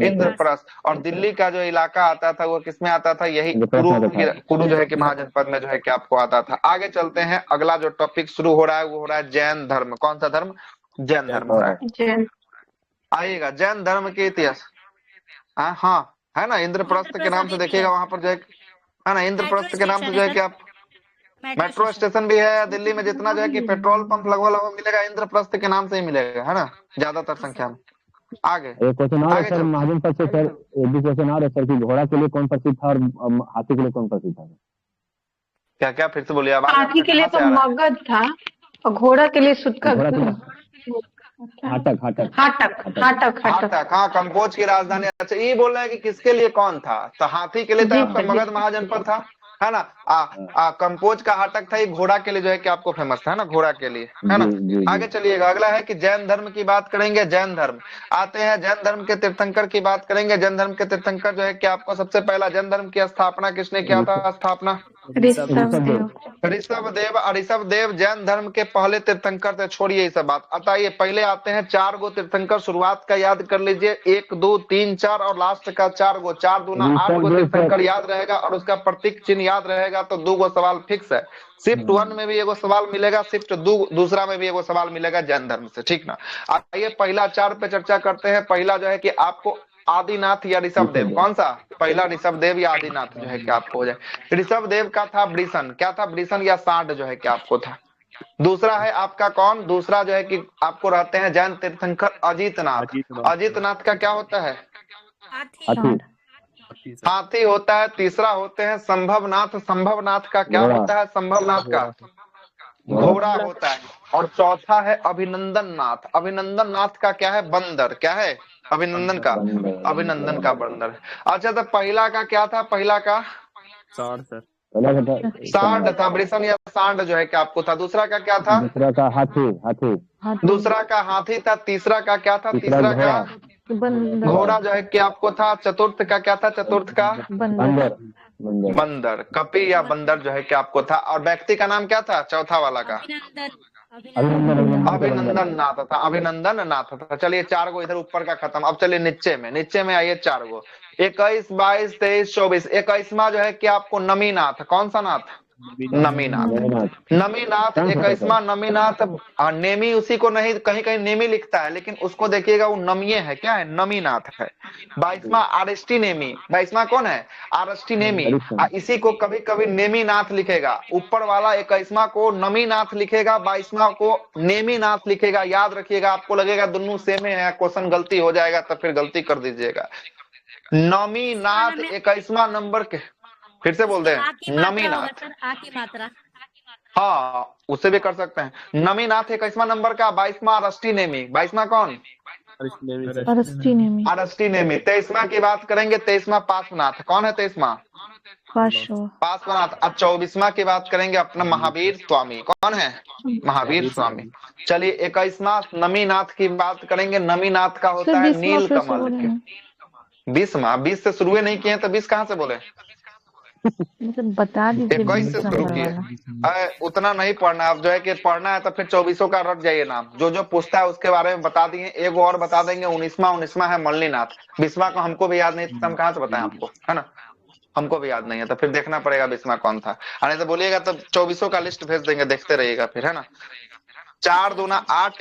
A: इंद्रप्रस्थ। और दिल्ली का जो इलाका आता था वो किसमें आता था? यही कुरु जो है कि महाजनपद में जो है कि आपको आता था। आगे चलते हैं। अगला जो टॉपिक शुरू हो रहा है वो हो रहा है जैन धर्म। कौन सा धर्म? जैन धर्म हो रहा है। आइएगा जैन धर्म के इतिहास। हाँ है ना, इंद्रप्रस्थ के नाम से देखिएगा वहां पर जो है ना, इंद्रप्रस्थ के नाम से जो है कि आप मेट्रो स्टेशन भी है दिल्ली में। जितना जो है कि पेट्रोल पंप लगभग मिलेगा इंद्रप्रस्थ के नाम से ही मिलेगा, है ना, ज्यादातर संख्या में। आगे
B: क्वेश्चन और सर महाजनपद से सर एक क्वेश्चन और है सर कि घोड़ा के लिए कौन प्रसिद्ध था और हाथी के लिए कौन प्रसिद्ध था?
A: क्या क्या फिर से बोलिए।
K: हाथी के लिए तो मगध था और घोड़ा के लिए
B: हाटक।
A: हाँ, कंबोज की राजधानी। अच्छा, ये बोल रहा है कि किसके लिए कौन था? तो हाथी के लिए तो आपका मगध महाजनपद था, है ना। कंपोज का हाटक था। ये घोड़ा के लिए जो है कि आपको फेमस था, है ना, घोड़ा के लिए, है ना। आगे चलिएगा। अगला है कि जैन धर्म की बात करेंगे। जैन धर्म आते हैं। जैन धर्म के तीर्थंकर की बात करेंगे। जैन धर्म के तीर्थंकर जो है कि आपको सबसे पहला जैन धर्म की स्थापना किसने किया था? स्थापना ऋषभ देव जैन धर्म के पहले तीर्थंकर थे। छोड़िए ये सब बात। अतः ये पहले आते हैं 4 गो तीर्थंकर। शुरुआत का याद कर लीजिए, 1 2 3 4 और लास्ट का 4 गो। 4 दूना 8 गो तीर्थंकर याद रहेगा और उसका प्रतीक चिन्ह याद रहेगा तो 2 गो सवाल फिक्स है। शिफ्ट 1 में भी एगो सवाल मिलेगा, शिफ्ट दूसरा में भी एगो सवाल मिलेगा जैन धर्म से, ठीक ना। आइए पहला 4 पे चर्चा करते हैं। पहला जो है कि आपको आदिनाथ या ऋषभ देव। कौन सा? पहला ऋषभ देव या आदिनाथ जो है कि आपको हो जाए। ऋषभ देव का था वृषण। क्या था? वृषण या सांड जो है कि आपको था। दूसरा है आपका कौन? दूसरा जो है कि आपको रहते हैं जैन तीर्थंकर अजितनाथ। अजितनाथ का क्या होता है? हाथी होता है। तीसरा होते हैं संभवनाथ। संभवनाथ का क्या होता है? संभवनाथ का घोड़ा होता है। और चौथा है अभिनंदन नाथ। अभिनंदन नाथ का क्या है? बंदर। क्या है? अभिनंदन का बंदर। अच्छा, तो पहला का क्या था? पहला का सांड था। वृषण या सांड जो है कि आपको था। दूसरा का क्या था?
B: दूसरा का हाथी।
A: दूसरा का हाथी था, तीसरा का क्या था, तीसरा का घोड़ा जो है कि आपको था, चतुर्थ का क्या था, चतुर्थ का
B: बंदर
A: बंदर, कपि या बंदर जो है कि आपको था। और व्यक्ति का नाम क्या था चौथा वाला का? अभिनंदन नाथ था, अभिनंदन नाथ था। चलिए 4 गो इधर ऊपर का खत्म। अब चलिए नीचे में आइए 4 गो, 21, 22, 23, 24। 21वां जो है कि आपको नमीनाथ, कौन सा नाथ? नमीनाथ। नमीनाथ 21वां नमीनाथ। नेमी उसी को नहीं, कहीं कहीं नेमी लिखता है, लेकिन उसको देखिएगा वो नमीय है, क्या है? नमीनाथ है। 22वां आरष्टी नेमी, 22वां कौन है? आरष्टी नेमी। इसी को कभी कभी नेमीनाथ लिखेगा। ऊपर वाला 21वां को नमीनाथ लिखेगा, 22वां को नेमीनाथ लिखेगा। याद रखिएगा, आपको लगेगा दोनों सेम है, क्वेश्चन गलती हो जाएगा तो फिर गलती कर दीजिएगा। नमीनाथ 21वां नंबर के, फिर से बोल दे, नमीनाथ। हाँ, उसे भी कर सकते हैं। नमीनाथ 21वां नंबर का। 22वां अरष्टी नेमी। 22वां कौन? अरष्टी नेमी। 23वां की बात करेंगे, 23वां पार्श्वनाथ। कौन है 23वां? पार्श्वनाथ। अब 24वां की बात करेंगे, अपना महावीर स्वामी। कौन है? महावीर स्वामी। चलिए 21वां नमीनाथ की बात करेंगे। नमीनाथ का होता है नील कमल। 20 से शुरू नहीं किए तो 20 कहाँ से बोले?
K: बता दीजिए
A: 21 से शुरू किए। उतना नहीं पढ़ना, अब जो है कि पढ़ना है तो फिर 24 का रट जाइए नाम। जो जो पूछता है उसके बारे में बता दिए। एक और बता देंगे, 19वां है मल्लीनाथ। 20वां को हमको भी याद नहीं था, हम कहाँ से बताएं आपको, है ना? हमको भी याद नहीं है तो फिर देखना पड़ेगा 20वां कौन था। नहीं तो बोलिएगा तो 24 का लिस्ट भेज देंगे, देखते रहिएगा फिर, है ना? 4 दूना 8,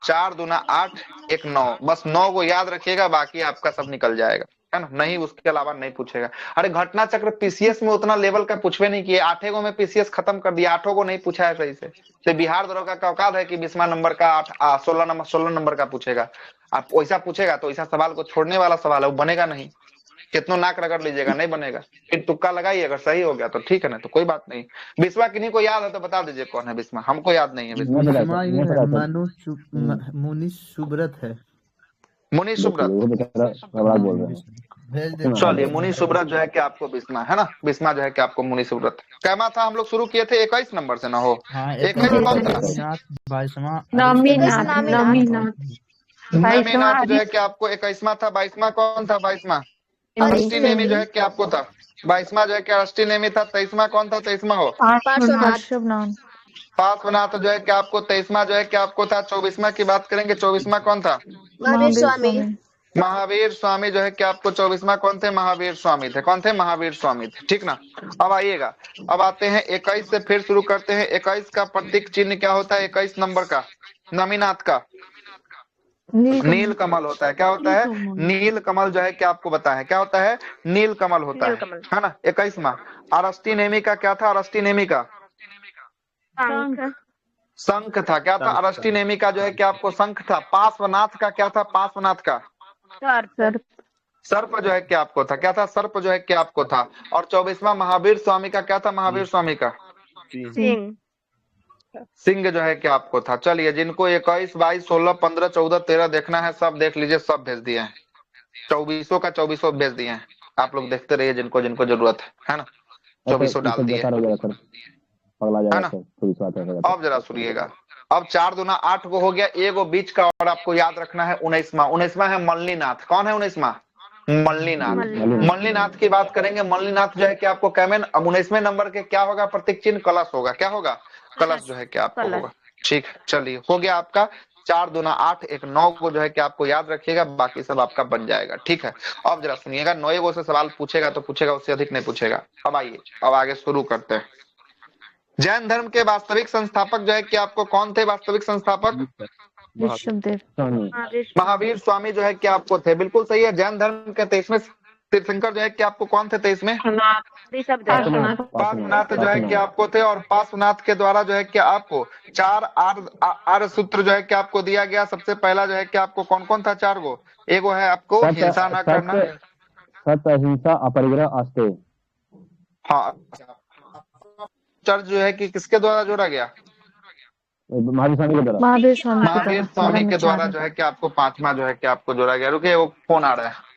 A: 4 दूना 8, 1 9। बस 9 को याद रखिएगा, बाकी आपका सब निकल जाएगा, है ना? नहीं, उसके अलावा नहीं पूछेगा। अरे घटना चक्र पीसीएस में उतना लेवल का पूछवे नहीं किए। 8 गो में पीसीएस खत्म कर दिया, 8 को नहीं पूछा है सही से। तो बिहार दरोगा का औकात है कि 20वां नंबर का 16 नंबर का पूछेगा। आप वैसा पूछेगा तो ऐसा सवाल को छोड़ने वाला सवाल है, वो बनेगा नहीं। कितना नाक रगड़ लीजिएगा, नहीं बनेगा। फिर तुक्का लगाइए, अगर सही हो गया तो ठीक है ना, तो कोई बात नहीं। 20वां किन्हीं को याद है तो बता दीजिए कौन है 20वां। हमको याद नहीं है 20वां।
L: मुनि सुब्रत है।
A: मुनि सुब्रत। चलिए मुनि सुब्रत जो है कि आपको 20वां, है ना? 20वां जो है कि आपको मुनि सुब्रत। कैमा था हम लोग शुरू किए थे 21 नंबर से, ना हो? 21 कौन था? नमीनाथ जो है कि आपको 21वां था। 22वां कौन था? 22वां अरष्टी नेमी जो है कि आपको था। 22वां जो है कि अरष्टी नेमी था। 23वां कौन था? 23वां हो पार्श्वनाथ जो है कि आपको। 23वां जो है कि आपको था। 24वां की बात करेंगे, 24वां कौन था? महावीर स्वामी जो है कि आपको 24वां कौन थे? महावीर स्वामी थे। कौन थे? महावीर स्वामी थे, ठीक ना? अब आइएगा, अब आते हैं 21 से, फिर शुरू करते हैं। 21 का प्रतीक चिन्ह क्या होता है? 21 नंबर का नमीनाथ का नील कमल होता है। क्या होता है? नील कमल जो है कि आपको बताया है, क्या होता है? नील कमल होता है ना? 21वां अरष्टी नेमी का क्या था? अरष्टी नेमी का शंख था। क्या था? अरष्टी नेमी का जो है कि आपको शंख था। पार्श्वनाथ का क्या था? पार्श्वनाथ का सर्प जो है कि आपको था। क्या था? सर्प जो है कि आपको था। और 24वां महावीर स्वामी का क्या था? महावीर स्वामी का सिंह जो है कि आपको था। चलिए जिनको 21, 22, 16, 15, 14, 13 देखना है सब देख लीजिए, सब भेज दिए हैं। 24 का 24 भेज दिए हैं। आप लोग देखते रहिए जिनको जिनको जरूरत है ना। 24 डाल दिए, है ना? अब जरा सुनिएगा, अब 4 दूना 8 को हो गया, एगो बीच का और आपको याद रखना है 19वां। 19वां है मल्लीनाथ। कौन है 19वां? मल्लीनाथ। मल्लीनाथ की बात करेंगे। मल्लीनाथ जो है कि आपको कैमेन। अब 19वें नंबर के क्या होगा? प्रतीक चिन्ह कलश होगा। क्या होगा? कलश जो है कि आपको होगा। ठीक है, चलिए हो गया आपका 4 दूना 8, 1 9 को जो है कि आपको याद रखिएगा, बाकी सब आपका बन जाएगा, ठीक है? अब जरा सुनिएगा, 9 गो से सवाल पूछेगा तो पूछेगा, उससे अधिक नहीं पूछेगा। अब आइए, अब आगे शुरू करते हैं। जैन धर्म के वास्तविक संस्थापक जो है कि आपको कौन थे? वास्तविक संस्थापक महावीर स्वामी जो है कि आपको थे। बिल्कुल सही है। जैन धर्म के 23वें तीर्थंकर जो है कि आपको कौन थे? 23वें पार्श्वनाथ जो है कि आपको थे। और पार्श्वनाथ के द्वारा जो है कि आपको 4 आर्य सूत्र जो है कि आपको दिया गया। सबसे पहला जो है कि आपको कौन कौन था? 4 गो। एगो है आपको हिंसा न करना,
B: सत्य, अहिंसा, अपरिग्रह, आस्तेय।
A: हाँ, चर्च जो है कि किसके द्वारा जोड़ा गया? महावीर स्वामी के द्वारा जो है कि आपको 5वां जो है कि आपको जोड़ा गया। रुकिए, वो फोन आ रहा है।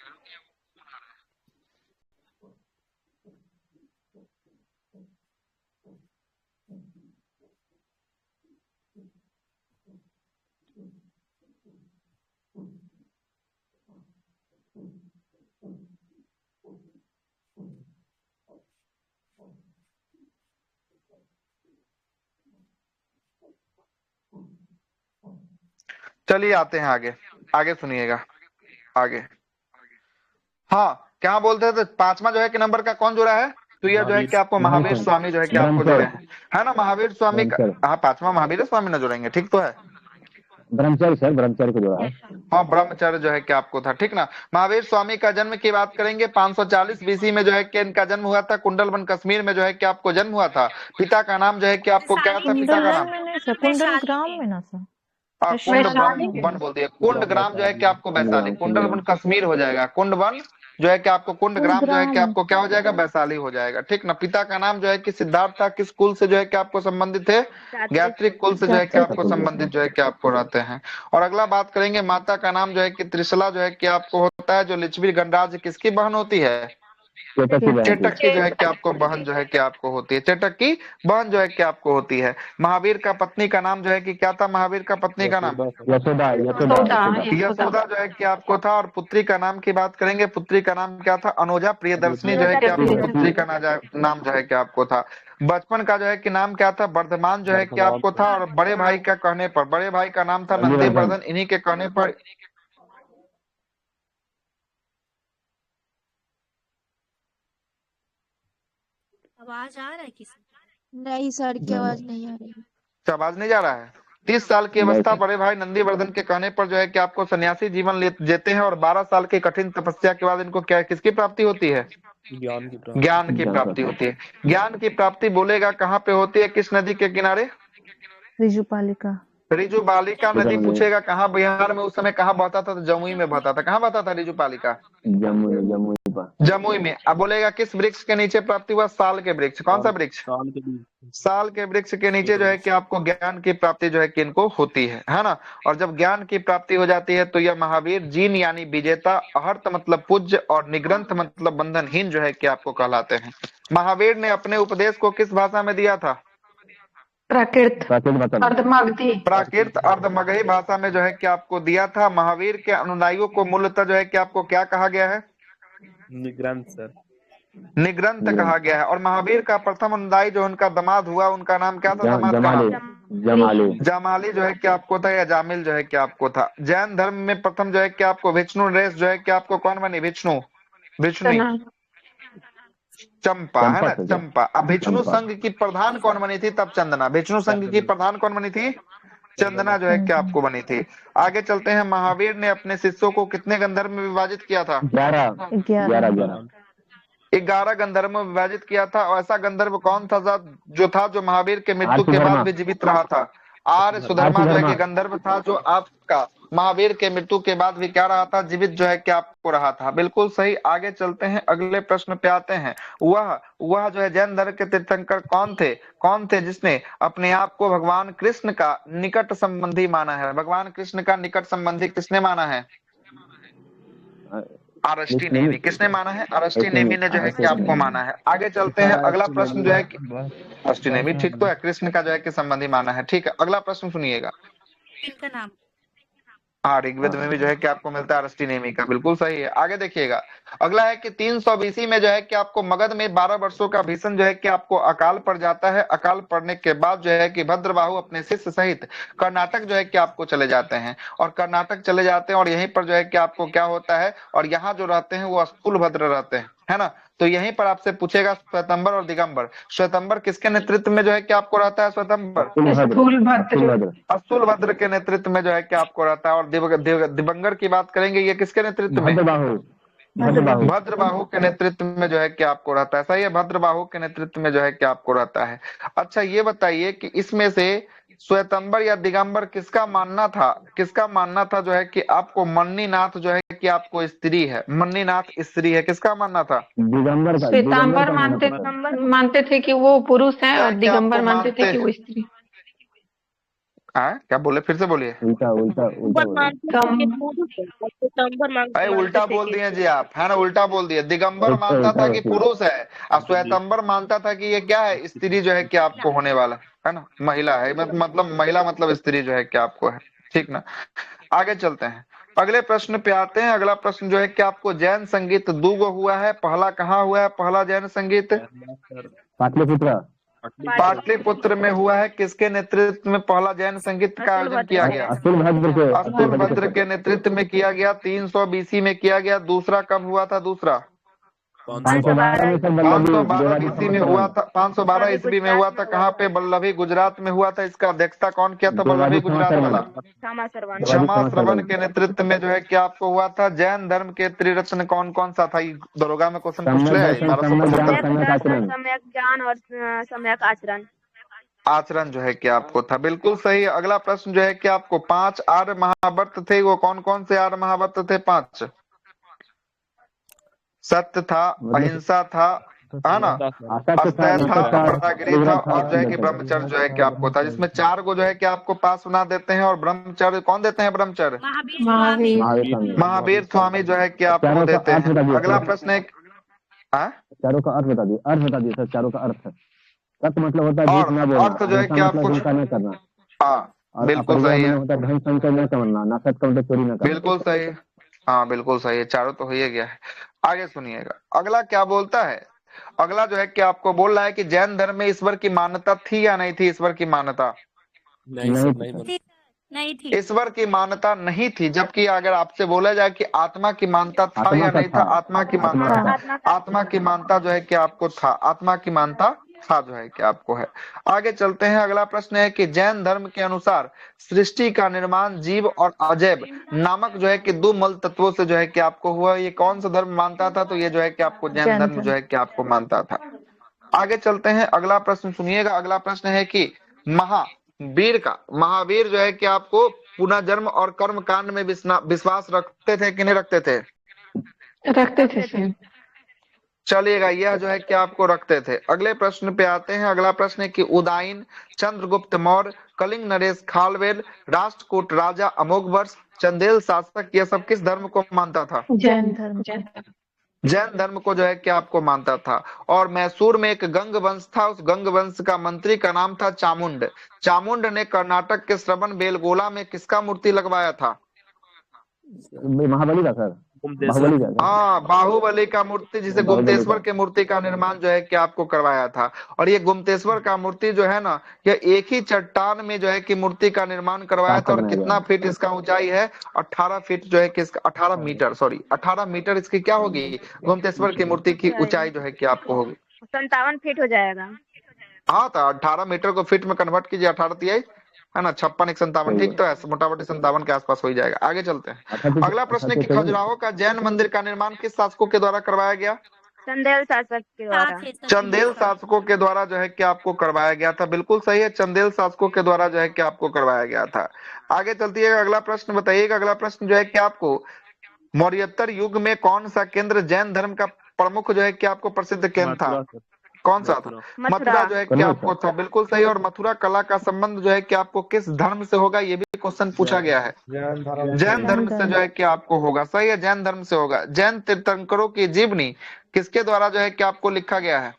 A: चलिए आते हैं आगे, आगे सुनिएगा आगे। हाँ क्या बोलते थे, पांचवा जो है कि नंबर का कौन जोड़ा है, तो ये जो है कि आपको महावीर स्वामी जो है कि आपको जोड़े हैं, है ना, महावीर स्वामी का, हाँ पांचवा महावीर स्वामी ना जोड़ेंगे, ठीक तो है।
B: ब्रह्मचारी सर, ब्रह्मचारी को जोड़ा है।
A: हाँ ब्रह्मचर्य जो है कि आपको था, ठीक ना। महावीर स्वामी का जन्म की बात करेंगे 540 बीसी में जो है कि इनका जन्म हुआ था, कुंडलवन कश्मीर में जो है कि आपको जन्म हुआ था। पिता का नाम जो है कि आपको क्या था, पिता का नाम
E: कुंडल में ना सर,
A: कुंड वन बोल दिया, कुंड ग्राम जो है कि आपको वैशाली, कुंडलवन कश्मीर हो जाएगा, कुंड वन जो है कि आपको कुंड ग्राम जो है कि आपको क्या हो जाएगा, वैशाली हो जाएगा, ठीक ना। पिता का नाम जो है कि सिद्धार्थ था, किस कुल से जो है कि आपको संबंधित है, गायत्रिक कुल से जो है कि आपको संबंधित जो है कि आपको रहते हैं। और अगला बात करेंगे, माता का नाम जो है कि त्रिशला जो है कि आपको होता है, जो लिच्छवी गणराज्य किसकी बहन होती है, चेटक की जो है कि आपको बहन जो है कि आपको होती है, चेटक की बहन जो है कि आपको होती है। महावीर का पत्नी का नाम जो है कि क्या था, महावीर का पत्नी का नाम
B: यशोदा,
A: यशोदा जो है कि आपको था। और पुत्री का नाम की बात करेंगे, पुत्री का नाम क्या था, अनुजा प्रियदर्शनी जो है कि आपको पुत्री का नाम जो है कि आपको था। बचपन का जो है कि नाम क्या था, वर्धमान जो है कि आपको था। और बड़े भाई का कहने पर, बड़े भाई का नाम था नंदीवर्धन, इन्हीं के कहने पर
I: आवाज आ रहा है किसी,
E: नहीं सर की आवाज नहीं आ रही।
A: आवाज नहीं जा रहा है। 30 साल की अवस्था बड़े भाई नंदीवर्धन के कहने पर जो है कि आपको सन्यासी जीवन लेते हैं। और 12 साल की कठिन तपस्या के बाद इनको क्या किसकी प्राप्ति होती है,
C: ज्ञान की
A: प्राप्ति होती है। ज्ञान की प्राप्ति बोलेगा कहाँ पे होती है, किस नदी के किनारे,
E: रिजुपालिका,
A: रिजु बालिका नदी पूछेगा कहाँ, बिहार में उस समय कहाँ बहता था, तो जमुई में बहता था। कहाँ बहता था रिजु बालिका, जमुई में। अब बोलेगा किस वृक्ष के नीचे प्राप्ति हुआ, साल के वृक्ष। कौन सा वृक्ष, साल के वृक्ष के नीचे जो है कि आपको ज्ञान की प्राप्ति जो है कि इनको होती है ना। और जब ज्ञान की प्राप्ति हो जाती है तो यह महावीर जीन यानी विजेता, अहर्त मतलब पूज्य, और निग्रंथ मतलब बंधनहीन जो है कि आपको कहलाते हैं। महावीर ने अपने उपदेश को किस भाषा में दिया था,
K: प्राकृत अर्धमगही भाषा
A: में जो है कि आपको दिया था। महावीर के अनुयायियों को मूलतः जो है कि आपको क्या कहा गया है,
C: निग्रंथ सर,
A: निग्रंथ कहा गया है। और महावीर का प्रथम अनुयायी जो उनका दामाद हुआ, उनका नाम क्या था, दामाद का नाम जमाली जो है कि आपको था, या जामिल जो है कि आपको था। जैन धर्म में प्रथम जो है कि आपको विष्णु नरेश जो है कि आपको कौन बनी, विष्णु चंपा, है ना, चंपा। अब विष्णु संघ की प्रधान कौन बनी थी, तब चंदना। विष्णु संघ की प्रधान कौन बनी थी, चंदना जो है कि आपको बनी थी। आगे चलते हैं, महावीर ने अपने शिष्यों को कितने गंधर्व में विभाजित किया था, 11 गंधर्व में विभाजित किया था। और ऐसा गंधर्व कौन था जो महावीर के मृत्यु के बाद भी जीवित रहा था, आर्य सुधर्मा जो है कि गंधर्व था, जो आपका महावीर के मृत्यु के बाद भी क्या रहा था, जीवित जो है कि आपको रहा था। बिल्कुल सही। आगे चलते हैं, अगले प्रश्न पे आते हैं। वह जो है जैन धर्म के तीर्थंकर कौन थे जिसने अपने आप को भगवान कृष्ण का निकट संबंधी माना है, भगवान कृष्ण का निकट संबंधी किसने माना है, अरस्टी नेमी। किसने माना है, अरस्टी नेमी ने जो है कि आपको माना है। आगे चलते हैं, अगला प्रश्न जो है कि अरस्टी नेमी ठीक तो है, कृष्ण का जो है कि संबंधी माना है, ठीक है। अगला प्रश्न सुनिएगा,
I: इनका नाम,
A: हाँ ऋग्वेद में भी जो है कि आपको मिलता है अरस्टी नेमी का, बिल्कुल सही है। आगे देखिएगा, अगला है कि 300 बीसी में जो है कि आपको मगध में 12 वर्षों का भीषण जो है कि आपको अकाल पड़ जाता है। अकाल पड़ने के बाद जो है कि भद्रबाहु अपने शिष्य सहित कर्नाटक जो है कि आपको चले जाते हैं, और कर्नाटक चले जाते हैं। और यहीं पर जो है कि आपको क्या होता है, और यहाँ जो रहते हैं वो स्थूलभद्र रहते हैं, है ना। तो यहीं पर आपसे पूछेगा श्वेतंबर और दिगंबर। श्वेतंबर किसके नेतृत्व में जो है कि आपको रहता है, श्वेतंबर स्थूलभद्र के नेतृत्व में जो है कि आपको रहता है। और दिगंबर की बात करेंगे, ये किसके नेतृत्व में, भद्रबाहु के नेतृत्व में जो है कि आपको रहता है। सही है, भद्रबाहु के नेतृत्व में जो है कि आपको रहता है। अच्छा ये बताइए कि इसमें से श्वेतंबर या दिगंबर किसका मानना था जो है कि आपको मन्नीनाथ जो है कि आपको स्त्री है, मन्नीनाथ स्त्री है, किसका मानना था,
B: दिगंबर का।
K: श्वेतांबर मानते थे कि वो पुरुष है, और दिगंबर मानते थे कि वो स्त्री।
A: क्या बोले, फिर से बोलिए। उल्टा बोल दिए जी आप, है ना, उल्टा बोल दिए। दिगंबर मानता था कि पुरुष है, और श्वेतंबर मानता था कि ये क्या है, स्त्री जो है कि आपको होने वाला है ना, महिला है, मतलब महिला मतलब स्त्री जो है कि आपको है, ठीक ना। आगे चलते हैं, अगले प्रश्न पे आते हैं। अगला प्रश्न जो है कि आपको जैन संगीत 2 हुआ है। पहला कहाँ हुआ है, पहला जैन संगीत, पाटलिपुत्र में हुआ है। किसके नेतृत्व में पहला जैन संगीत का आयोजन किया गया? अस्तुलभद्र के नेतृत्व में किया गया। 300 BC में किया गया। दूसरा कब हुआ था? दूसरा 512 BC में हुआ था। 512 ईस्वी में हुआ था। कहाँ पे? बल्लभी, गुजरात में हुआ था। इसका अध्यक्षता कौन किया था? बल्लभी गुजरात वाला। क्षमा श्रवण के नेतृत्व में जो है क्या आपको हुआ था? जैन धर्म के त्रिरत्न कौन कौन सा था? दरोगा में क्वेश्चन पूछ ले।
E: सम्यक ज्ञान और सम्यक आचरण।
A: आचरण जो है क्या आपको था। बिल्कुल सही। अगला प्रश्न जो है कि आपको 5 आर्य महाव्रत थे। वो कौन कौन से आर्य महाव्रत थे? 5। सत्य था, अहिंसा था, है ना, अस्तेय था, अपर्दागिरी था और जो है कि ब्रह्मचर्य जो है कि आपको था। जिसमें 4 को जो है कि आपको पास सुना देते हैं। और ब्रह्मचर्य कौन देते हैं? ब्रह्मचर्य महावीर स्वामी जो है कि आपको देते हैं। अगला प्रश्न है,
B: चारों का अर्थ बता दिए। अर्थ बता दिए सर, चारों का अर्थ। सत्य मतलब होता है झूठ ना बोलना,
A: अर्थ जो है कि आपको
B: नहीं करना।
A: हाँ बिल्कुल सही है।
B: होता है धन संचय न करना, ना सत्य का मतलब चोरी न करना।
A: बिल्कुल सही है। हाँ बिल्कुल सही है। चारों तो हो ही गया है। आगे सुनिएगा, अगला क्या बोलता है? अगला जो है कि आपको बोल रहा है कि जैन धर्म में ईश्वर की मान्यता थी या नहीं थी? ईश्वर की मान्यता
E: नहीं थी।
A: ईश्वर की मान्यता नहीं थी। जबकि अगर आपसे बोला जाए कि आत्मा की मान्यता था या नहीं था? आत्मा की मान्यता, आत्मा की मान्यता जो है कि आपको था। आत्मा की मान्यता था जो है कि आपको है। आगे चलते हैं। अगला प्रश्न है कि जैन धर्म के अनुसार सृष्टि का निर्माण जीव और अजैव नामक जो है कि 2 मूल तत्वों से जो है कि आपको हुआ। ये कौन सा धर्म मानता था? तो ये जो है कि आपको जैन धर्म जो है कि आपको मानता था। आगे चलते हैं। अगला प्रश्न सुनिएगा। अगला प्रश्न है कि महावीर जो है कि आपको पुनर्जन्म और कर्म कांड में विश्वास रखते थे कि नहीं रखते थे?
K: रखते थे।
A: चलिएगा, यह जो है कि आपको रखते थे। अगले प्रश्न पे आते हैं। अगला प्रश्न है कि उदयन, चंद्रगुप्त मौर्य, कलिंग नरेश खालवेल, राष्ट्रकूट राजा अमोघवर्ष, चंदेल शासक, यह सब किस धर्म को मानता था?
K: जैन धर्म।
A: जैन धर्म को जो है कि आपको मानता था। और मैसूर में एक गंग वंश था। उस गंग वंश का मंत्री का नाम था चामुंड। चामुंड ने कर्नाटक के श्रवण बेलगोला में किसका मूर्ति लगवाया था?
B: महाबली का सर।
A: हाँ, बाहुबली का मूर्ति, जिसे गुप्तेश्वर के मूर्ति का निर्माण जो है कि आपको करवाया था। और ये गुप्तेश्वर का मूर्ति जो है ना, यह एक ही चट्टान में जो है कि मूर्ति का निर्माण करवाया था। और कितना फीट इसका ऊंचाई है? 18 फीट जो है कि इसका 18 मीटर, सॉरी 18 मीटर इसकी क्या होगी? गुप्तेश्वर की मूर्ति की ऊंचाई जो है कि आपको होगी
E: 57 फीट हो जाएगा।
A: हाँ, तो 18 मीटर को फीट में कन्वर्ट कीजिए। 18 तिहाई है ना, 56 1 57, ठीक तो है, मोटामोटी 57 के आसपास हो ही जाएगा। आगे चलते हैं। अगला प्रश्न है कि खजुराहो का जैन मंदिर का निर्माण किस शासकों के द्वारा करवाया गया?
E: चंदेल शासक के द्वारा।
A: चंदेल शासकों के द्वारा जो है कि आपको करवाया गया था। बिल्कुल सही है, चंदेल शासकों के द्वारा जो है कि आपको करवाया गया था। आगे चलती है। अगला प्रश्न बताइएगा। अगला प्रश्न जो है कि आपको मौर्योत्तर युग में कौन सा केंद्र जैन धर्म का प्रमुख जो है कि आपको प्रसिद्ध केंद्र था? कौन सा था? मथुरा जो है कि आपको था। बिल्कुल सही। और मथुरा कला का संबंध जो है कि आपको किस धर्म से होगा? ये भी क्वेश्चन पूछा गया है। जैन धर्म से जो है कि आपको होगा। सही है, जैन धर्म से होगा। जैन तीर्थंकरों की जीवनी किसके द्वारा जो है कि आपको लिखा गया है?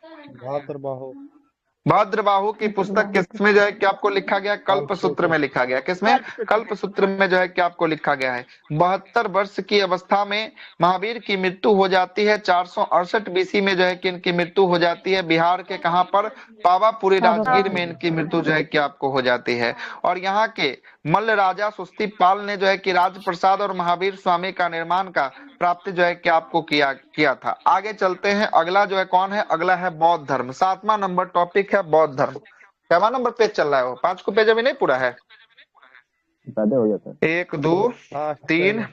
A: भद्रबाहु की पुस्तक किसमें जो है कि आपको लिखा गया? कल्पसूत्र में लिखा गया। किसमें? कल्पसूत्र में जो है कि आपको लिखा गया है। 72 वर्ष की अवस्था में महावीर की मृत्यु हो जाती है। 468 BC में जो है कि इनकी मृत्यु हो जाती है। बिहार के कहां पर? पावापुरी राजगीर में इनकी मृत्यु जो है कि आपको हो जाती है। और यहाँ के मल्ल राजा सुस्ती पाल ने जो है कि राजप्रसाद और महावीर स्वामी का निर्माण का प्राप्ति जो है कि आपको किया था। आगे चलते हैं। अगला जो है कौन है? अगला है बौद्ध धर्म। 7वां नंबर टॉपिक है बौद्ध धर्म। क्या नंबर पेज चल रहा है? वो 5 को पेज अभी नहीं पूरा है। 1 2 3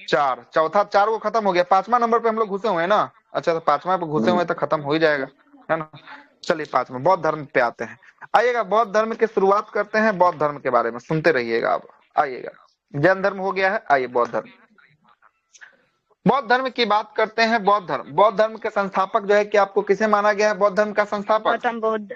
A: 4, चौथा 4 को खत्म हो गया। 5वां नंबर पे हम लोग घुसे हुए हैं ना। अच्छा, तो 5वां पे घुसे हुए तो खत्म हो ही जाएगा, है ना। चलिए 5वां बौद्ध धर्म पे आते हैं। आइएगा, बौद्ध धर्म की शुरुआत करते हैं। बौद्ध धर्म के बारे में सुनते रहिएगा आप। आइएगा, जैन धर्म हो गया है। आइए बौद्ध धर्म। बौद्ध धर्म की बात करते हैं। बौद्ध धर्म के संस्थापक जो है कि आपको किसे माना गया है? बौद्ध धर्म का संस्थापक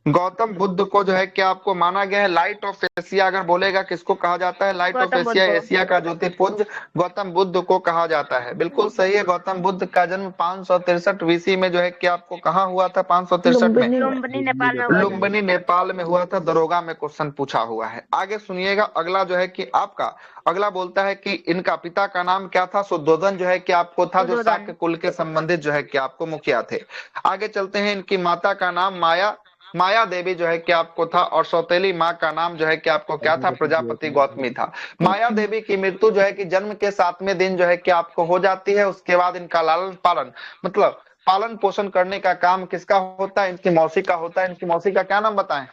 A: गौतम बुद्ध को जो है कि आपको माना गया है। लाइट ऑफ एशिया अगर बोलेगा किसको कहा जाता है? लाइट ऑफ एशिया, एशिया का ज्योतिपुंज गौतम बुद्ध को कहा जाता है। बिल्कुल सही है। गौतम बुद्ध का जन्म 563 BC में जो है कि आपको कहाँ हुआ था? 563 में लुम्बिनी नेपाल में हुआ था। दरोगा में क्वेश्चन पूछा हुआ है। आगे सुनिएगा। अगला जो है कि आपका अगला बोलता है कि इनका पिता का नाम क्या था? शुद्धोधन जो है कि आपको था, जो शाक्य कुल के संबंधित जो है कि आपको मुखिया थे। आगे चलते हैं। इनकी माता का नाम माया माया देवी जो है कि आपको था, और सौतेली माँ का नाम जो है कि आपको क्या था, प्रजापति गौतमी था। माया देवी की मृत्यु जो है कि जन्म के 7वें दिन जो है कि आपको हो जाती है। उसके बाद इनका लालन पालन मतलब पालन पोषण करने का काम किसका होता है, इनकी मौसी का होता है। इनकी मौसी का क्या नाम बताएं?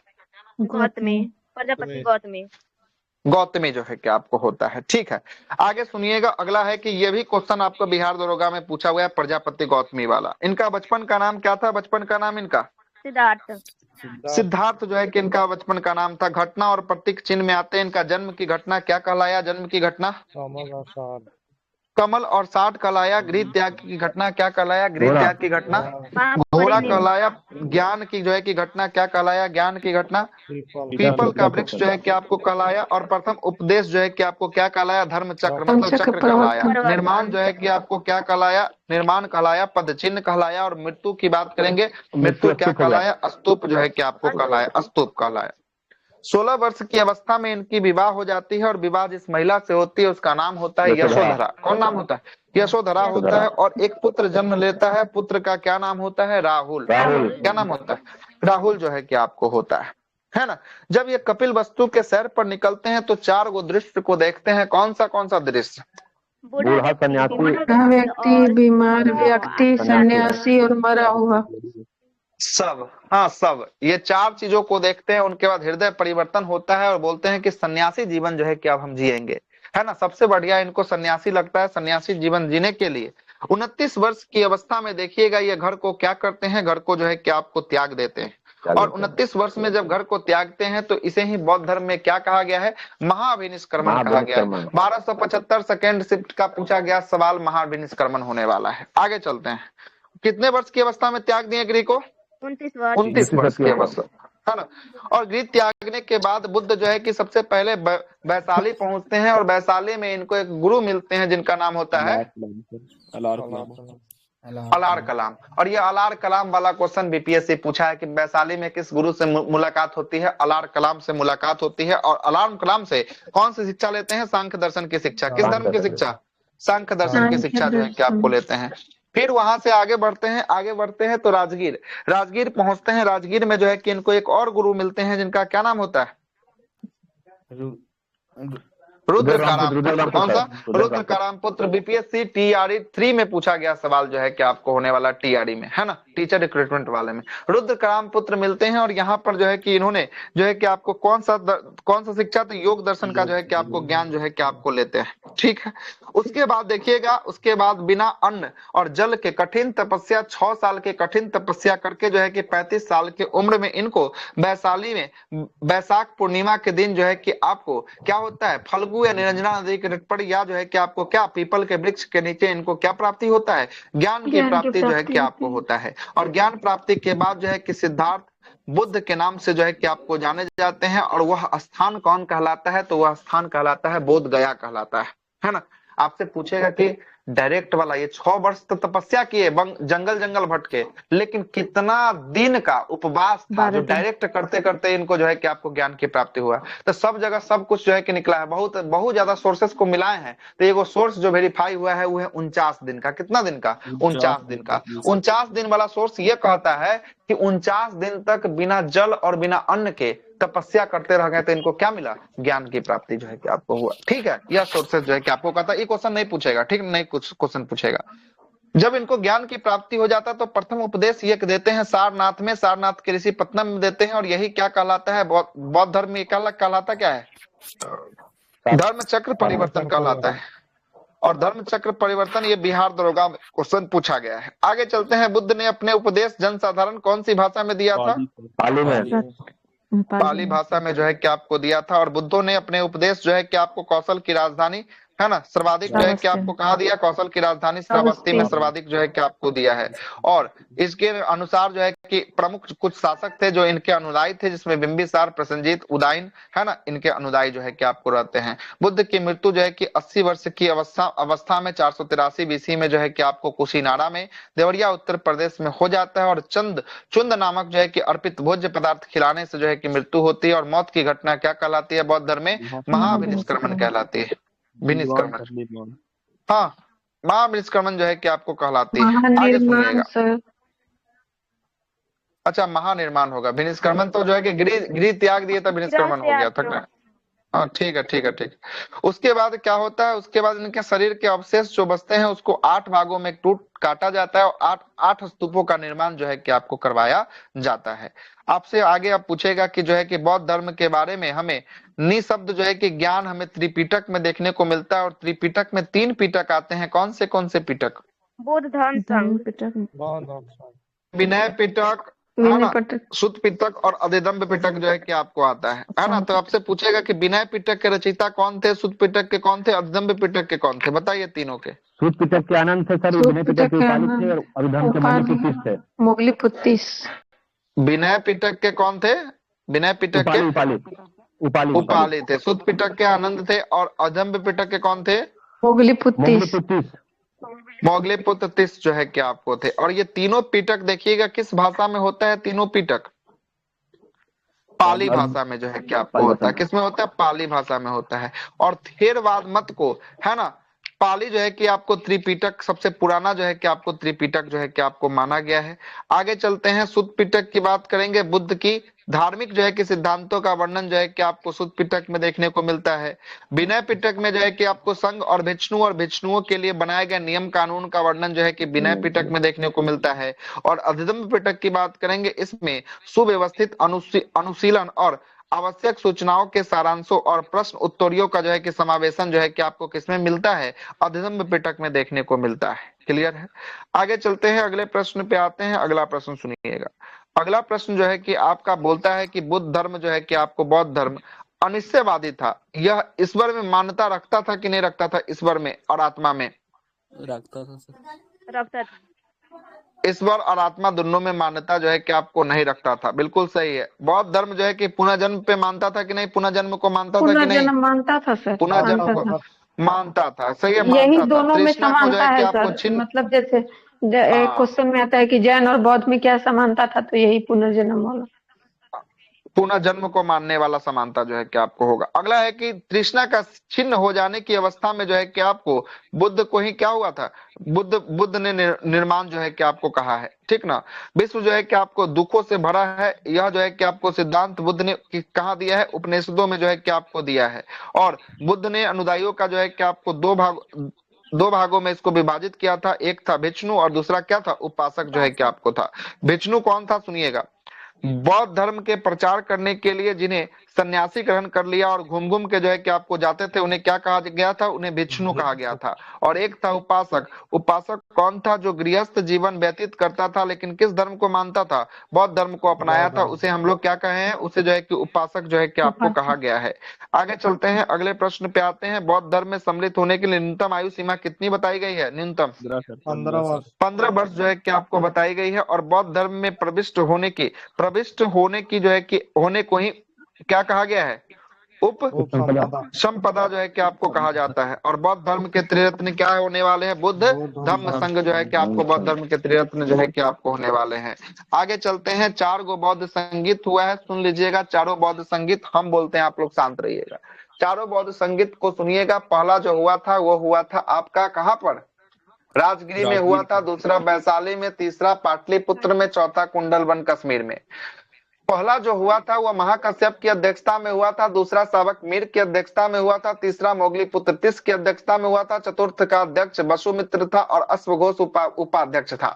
D: गौतमी, प्रजापति गौतमी।
A: गौतमी जो है कि आपको होता है। ठीक है, आगे सुनिएगा। अगला है कि ये भी क्वेश्चन आपको बिहार दरोगा में पूछा हुआ है, प्रजापति गौतमी वाला। इनका बचपन का नाम क्या था? बचपन का नाम इनका
D: सिद्धार्थ।
A: सिद्धार्थ जो है कि इनका बचपन का नाम था। घटना और प्रतीक चिन्ह में आते हैं। इनका जन्म की घटना क्या कहलाया? जन्म की घटना कमल और साठ कहलाया। गृह त्याग की घटना क्या कहलाया? गृह त्याग की घटना घोड़ा कहलाया। ज्ञान की जो है कि घटना क्या कहलाया? ज्ञान की घटना पीपल का वृक्ष जो है कि आपको कहलाया। और प्रथम उपदेश जो है कि आपको क्या कहलाया? धर्म चक्र मतलब चक्र कहलाया। निर्माण जो है कि आपको क्या कहलाया? निर्माण कहलाया। पद चिन्ह कहलाया। और मृत्यु की बात करेंगे, मृत्यु क्या कहलाया? स्तूप जो है कि आपको कहलाया, स्तूप कहलाया। 16 वर्ष की अवस्था में इनकी विवाह हो जाती है। और विवाह जिस महिला से होती है उसका नाम होता है यशोधरा। कौन नाम होता है? यशोधरा होता है। और एक पुत्र जन्म लेता है। पुत्र का क्या नाम होता है? राहुल। क्या नाम होता है? राहुल जो है कि आपको होता है ना। जब ये कपिल वस्तु के सैर पर निकलते हैं तो 4 गो दृश्य को देखते हैं। कौन सा दृश्य?
K: बूढ़ा व्यक्ति, बीमार व्यक्ति, सन्यासी और मरा हुआ।
A: सब, हाँ सब, ये 4 चीजों को देखते हैं। उनके बाद हृदय परिवर्तन होता है और बोलते हैं कि सन्यासी जीवन जो है कि अब हम जिएंगे, है ना। सबसे बढ़िया इनको सन्यासी लगता है। सन्यासी जीवन जीने के लिए 29 वर्ष की अवस्था में देखिएगा ये घर को क्या करते हैं? घर को जो है कि आपको त्याग देते हैं। और 29 वर्ष में जब घर को त्यागते हैं तो इसे ही बौद्ध धर्म में क्या कहा गया है? महाभिनिष्क्रमण कहा गया है। 1275 सेकेंड शिफ्ट का पूछा गया सवाल महाभिनिष्क्रमण होने वाला है। आगे चलते हैं। कितने वर्ष की अवस्था में त्याग दिए गृह को? 29 वर्ष की अवस्था, है ना। और गृह त्यागने के बाद बुद्ध जो है कि सबसे पहले वैशाली पहुंचते हैं। और वैशाली में इनको एक गुरु मिलते हैं जिनका नाम होता है अलार कलाम। और ये अलार कलाम वाला क्वेश्चन बीपीएससी पूछा है कि वैशाली में किस गुरु से मुलाकात होती है? अलार कलाम से मुलाकात होती है। और अलार कलाम से कौन सी शिक्षा लेते हैं? सांख्य दर्शन की शिक्षा। किस धर्म की शिक्षा? सांख्य दर्शन की शिक्षा जो है कि आपको लेते हैं। फिर वहां से आगे बढ़ते हैं तो राजगीर पहुंचते हैं। राजगीर में जो है कि इनको एक और गुरु मिलते हैं जिनका क्या नाम होता है? रुद्र कौन सा? रुद्र काराम पुत्र। बीपीएससी टीआरई 3 में पूछा गया सवाल जो है कि आपको होने वाला टीआरई में, है ना, टीचर रिक्रूटमेंट वाले में। रुद्र काराम पुत्र मिलते हैं। और यहाँ पर जो है कि इन्होंने जो है कि आपको कौन सा शिक्षा? तो योग दर्शन का जो है कि आपको ज्ञान जो है कि आपको लेते हैं। ठीक है, उसके बाद देखिएगा, उसके बाद बिना अन्न और जल के कठिन तपस्या 6 साल के कठिन तपस्या करके जो है कि 35 साल की उम्र में इनको वैशाली में बैसाख पूर्णिमा के दिन जो है कि आपको क्या होता है? फल्गु या निरंजना नदी के तट पर या जो है कि आपको क्या पीपल के वृक्ष के नीचे इनको क्या प्राप्ति होता है? ज्ञान की प्राप्ति जो है कि आपको होता है। और ज्ञान प्राप्ति के बाद जो है कि सिद्धार्थ बुद्ध के नाम से जो है कि आपको जाने जाते हैं। और वह स्थान कौन कहलाता है? तो वह स्थान कहलाता है बोध गया कहलाता है ना। आपसे पूछेगा कि डायरेक्ट वाला, ये 6 वर्ष तो तपस्या किए, जंगल भटके, लेकिन कितना दिन का उपवास था जो डायरेक्ट करते करते इनको जो है कि आपको ज्ञान की प्राप्ति हुआ। तो सब जगह सब कुछ जो है कि निकला है। बहुत ज्यादा सोर्सेस को मिलाए हैं। तो एगो सोर्स जो वेरीफाई हुआ है वो है 49 दिन का। कितना दिन का? 49 दिन का। 49 दिन वाला सोर्स ये कहता है कि 49 दिन तक बिना जल और बिना अन्न के तपस्या करते रह गए तो इनको क्या मिला? ज्ञान की प्राप्ति जो है कि आपको हुआ। ठीक है, यह सोर्सेस जो है कि आपको कहता है। ये क्वेश्चन नहीं पूछेगा, ठीक, नहीं कुछ क्वेश्चन पूछेगा। जब इनको ज्ञान की प्राप्ति हो जाता है तो प्रथम उपदेश ये देते हैं सारनाथ में, सारनाथ के ऋषि पत्तनम में देते हैं। और यही क्या कहलाता है? बौद्ध धर्म में कहलाता क्या है? धर्म चक्र परिवर्तन कहलाता है। और धर्म चक्र परिवर्तन ये बिहार दरोगा में क्वेश्चन पूछा गया है। आगे चलते हैं। बुद्ध ने अपने उपदेश जनसाधारण कौन सी भाषा में दिया था? पाली भाषा में जो है कि आपको दिया था। और बुद्धों ने अपने उपदेश जो है कि आपको कौशल की राजधानी, है ना, सर्वाधिक जो है कि आपको कहा दिया? कौशल की राजधानी श्रावस्ती में सर्वाधिक जो है कि आपको दिया है। और इसके अनुसार जो है कि प्रमुख कुछ शासक थे जो इनके अनुयायी थे, जिसमें बिंबिसार, प्रसेनजीत, उदयन, है ना, इनके अनुयायी जो है कि आपको रहते हैं। बुद्ध की मृत्यु जो है कि 80 वर्ष की अवस्था में 483 बीसी में जो है कि आपको कुशीनारा में देवरिया उत्तर प्रदेश में हो जाता है। और चुंद नामक जो है कि अर्पित भोज्य पदार्थ खिलाने से जो है कि मृत्यु होती है। और मौत की घटना क्या कहलाती है बौद्ध धर्म में? महाभिनिष्क्रमण कहलाती है। विनिष्क्रमण, हाँ, महाविनिष्क्रमण जो है कि आपको कहलाती है। आगे सुनिएगा। अच्छा, महानिर्माण होगा। भिनिष्क्रमण तो जो है कि गृह त्याग दिए तब भिनिष्क्रमण हो गया था ना। हाँ ठीक है ठीक है ठीक है। उसके बाद क्या होता है, उसके बाद इनके शरीर के अवशेष जो बचते हैं उसको 8 भागों में टूट काटा जाता है और 8 स्तूपों का निर्माण जो है कि आपको करवाया जाता है। आपसे आगे अब पूछेगा कि जो है कि बौद्ध धर्म के बारे में हमें निशब्द जो है कि ज्ञान हमें त्रिपिटक में देखने को मिलता है और त्रिपिटक में 3 पिटक आते हैं। कौन से पिटक?
D: बुद्ध धर्म संघ,
A: विनय पिटक, है ना, सुत पिटक और अधिदम्भ पिटक जो है कि आपको आता है ना। तो आपसे पूछेगा कि विनय पिटक के रचयिता कौन थे, सुत पिटक के कौन थे, अधिदम्भ पिटक के कौन थे? बताइए तीनों के।
B: सूत पिटक के आनंद थे सर, विनय पिटक के उपालिक थे और अधिदम्भ के मोगलीपुत्तीस थे।
K: मोगलीपुत्तीस।
A: विनय पिटक के कौन थे? विनय पिटक के उपाली थे। सुत पिटक के आनंद थे और अधिदम्भ पिटक के कौन थे?
K: मोगलीपुत्तीस।
A: मोगलीपुत्तीस जो है कि आपको थे। और ये तीनों पिटक देखिएगा किस भाषा में होता है? तीनों पिटक पाली भाषा में जो है कि आपको होता है। किसमें होता है? पाली भाषा में होता है। और थेरवाद मत को, है ना, पाली जो है कि आपको त्रिपिटक सबसे पुराना जो है कि आपको त्रिपिटक जो है कि आपको माना गया है। आगे चलते हैं, सुत पिटक की बात करेंगे। बुद्ध की धार्मिक जो है कि सिद्धांतों का वर्णन जो है कि आपको सुत पिटक में देखने को मिलता है। विनय पिटक में जो है कि आपको संघ और भिक्षुओं के लिए बनाए गए नियम कानून का वर्णन जो है कि विनय पिटक में देखने को मिलता है। और अधिदम्भ पिटक की बात करेंगे, इसमें सुव्यवस्थित अनुशीलन और आवश्यक सूचनाओं के सारांशों और प्रश्न उत्तरियों का जो है कि समावेशन जो है कि आपको किसमें मिलता है? अधिदम्भ पिटक में देखने को मिलता है। क्लियर है? आगे चलते हैं, अगले प्रश्न पे आते हैं। अगला प्रश्न सुनिएगा। अगला प्रश्न जो है कि आपका बोलता है कि बुद्ध धर्म जो है कि आपको बौद्ध धर्म अनिश्चयवादी था। यह ईश्वर में मान्यता रखता था कि नहीं रखता था? ईश्वर में और आत्मा में
C: रखता था सर।
D: रखता था।
A: ईश्वर और आत्मा दोनों में मान्यता जो है कि आपको नहीं रखता था। बिल्कुल सही है। बौद्ध धर्म जो है कि पुनर्जन्म पे मानता था कि नहीं? पुनर्जन्म को मानता था कि नहीं?
K: पुनर्जन्म मानता था सर,
A: पुनर्जन्म को मानता था। सही है,
K: यही
A: मानता था।
K: दोनों में
A: तृष्णा को जो
K: समानता
A: है कि
K: है
A: आपको
K: सर। मतलब जैसे क्वेश्चन में आता है कि जैन और बौद्ध में क्या समानता था, तो यही पुनर्जन्म वाला,
A: पुनर्जन्म को मानने वाला समानता जो है कि आपको होगा। अगला है कि तृष्णा का छिन्न हो जाने की अवस्था में जो है कि आपको बुद्ध को ही क्या हुआ था? बुद्ध ने निर्माण जो है कि आपको कहा है। ठीक ना? विश्व जो है कि आपको दुखों से भरा है, यह जो है कि आपको सिद्धांत बुद्ध ने कहा दिया है? उपनिषदों में जो है कि आपको दिया है। और बुद्ध ने अनुयायियों का जो है कि आपको दो भागों में इसको विभाजित किया था। एक था भिक्षु और दूसरा क्या था? उपासक जो है कि आपको था। भिक्षु कौन था? सुनिएगा। बौद्ध धर्म के प्रचार करने के लिए जिन्हें सन्यासी ग्रहण कर लिया और घूम घूम के जो है कि आपको जाते थे, उन्हें क्या कहा गया था? उन्हें भिक्षु कहा गया था। और एक था उपासक। उपासक कौन था? जो गृहस्थ जीवन व्यतीत करता था लेकिन किस धर्म को मानता था? बौद्ध धर्म को अपनाया था। उसे हम लोग क्या कहे हैं? उसे जो है कि उपासक जो है कि आपको कहा गया है। आगे चलते हैं, अगले प्रश्न पे आते हैं। बौद्ध धर्म में सम्मिलित होने के लिए न्यूनतम आयु सीमा कितनी बताई गई है? न्यूनतम 15 वर्ष जो है कि आपको बताई गई है। और बौद्ध धर्म में प्रविष्ट होने की जो है कि होने को ही क्या कहा गया है? उपसंपदा जो है कि आपको कहा जाता है। और बौद्ध धर्म के त्रिरत्न क्या होने वाले हैं? बुद्ध धम्म संघ जो है कि आपको बौद्ध धर्म के त्रिरत्न जो है कि आपको होने वाले हैं। आगे चलते हैं। 4 गो बौद्ध संगीत हुआ है, सुन लीजिएगा। चारों बौद्ध संगीत हम बोलते हैं, आप लोग शांत रहिएगा। चारों बौद्ध संगीत को सुनिएगा। पहला जो हुआ था वो हुआ था आपका कहाँ पर? राजगिरी में हुआ था। दूसरा वैशाली में, तीसरा पाटलिपुत्र में, चौथा कुंडलवन कश्मीर में। पहला जो हुआ था वह महाकश्यप की अध्यक्षता में हुआ था। दूसरा शावक मीर की अध्यक्षता में हुआ था। तीसरा मोगलीपुत्र तिस की अध्यक्षता में हुआ था। चतुर्थ का अध्यक्ष वसुमित्र था और अश्वघोष उपाध्यक्ष था।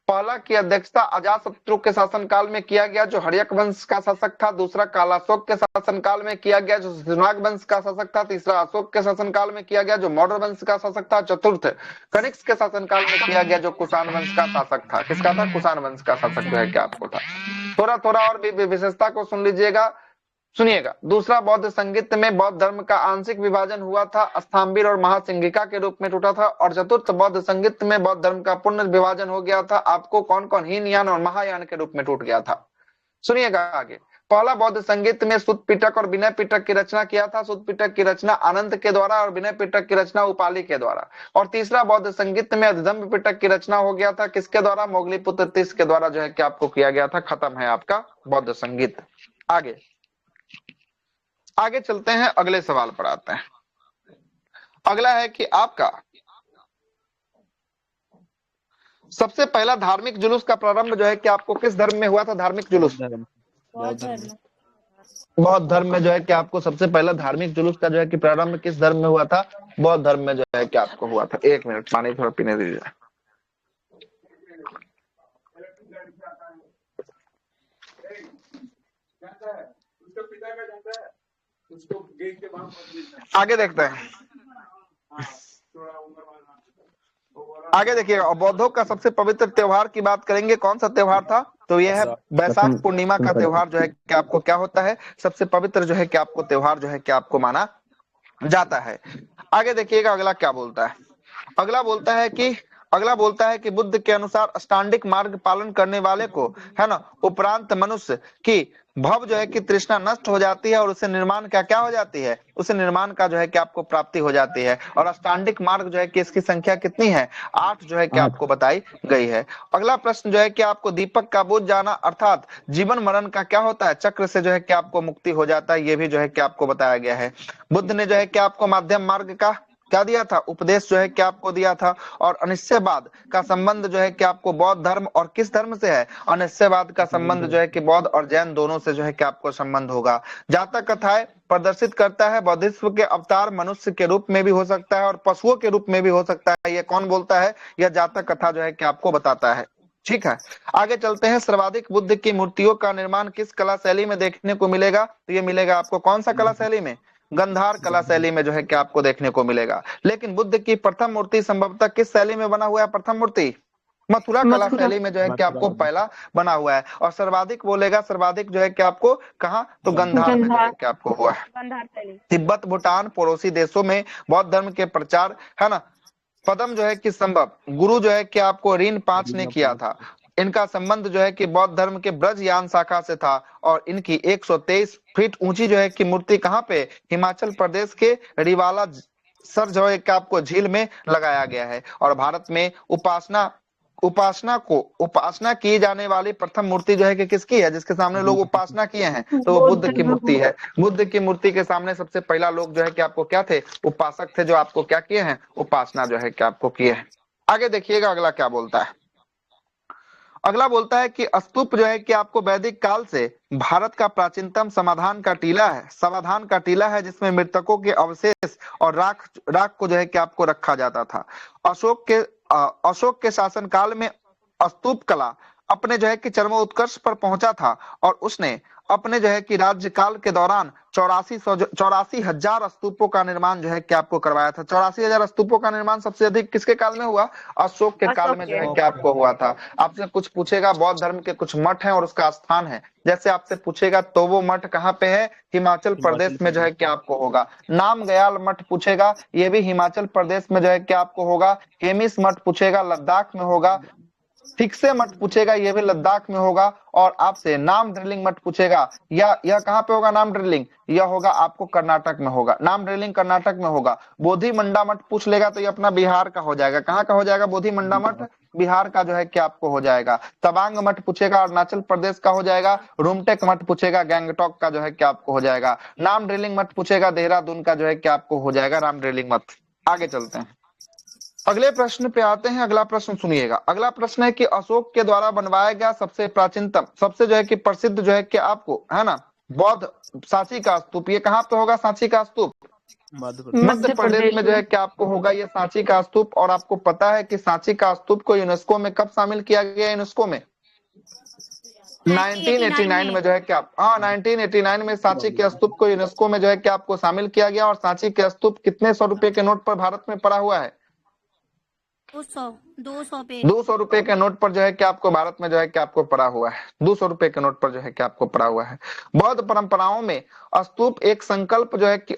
A: पहला की अध्यक्षता अजातशत्रु के शासनकाल में किया गया जो हर्यक वंश का शासक था। दूसरा कालाशोक के शासनकाल में किया गया जो शुनाग वंश का शासक था। तीसरा अशोक के शासनकाल में किया गया जो मौर्य वंश का शासक था। चतुर्थ कनिष्क के शासनकाल में किया गया जो कुषाण वंश का शासक था। किसका था? कुषाण वंश का शासक जो है कि आपको था। थोड़ा और भी विशेषता को सुन लीजिएगा, सुनिएगा। दूसरा बौद्ध संगीत में बौद्ध धर्म का आंशिक विभाजन हुआ था, स्तंभिर और महासिंगिका के रूप में टूटा था। और चतुर्थ बौद्ध संगीत में बौद्ध धर्म का पूर्ण विभाजन हो गया था, आपको कौन कौन? हीनयान और महायान के रूप में टूट गया था। सुनिएगा आगे। पहला बौद्ध संगीत में सुत पिटक और विनय पिटक की रचना किया था। सुत पिटक की रचना आनंद के द्वारा और विनय पिटक की रचना उपाली के द्वारा। और तीसरा बौद्ध संगीत में अधिदम्भ पिटक की रचना हो गया था। किसके द्वारा? मोगलीपुत्र तिस के द्वारा जो है कि आपको किया गया था। खत्म है आपका बौद्ध संगीत। आगे चलते हैं, अगले सवाल पर आते हैं। अगला है कि आपका सबसे पहला धार्मिक जुलूस का प्रारंभ जो है कि आपको किस धर्म में हुआ था? धार्मिक जुलूस बौद्ध धर्म में जो है कि आपको सबसे पहला धार्मिक जुलूस का जो है कि प्रारंभ किस धर्म में हुआ था? बौद्ध धर्म में जो है कि आपको हुआ था। 1 मिनट पानी थोड़ा पीने दीजिए। आगे देखते हैं, आगे देखिएगा। बौद्धों का सबसे पवित्र त्योहार की बात करेंगे, कौन सा त्योहार था? तो यह है बैसाख पूर्णिमा का त्योहार जो है कि आपको क्या होता है? सबसे पवित्र जो है कि आपको त्योहार जो है कि आपको माना जाता है। आगे देखिएगा अगला क्या बोलता है। अगला बोलता है कि बुद्ध के अनुसार अष्टांगिक मार्ग पालन करने वाले को, है ना, उपरांत मनुष्य की भव जो है कि तृष्णा नष्ट हो जाती है और उसे निर्माण क्या हो जाती है? उसे निर्माण का जो है कि आपको प्राप्ति हो जाती है। और अष्टांगिक मार्ग जो है कि इसकी संख्या कितनी है? 8 जो है कि आपको बताई गई है। अगला प्रश्न जो है कि आपको दीपक का बुझ जाना अर्थात जीवन मरण का क्या होता है? चक्र से जो है कि आपको मुक्ति हो जाता है। ये भी जो है कि आपको बताया गया है। बुद्ध ने जो है कि आपको माध्यम मार्ग का क्या दिया था? उपदेश जो है कि आपको दिया था। और अनिश्चयवाद का संबंध जो है कि आपको बौद्ध धर्म और किस धर्म से है? अनिश्चयवाद का संबंध जो है कि बौद्ध और जैन दोनों से जो है कि आपको संबंध होगा। जातक कथाएं प्रदर्शित करता है बौद्धिज्म के अवतार मनुष्य के रूप में भी हो सकता है और पशुओं के रूप में भी हो सकता है। ये कौन बोलता है? यह जातक कथा जो है कि आपको बताता है। ठीक है, आगे चलते हैं। सर्वाधिक बुद्ध की मूर्तियों का निर्माण किस कला शैली में देखने को मिलेगा? तो ये मिलेगा आपको कौन सा कला शैली में? गंधार कला शैली में जो है कि आपको देखने को मिलेगा। लेकिन बुद्ध की प्रथम मूर्ति संभवतः किस शैली में बना हुआ है? प्रथम मूर्ति मथुरा कला शैली में जो है कि आपको पहला बना हुआ है। और सर्वाधिक बोलेगा, सर्वाधिक जो है कि आपको कहाँ? तो गंधार में जो है कि आपको हुआ है। तिब्बत भूटान पड़ोसी देशों में बौद्ध धर्म के प्रचार, है ना, पदम जो है कि संभव गुरु जो है कि आपको ऋण 5 ने किया था। इनका संबंध जो है कि बौद्ध धर्म के ब्रजयान शाखा से था। और इनकी 123 फीट ऊंची जो है कि मूर्ति कहाँ पे? हिमाचल प्रदेश के रिवाला सर जो है कि आपको झील में लगाया गया है। और भारत में उपासना की जाने वाली प्रथम मूर्ति जो है कि किसकी है? जिसके सामने लोग उपासना किए हैं, तो वो बुद्ध की मूर्ति है। बुद्ध की मूर्ति के सामने सबसे पहला लोग जो है कि आपको क्या थे? उपासक थे, जो आपको क्या किए हैं? उपासना जो है कि आपको किए हैं। आगे देखिएगा अगला क्या बोलता है। अगला बोलता है कि स्तूप जो है कि आपको वैदिक काल से भारत का प्राचीनतम समाधान का टीला है जिसमें मृतकों के अवशेष और राख को जो है कि आपको रखा जाता था। अशोक के शासन काल में स्तूप कला अपने जो है कि चरमोत्कर्ष पर पहुंचा था और उसने अपने जो है कि राज्यकाल के दौरान 84,000 स्तूपों का निर्माण जो है कि आपको करवाया था। 84,000 स्तूपों का निर्माण सबसे अधिक किसके काल में हुआ? अशोक के काल में जो है कि आपको हुआ था। आपसे कुछ पूछेगा, बौद्ध धर्म के कुछ मठ हैं और उसका स्थान है। जैसे आपसे पूछेगा तो वो मठ कहाँ पे है? हिमाचल प्रदेश में जो है कि आपको होगा। नाम गयाल मठ पूछेगा, ये भी हिमाचल प्रदेश में जो है कि आपको होगा। हेमिस मठ पूछेगा, लद्दाख में होगा। फिक्से मठ पूछेगा, ये भी लद्दाख में होगा। और आपसे नाम ड्रिलिंग मठ पूछेगा, यह कहाँ पे होगा? नाम ड्रिलिंग यह होगा आपको कर्नाटक में होगा। नाम ड्रिलिंग कर्नाटक में होगा। बोधि मंडा मठ पूछ लेगा तो ये अपना बिहार का हो जाएगा। कहाँ का हो जाएगा? बोधि मंडा मठ बिहार का जो है कि आपको हो जाएगा। तवांग मठ पूछेगा, अरुणाचल प्रदेश का हो जाएगा। रूमटेक मठ पूछेगा, गैंगटॉक का जो है कि आपको हो जाएगा। नाम ड्रिलिंग मठ पूछेगा, देहरादून का जो है कि आपको हो जाएगा नाम ड्रिलिंग मठ। आगे चलते हैं, अगले प्रश्न पे आते हैं। अगला प्रश्न सुनिएगा। अगला प्रश्न है कि अशोक के द्वारा बनवाया गया सबसे प्राचीनतम, सबसे जो है कि प्रसिद्ध जो है कि आपको, है ना, बौद्ध सांची का स्तूप, ये कहाँ पे होगा? सांची का स्तूप मध्य प्रदेश में जो है कि आपको होगा ये सांची का स्तूप। और आपको पता है कि सांची का स्तूप को यूनेस्को में कब शामिल किया गया? यूनेस्को में 1989 में जो है कि आप 1989 में सांची के स्तूप को यूनेस्को में जो है कि आपको शामिल किया गया। और सांची के स्तूप कितने 100 रुपए के नोट पर भारत में पड़ा हुआ है? 200 रुपए के नोट पर जो है कि आपको भारत में जो है कि आपको पड़ा हुआ है। 200 रुपए के नोट पर जो है कि आपको पड़ा हुआ है। बौद्ध परंपराओं में स्तूप एक संकल्प जो है कि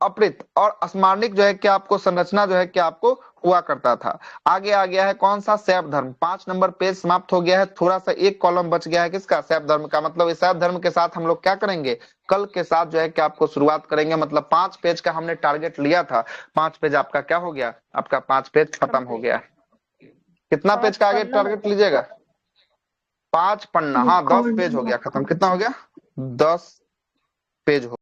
A: अपृत और स्मारनिक जो है कि आपको संरचना जो है कि आपको हुआ करता था। आगे आ गया है कौन सा? शैव धर्म। 5 नंबर पेज समाप्त हो गया है। थोड़ा सा एक कॉलम बच गया है, किसका? शैव धर्म का। मतलब इस शैव धर्म के साथ हम लोग क्या करेंगे? कल के साथ जो है कि आपको शुरुआत करेंगे। मतलब 5 पेज का हमने टारगेट लिया था। 5 पेज आपका क्या हो गया? आपका 5 पेज खत्म हो गया। कितना पेज का आगे टारगेट लीजिएगा? 5 पन्ना। हाँ, 10 पेज हो गया खत्म। कितना हो गया? 10 पेज हो